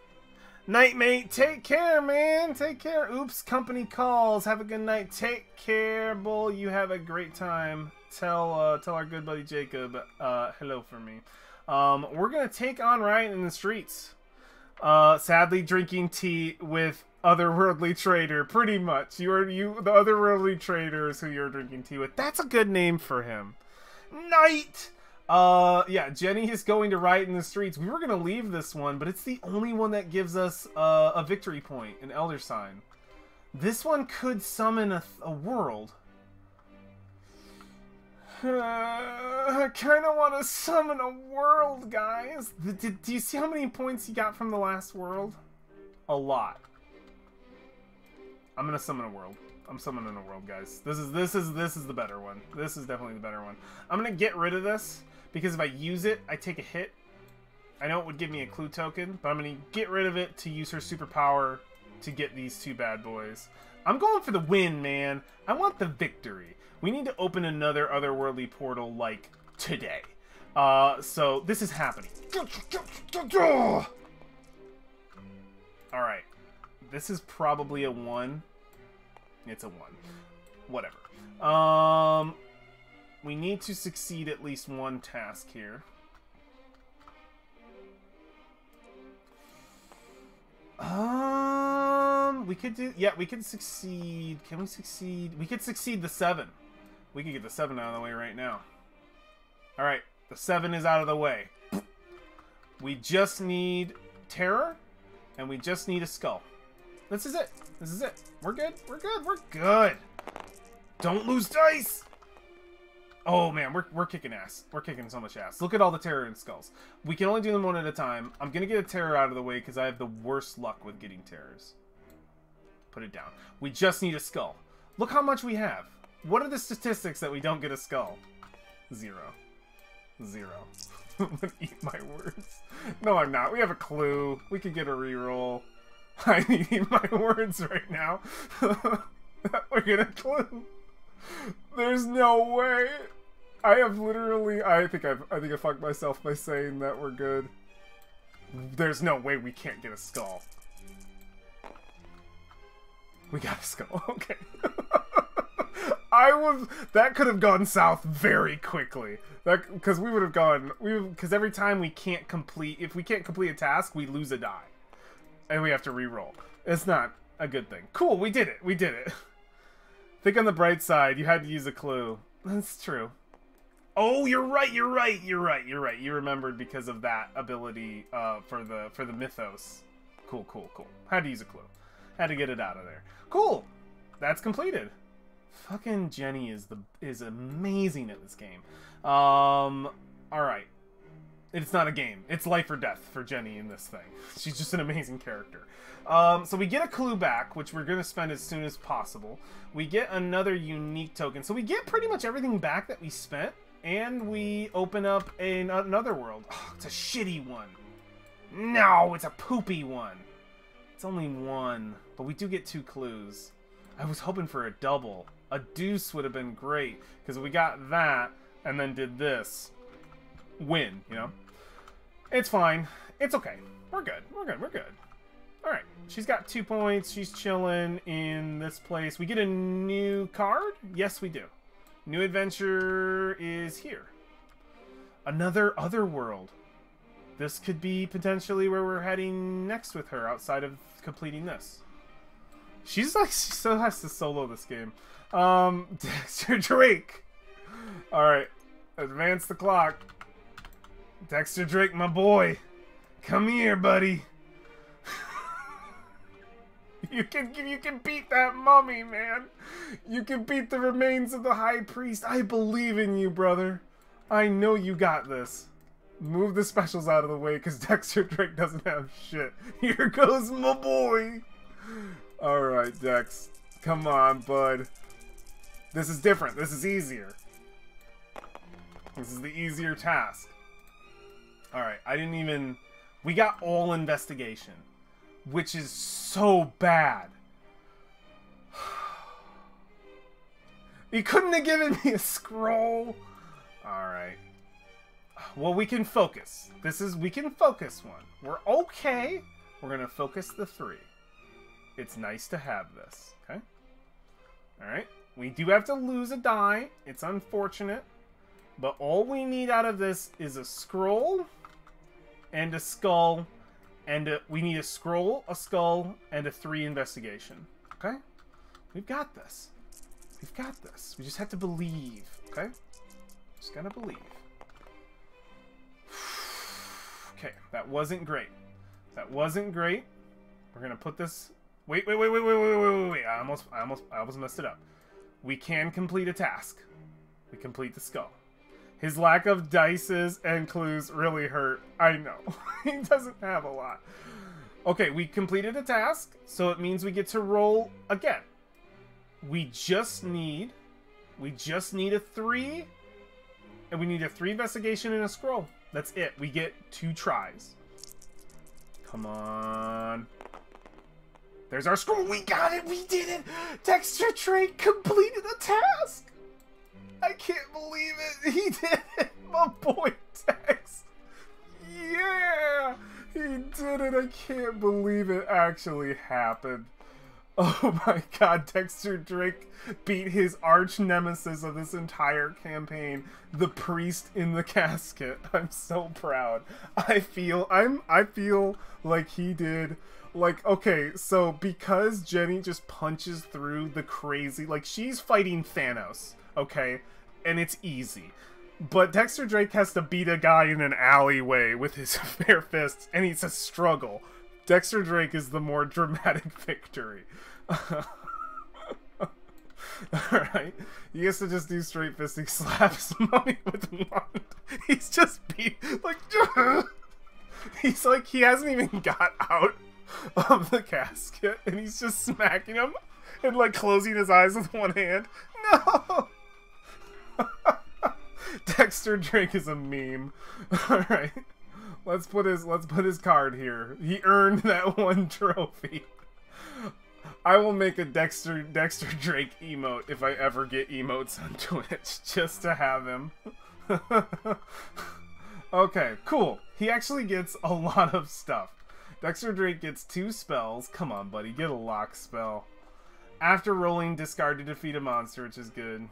Night, mate. Take care, man. Take care. Oops, company calls. Have a good night. Take care, Bull. You have a great time. Tell our good buddy Jacob hello for me. We're gonna take on Ryan in the streets. Sadly, drinking tea with otherworldly trader. Pretty much. The otherworldly traders who you're drinking tea with. That's a good name for him. Night. Yeah, Jenny is going to Riot in the Streets. We were going to leave this one, but it's the only one that gives us a victory point, an Elder Sign. This one could summon a world. I kind of want to summon a world, guys. Do you see how many points he got from the last world? A lot. I'm going to summon a world. I'm summoning a world, guys. This is the better one. This is definitely the better one. I'm going to get rid of this, because if I use it, I take a hit. I know it would give me a clue token, but I'm going to get rid of it to use her superpower to get these 2 bad boys. I'm going for the win, man. I want the victory. We need to open another otherworldly portal, like, today. So, this is happening. Alright. This is probably a 1. It's a 1. Whatever. We need to succeed at least one task here. We could do... Yeah, we could succeed... Can we succeed? We could succeed the 7. We could get the 7 out of the way right now. Alright, the 7 is out of the way. We just need Terror, and we just need a Skull. This is it. This is it. We're good. We're good. We're good. Don't lose dice. Oh, man. We're kicking ass. We're kicking so much ass. Look at all the Terror and Skulls. We can only do them one at a time. I'm going to get a Terror out of the way because I have the worst luck with getting Terrors. Put it down. We just need a skull. Look how much we have. What are the statistics that we don't get a skull? 0. 0. I'm gonna eat my words. No, I'm not. We have a clue. We could get a reroll. I need to eat my words right now. We're gonna clue. There's no way. I have literally. I think I fucked myself by saying that we're good. There's no way we can't get a skull. We got a skull. Okay. That could have gone south very quickly. Because we would have gone. Because every time we can't complete. If we can't complete a task, we lose a die. And we have to re-roll. It's not a good thing. Cool, we did it. We did it. Think on the bright side. You had to use a clue. That's true. Oh, you're right. You're right. You're right. You're right. You remembered because of that ability for the mythos. Cool, cool, cool. Had to use a clue. Had to get it out of there. Cool. That's completed. Fucking Jenny is amazing at this game. All right. It's not a game. It's life or death for Jenny in this thing. She's just an amazing character. So we get a clue back, which we're going to spend as soon as possible. We get another unique token. So we get pretty much everything back that we spent. And we open up another world. Oh, it's a shitty one. No, it's a poopy one. It's only one. But we do get 2 clues. I was hoping for a double. A deuce would have been great. Because we got that and then did this. Win, you know? It's fine. It's okay. We're good. We're good. We're good. Alright. She's got 2 points. She's chilling in this place. We get a new card? Yes, we do. New adventure is here. Another other world. This could be potentially where we're heading next with her outside of completing this. She's like, she still has to solo this game. Dexter Drake. Alright. Advance the clock. Dexter Drake, my boy. Come here, buddy. You can beat that mummy, man. You can beat the remains of the high priest. I believe in you, brother. I know you got this. Move the specials out of the way, because Dexter Drake doesn't have shit. Here goes my boy. Alright, Dex. Come on, bud. This is different. This is easier. This is the easier task. Alright, I didn't even... We got all investigation. Which is so bad. You couldn't have given me a scroll. Alright. Well, we can focus. We can focus one. We're okay. We're gonna focus the 3. It's nice to have this, okay? Alright. We do have to lose a die. It's unfortunate. But all we need out of this is a scroll and a skull. And we need a scroll, a skull, and a 3 investigation. Okay? We've got this. We've got this. We just have to believe. Okay? Just gotta believe. Okay, that wasn't great. That wasn't great. We're gonna put this... Wait. I almost messed it up. We can complete a task. We complete the skull. His lack of dices and clues really hurt. I know. He doesn't have a lot. Okay, we completed a task, so it means we get to roll again. We just need a 3, and we need a 3 investigation and a scroll. That's it. We get 2 tries. Come on. There's our scroll. We got it. We did it. Dexter Drake completed the task. I can't believe it. He did it. My boy Dex. Yeah. He did it. I can't believe it actually happened. Oh my god, Dexter Drake beat his arch nemesis of this entire campaign, the priest in the casket. I'm so proud. I feel like he did. Like, okay, so because Jenny just punches through the crazy, like, she's fighting Thanos, okay? And it's easy. But Dexter Drake has to beat a guy in an alleyway with his bare fists, and it's a struggle. Dexter Drake is the more dramatic victory. Alright. He has to just do straight fisting, slaps Mummy with wand. He's just beat, like, he's like, he hasn't even got out of the casket, and he's just smacking him and like closing his eyes with one hand. No. Dexter Drake is a meme. All right, let's put his card here. He earned that one trophy. I will make a Dexter Drake emote if I ever get emotes on Twitch, just to have him. Okay, cool. He actually gets a lot of stuff. Dexter Drake gets 2 spells. Come on, buddy, get a lock spell. After rolling, discard to defeat a monster, which is good.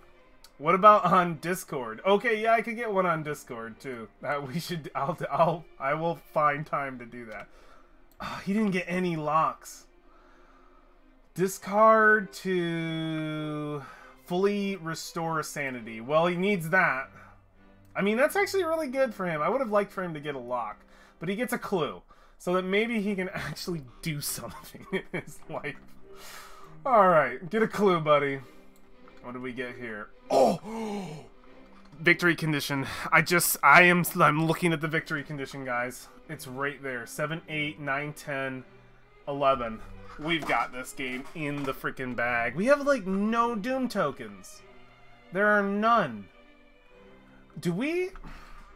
What about on Discord? Okay, yeah, I could get one on Discord too. We should. I will find time to do that. Oh, he didn't get any locks. Discard to fully restore sanity. Well, he needs that. I mean, that's actually really good for him. I would have liked for him to get a lock, but he gets a clue, so that maybe he can actually do something in his life. All right, get a clue, buddy. What do we get here? Oh, victory condition. I'm looking at the victory condition, guys. It's right there. 7, 8, 9, 10, 11. We've got this game in the freaking bag. We have, like, no Doom tokens. There are none. Do we?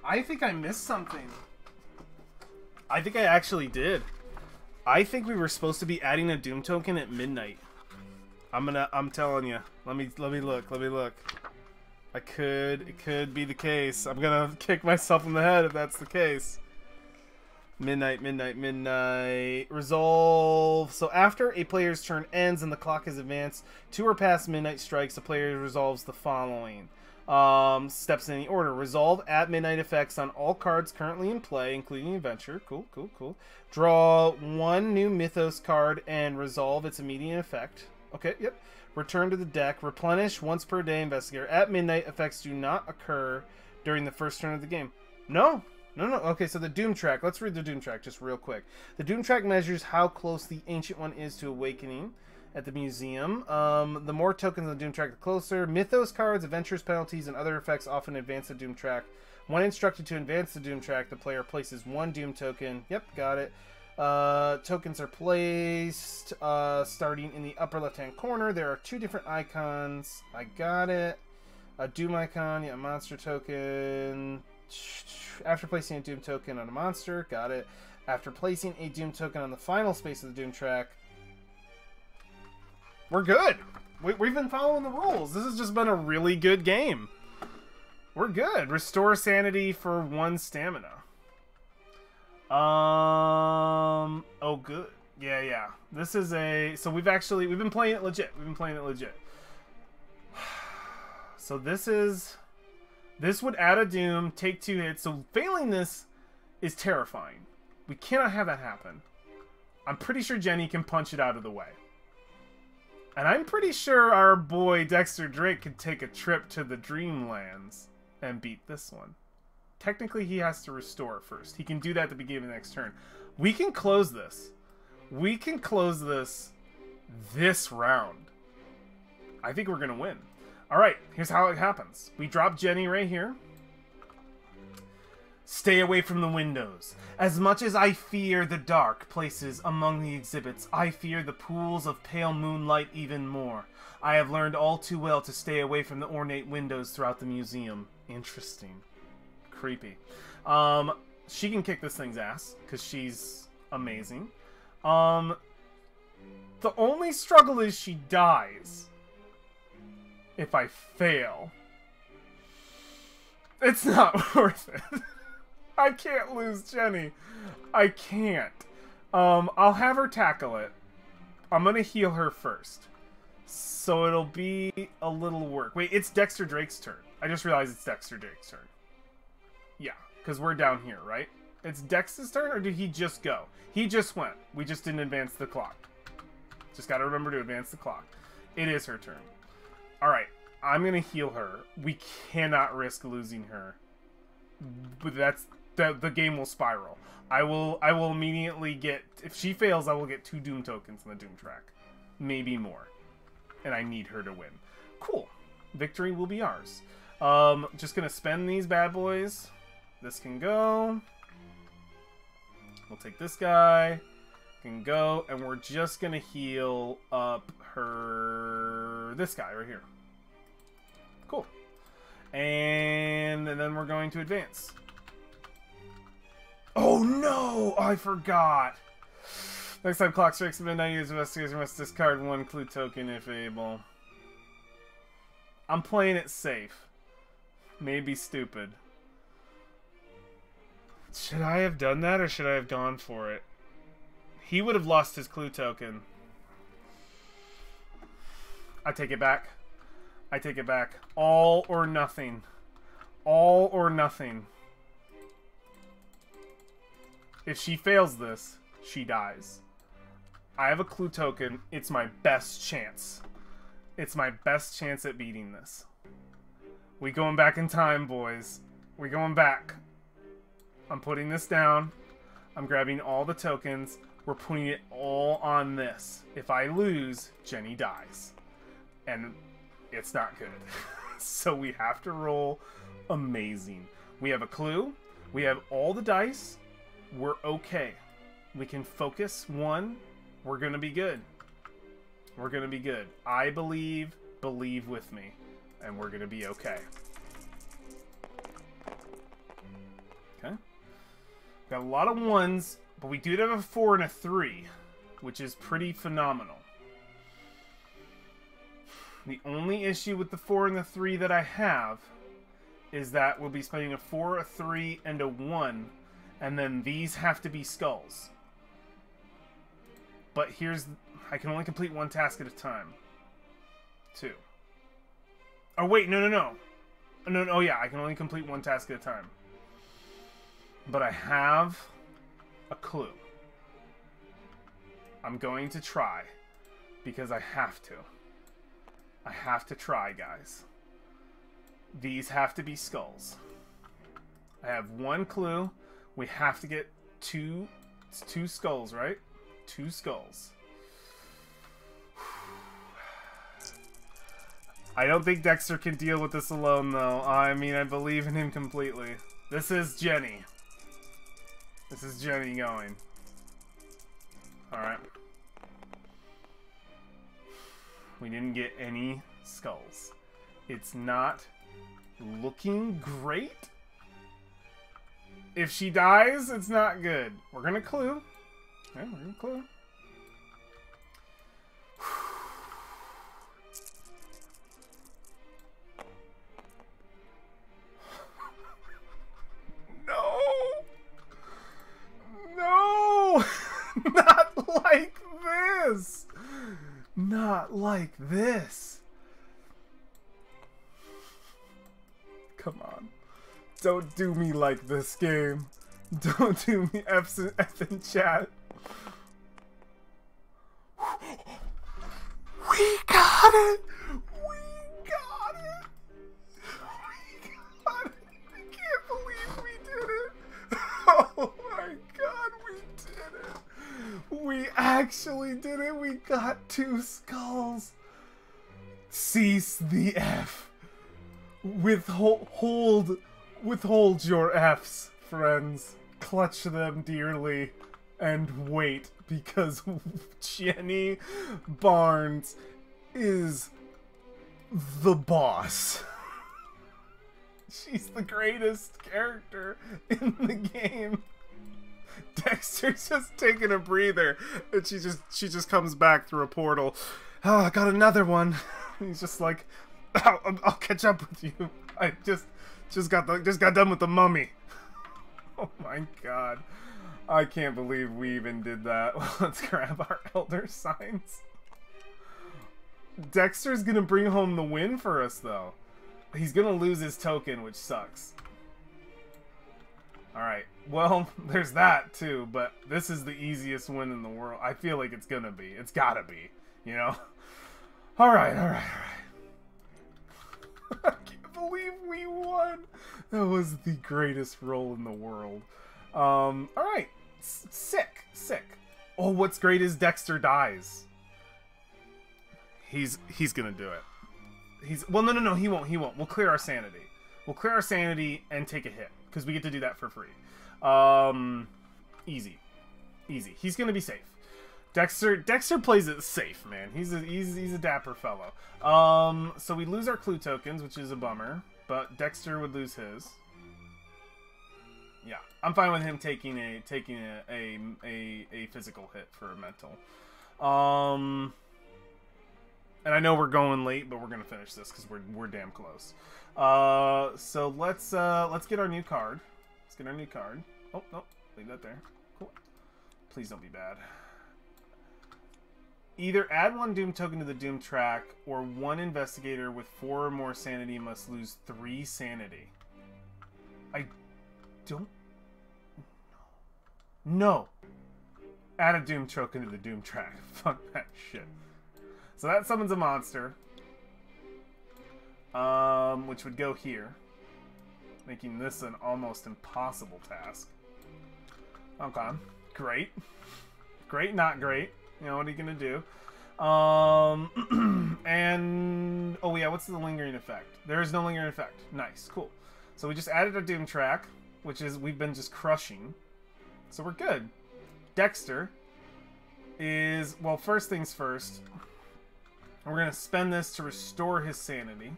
I think I missed something. I think I actually did. I think we were supposed to be adding a Doom token at midnight. I'm telling you. Let me look. It could be the case. I'm gonna kick myself in the head if that's the case. Midnight. Resolve. So after a player's turn ends and the clock is advanced 2 or past midnight strikes, the player resolves the following. Steps in the order. Resolve at midnight effects on all cards currently in play, including adventure. Cool. Draw 1 new mythos card and resolve its immediate effect. Okay, yep. Return to the deck. Replenish once per day investigator. At midnight, effects do not occur during the first turn of the game. No. Okay, so the Doom track. Let's read the Doom track just real quick. The Doom track measures how close the Ancient One is to awakening at the museum. The more tokens on the Doom track, the closer. Mythos cards, adventures, penalties, and other effects often advance the Doom track. When instructed to advance the Doom track, the player places 1 Doom token. Yep, got it. Tokens are placed starting in the upper left-hand corner. There are 2 different icons. I got it. A Doom icon, yeah, a monster token. After placing a Doom token on a monster, got it. After placing a Doom token on the final space of the Doom track, we're good. We've been following the rules. This has just been a really good game. We're good. Restore sanity for 1 stamina. Oh, good. Yeah. This is so we've been playing it legit. So this would add a Doom, take 2 hits. So failing this is terrifying. We cannot have that happen. I'm pretty sure Jenny can punch it out of the way. And I'm pretty sure our boy Dexter Drake could take a trip to the Dreamlands and beat this one. Technically, he has to restore first. He can do that at the beginning of the next turn. We can close this. This round. I think we're going to win. All right, here's how it happens. We drop Jenny right here. Stay away from the windows. As much as I fear the dark places among the exhibits, I fear the pools of pale moonlight even more. I have learned all too well to stay away from the ornate windows throughout the museum. Interesting. Creepy. She can kick this thing's ass, because she's amazing. The only struggle is she dies. If I fail. It's not worth it. I can't lose Jenny. I can't. I'll have her tackle it. I'm gonna heal her first. So it'll be a little work. Wait, it's Dexter Drake's turn. I just realized it's Dexter Drake's turn. Yeah, because we're down here, right? It's Dex's turn, or did he just go? He just went. We just didn't advance the clock. Just gotta remember to advance the clock. It is her turn. Alright, I'm gonna heal her. We cannot risk losing her. But the game will spiral. I will immediately get... If she fails, I will get 2 Doom tokens in the Doom track. Maybe more. And I need her to win. Cool. Victory will be ours. Just gonna spend these bad boys. This can go. We'll take this guy. can go, and we're just gonna heal up this guy right here. Cool. And then we're going to advance. Oh no! I forgot! Next time clock strikes midnight, use investigator must discard 1 clue token if able. I'm playing it safe. Maybe stupid. Should I have done that, or should I have gone for it? He would have lost his clue token. I take it back. I take it back. All or nothing. All or nothing. If she fails this, she dies. I have a clue token. It's my best chance. It's my best chance at beating this. We going back in time, boys. We going back. I'm putting this down. I'm grabbing all the tokens. We're putting it all on this. If I lose, Jenny dies. And it's not good. So we have to roll amazing. We have a clue. We have all the dice. We're okay. We can focus 1. We're going to be good. We're going to be good. I believe with me. And we're going to be okay. Okay. Got a lot of 1s, but we do have a 4 and a 3, which is pretty phenomenal. The only issue with the 4 and the 3 that I have is that we'll be spending a 4, a 3, and a 1, and then these have to be skulls. But I can only complete 1 task at a time. 2. Oh wait, no. Oh yeah, I can only complete 1 task at a time. But I have a clue. I'm going to try. Because I have to. I have to try, guys. These have to be skulls. I have 1 clue. We have to get 2 skulls, right? 2 skulls. I don't think Dexter can deal with this alone, though. I mean, I believe in him completely. This is Jenny. This is Jenny going. Alright. We didn't get any skulls. It's not looking great. If she dies, it's not good. We're gonna clue. Okay, we're gonna clue. No! Not like this! Not like this! Come on. Don't do me like this, game. Don't do me F in chat. We got it! We got it! We got it! I can't believe we did it! Oh my god, we did it! We actually did it! We got 2 skulls! Cease the F. Withhold your Fs, friends. Clutch them dearly and wait, because Jenny Barnes is the boss. She's the greatest character in the game. Dexter's just taking a breather, and she just comes back through a portal. Oh, I got another one. He's just like, I'll catch up with you. I just got done with the mummy. Oh my god. I can't believe we even did that. Let's grab our elder signs. Dexter's gonna bring home the win for us, though. He's gonna lose his token, which sucks. Alright, well, there's that, too, but this is the easiest win in the world. I feel like it's gonna be. It's gotta be, you know? Alright. I can't believe we won! That was the greatest roll in the world. Alright. Sick. Oh, what's great is Dexter dies. He's gonna do it. Well, no, he won't. We'll clear our sanity. We'll clear our sanity and take a hit, because we get to do that for free. Easy. He's gonna be safe. Dexter plays it safe, man. He's a dapper fellow. So we lose our clue tokens, which is a bummer, but Dexter would lose his. Yeah, I'm fine with him taking a physical hit for a mental. And I know we're going late, but we're gonna finish this because we're damn close. So let's get our new card. Let's get our new card. Oh no, leave that there. Cool. Please don't be bad. Either add 1 Doom token to the Doom track, or 1 investigator with 4 or more sanity must lose 3 sanity. I don't... No! Add a Doom token to the Doom track. Fuck that shit. So that summons a monster. Which would go here. Making this an almost impossible task. Okay. Great. Great, not great. You know, what are you gonna do? And... Oh, yeah, what's the lingering effect? There is no lingering effect. Nice, cool. So we just added a Doom track, which is we've been just crushing. So we're good. Dexter is... Well, first things first. We're gonna spend this to restore his sanity.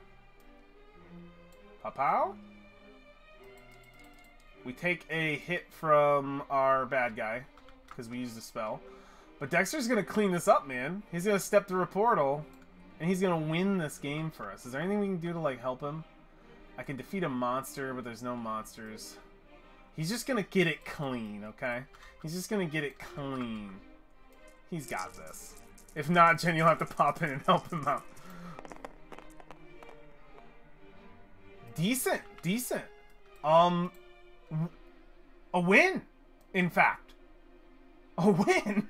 Pow-pow? We take a hit from our bad guy, because we used a spell. But Dexter's going to clean this up, man. He's going to step through a portal, and he's going to win this game for us. Is there anything we can do to, like, help him? I can defeat a monster, but there's no monsters. He's just going to get it clean, okay? He's just going to get it clean. He's got this. If not, Jen, you'll have to pop in and help him out. Decent, decent. A win, in fact. A win?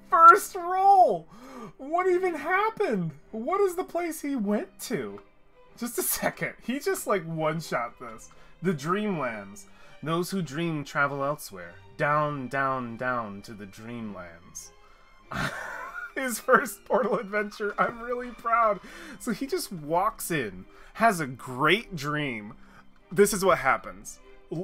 First roll! What even happened? What is the place he went to? Just a second. He just like one-shot this. The Dreamlands. Those who dream travel elsewhere. Down, down, down to the Dreamlands. His first Portal adventure. I'm really proud. So he just walks in, has a great dream. This is what happens.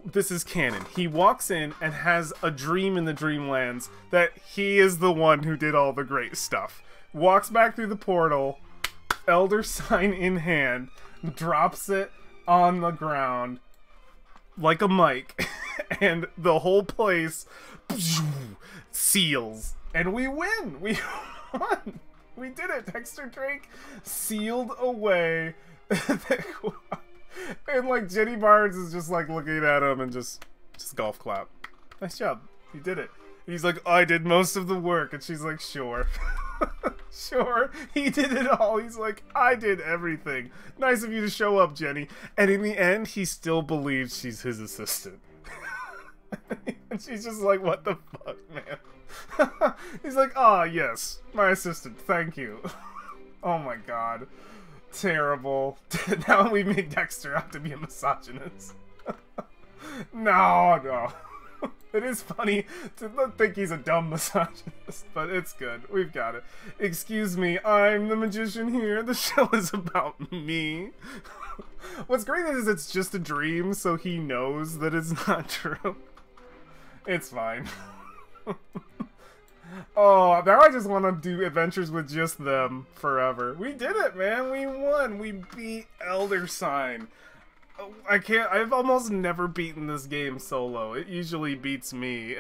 This is canon. He walks in and has a dream in the Dreamlands that he is the one who did all the great stuff. Walks back through the portal, Elder Sign in hand, drops it on the ground like a mic, and the whole place seals. And we win! We won! We did it! Dexter Drake sealed away. And like Jenny Barnes is just like looking at him and just golf clap. Nice job. You did it. He's like, I did most of the work. And she's like, sure. Sure. He did it all. He's like, I did everything. Nice of you to show up, Jenny. And in the end, he still believes she's his assistant. And she's just like, what the fuck, man? He's like, ah, yes, my assistant. Thank you. Oh my god. Terrible. Now we made Dexter out to be a misogynist. No. It is funny to think he's a dumb misogynist, but it's good. We've got it. Excuse me, I'm the magician here. The show is about me. What's great is it's just a dream, so he knows that it's not true. It's fine. Oh, now I just want to do adventures with just them forever. We did it, man. We won. We beat Elder Sign. I've almost never beaten this game solo. It usually beats me.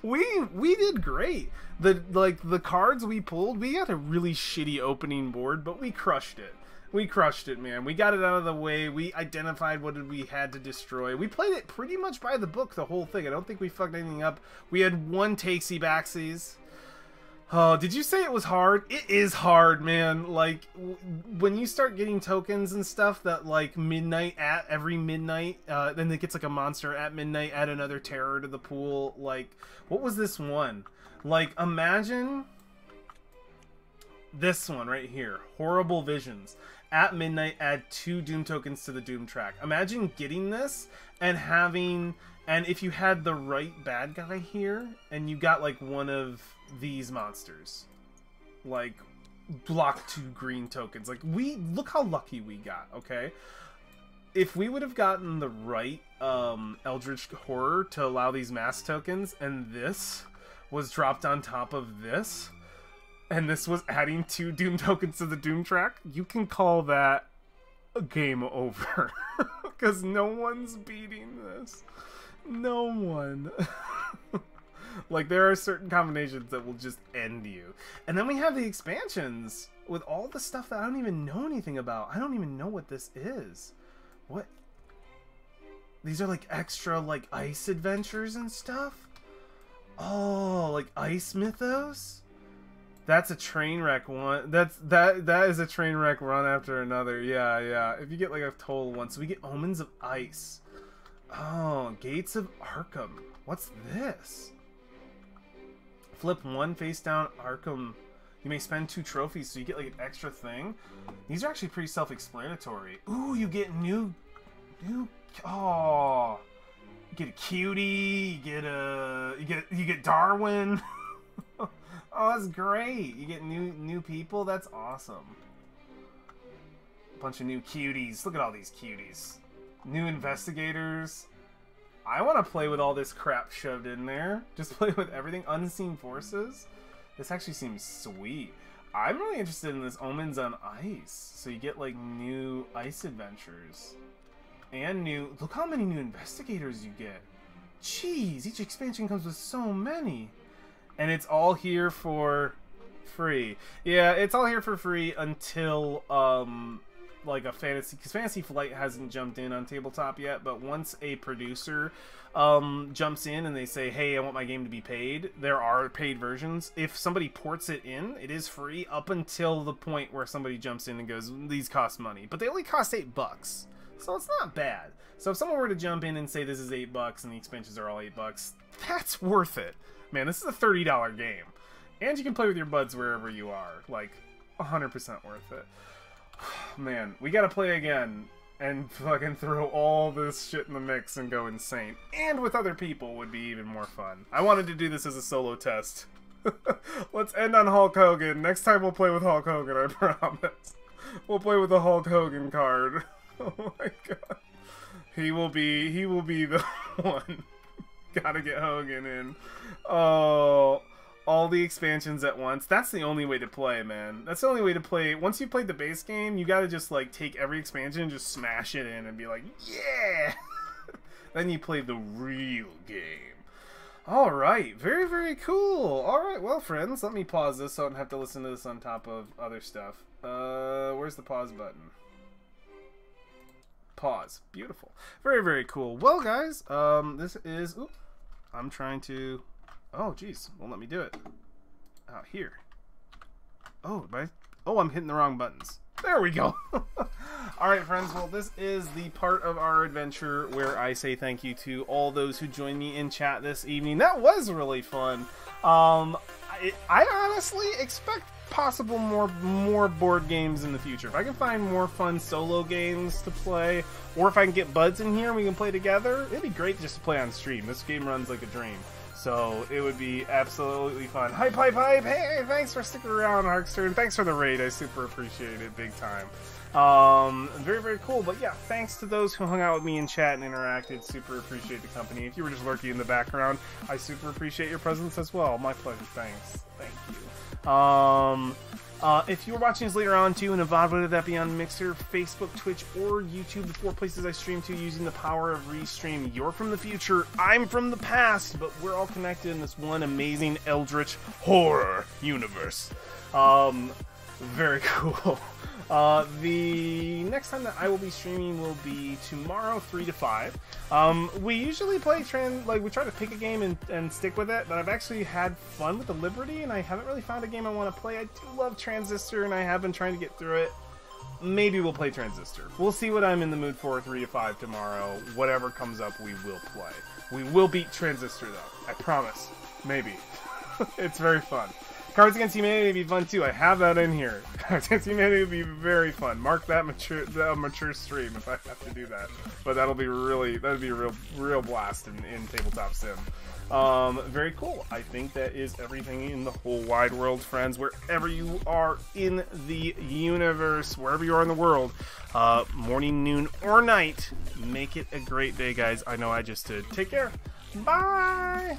We did great. The cards we pulled, we had a really shitty opening board, but we crushed it. We crushed it, man. We got it out of the way. We identified what we had to destroy. We played it pretty much by the book, the whole thing. I don't think we fucked anything up. We had one takesy backsies. Oh, did you say it was hard? It is hard, man. Like, when you start getting tokens and stuff that, like, every midnight, then it gets, like, a monster at midnight, add another terror to the pool. Like, what was this one? Like, imagine this one right here. Horrible Visions. At midnight, add 2 Doom tokens to the Doom track. Imagine getting this and having... And if you had the right bad guy here, and you got, like, one of these monsters. Like, block 2 green tokens. Like, look how lucky we got, okay? If we would have gotten the right Eldritch Horror to allow these mass tokens, and this, was dropped on top of this, and this was adding 2 Doom tokens to the Doom track, you can call that a game over. Because no one's beating this. No one. Like, there are certain combinations that will just end you. And then we have the expansions with all the stuff that I don't even know anything about. I don't even know what this is. What? These are like extra like ice adventures and stuff? Oh, like ice mythos? That's a train wreck one. That is a train wreck run after another. Yeah, yeah. If you get like a total one. So we get Omens of Ice. Oh, Gates of Arkham. What's this? Flip 1 face down Arkham. You may spend 2 trophies, so you get like an extra thing. These are actually pretty self-explanatory. Ooh, you get new. Oh, you get a cutie. You get Darwin. Oh, that's great. You get new people. That's awesome. Bunch of new cuties. Look at all these cuties. New investigators. I want to play with all this crap shoved in there. Just play with everything. Unseen forces. This actually seems sweet. I'm really interested in this Omens on Ice. So you get like new ice adventures. And new... Look how many new investigators you get. Jeez, each expansion comes with so many. And it's all here for free. Yeah, it's all here for free until, like a fantasy... Because Fantasy Flight hasn't jumped in on Tabletop yet, but once a producer jumps in and they say, hey, I want my game to be paid, there are paid versions. If somebody ports it in, it is free up until the point where somebody jumps in and goes, these cost money. But they only cost $8. So it's not bad. So if someone were to jump in and say this is $8 and the expansions are all $8, that's worth it. Man, this is a $30 game. And you can play with your buds wherever you are. Like, 100% worth it. Man, we gotta play again and fucking throw all this shit in the mix and go insane. And with other people would be even more fun. I wanted to do this as a solo test. Let's end on Hulk Hogan. Next time we'll play with Hulk Hogan, I promise. We'll play with the Hulk Hogan card. Oh my god. He will be the one. Gotta get Hogan in. Oh, all the expansions at once. That's the only way to play, man. That's the only way to play. Once you played the base game, you gotta just like take every expansion and just smash it in and be like, yeah! Then you play the real game. Alright, very, very cool. Alright, well, friends, let me pause this so I don't have to listen to this on top of other stuff. Where's the pause button? Pause. Beautiful. Very, very cool. Well, guys, this is... Oop, I'm trying to... Oh, jeez. Won't let me do it. Out here. Oh, I'm hitting the wrong buttons. There we go. Alright, friends. Well, this is the part of our adventure where I say thank you to all those who joined me in chat this evening. That was really fun. I honestly expect possible more board games in the future. If I can find more fun solo games to play, or if I can get buds in here and we can play together, it'd be great just to play on stream. This game runs like a dream. So it would be absolutely fun. Hype, hype, hype! Hey, thanks for sticking around, Harkster, and thanks for the raid. I super appreciate it big time. Very, very cool. But yeah, thanks to those who hung out with me in chat and interacted. Super appreciate the company. If you were just lurking in the background, I super appreciate your presence as well. My pleasure. Thanks. Thank you. If you're watching this later on too in a VOD, whether that be on Mixer, Facebook, Twitch, or YouTube, the 4 places I stream to using the power of Restream, you're from the future, I'm from the past, but we're all connected in this one amazing eldritch horror universe. Very cool. The next time that I will be streaming will be tomorrow, 3 to 5. We usually play we try to pick a game and stick with it, but I've actually had fun with the Liberty, and I haven't really found a game I want to play. I do love Transistor, and I have been trying to get through it. Maybe we'll play Transistor. We'll see what I'm in the mood for 3 to 5 tomorrow. Whatever comes up, we will play. We will beat Transistor, though. I promise. Maybe. It's very fun. Cards Against Humanity would be fun too. I have that in here. Cards Against Humanity would be very fun. Mark that mature stream if I have to do that. But that'd be a real blast in Tabletop Sim. Very cool. I think that is everything in the whole wide world, friends. Wherever you are in the universe, wherever you are in the world, morning, noon, or night, make it a great day, guys. I know I just did. Take care. Bye.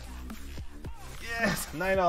Yes. Night all.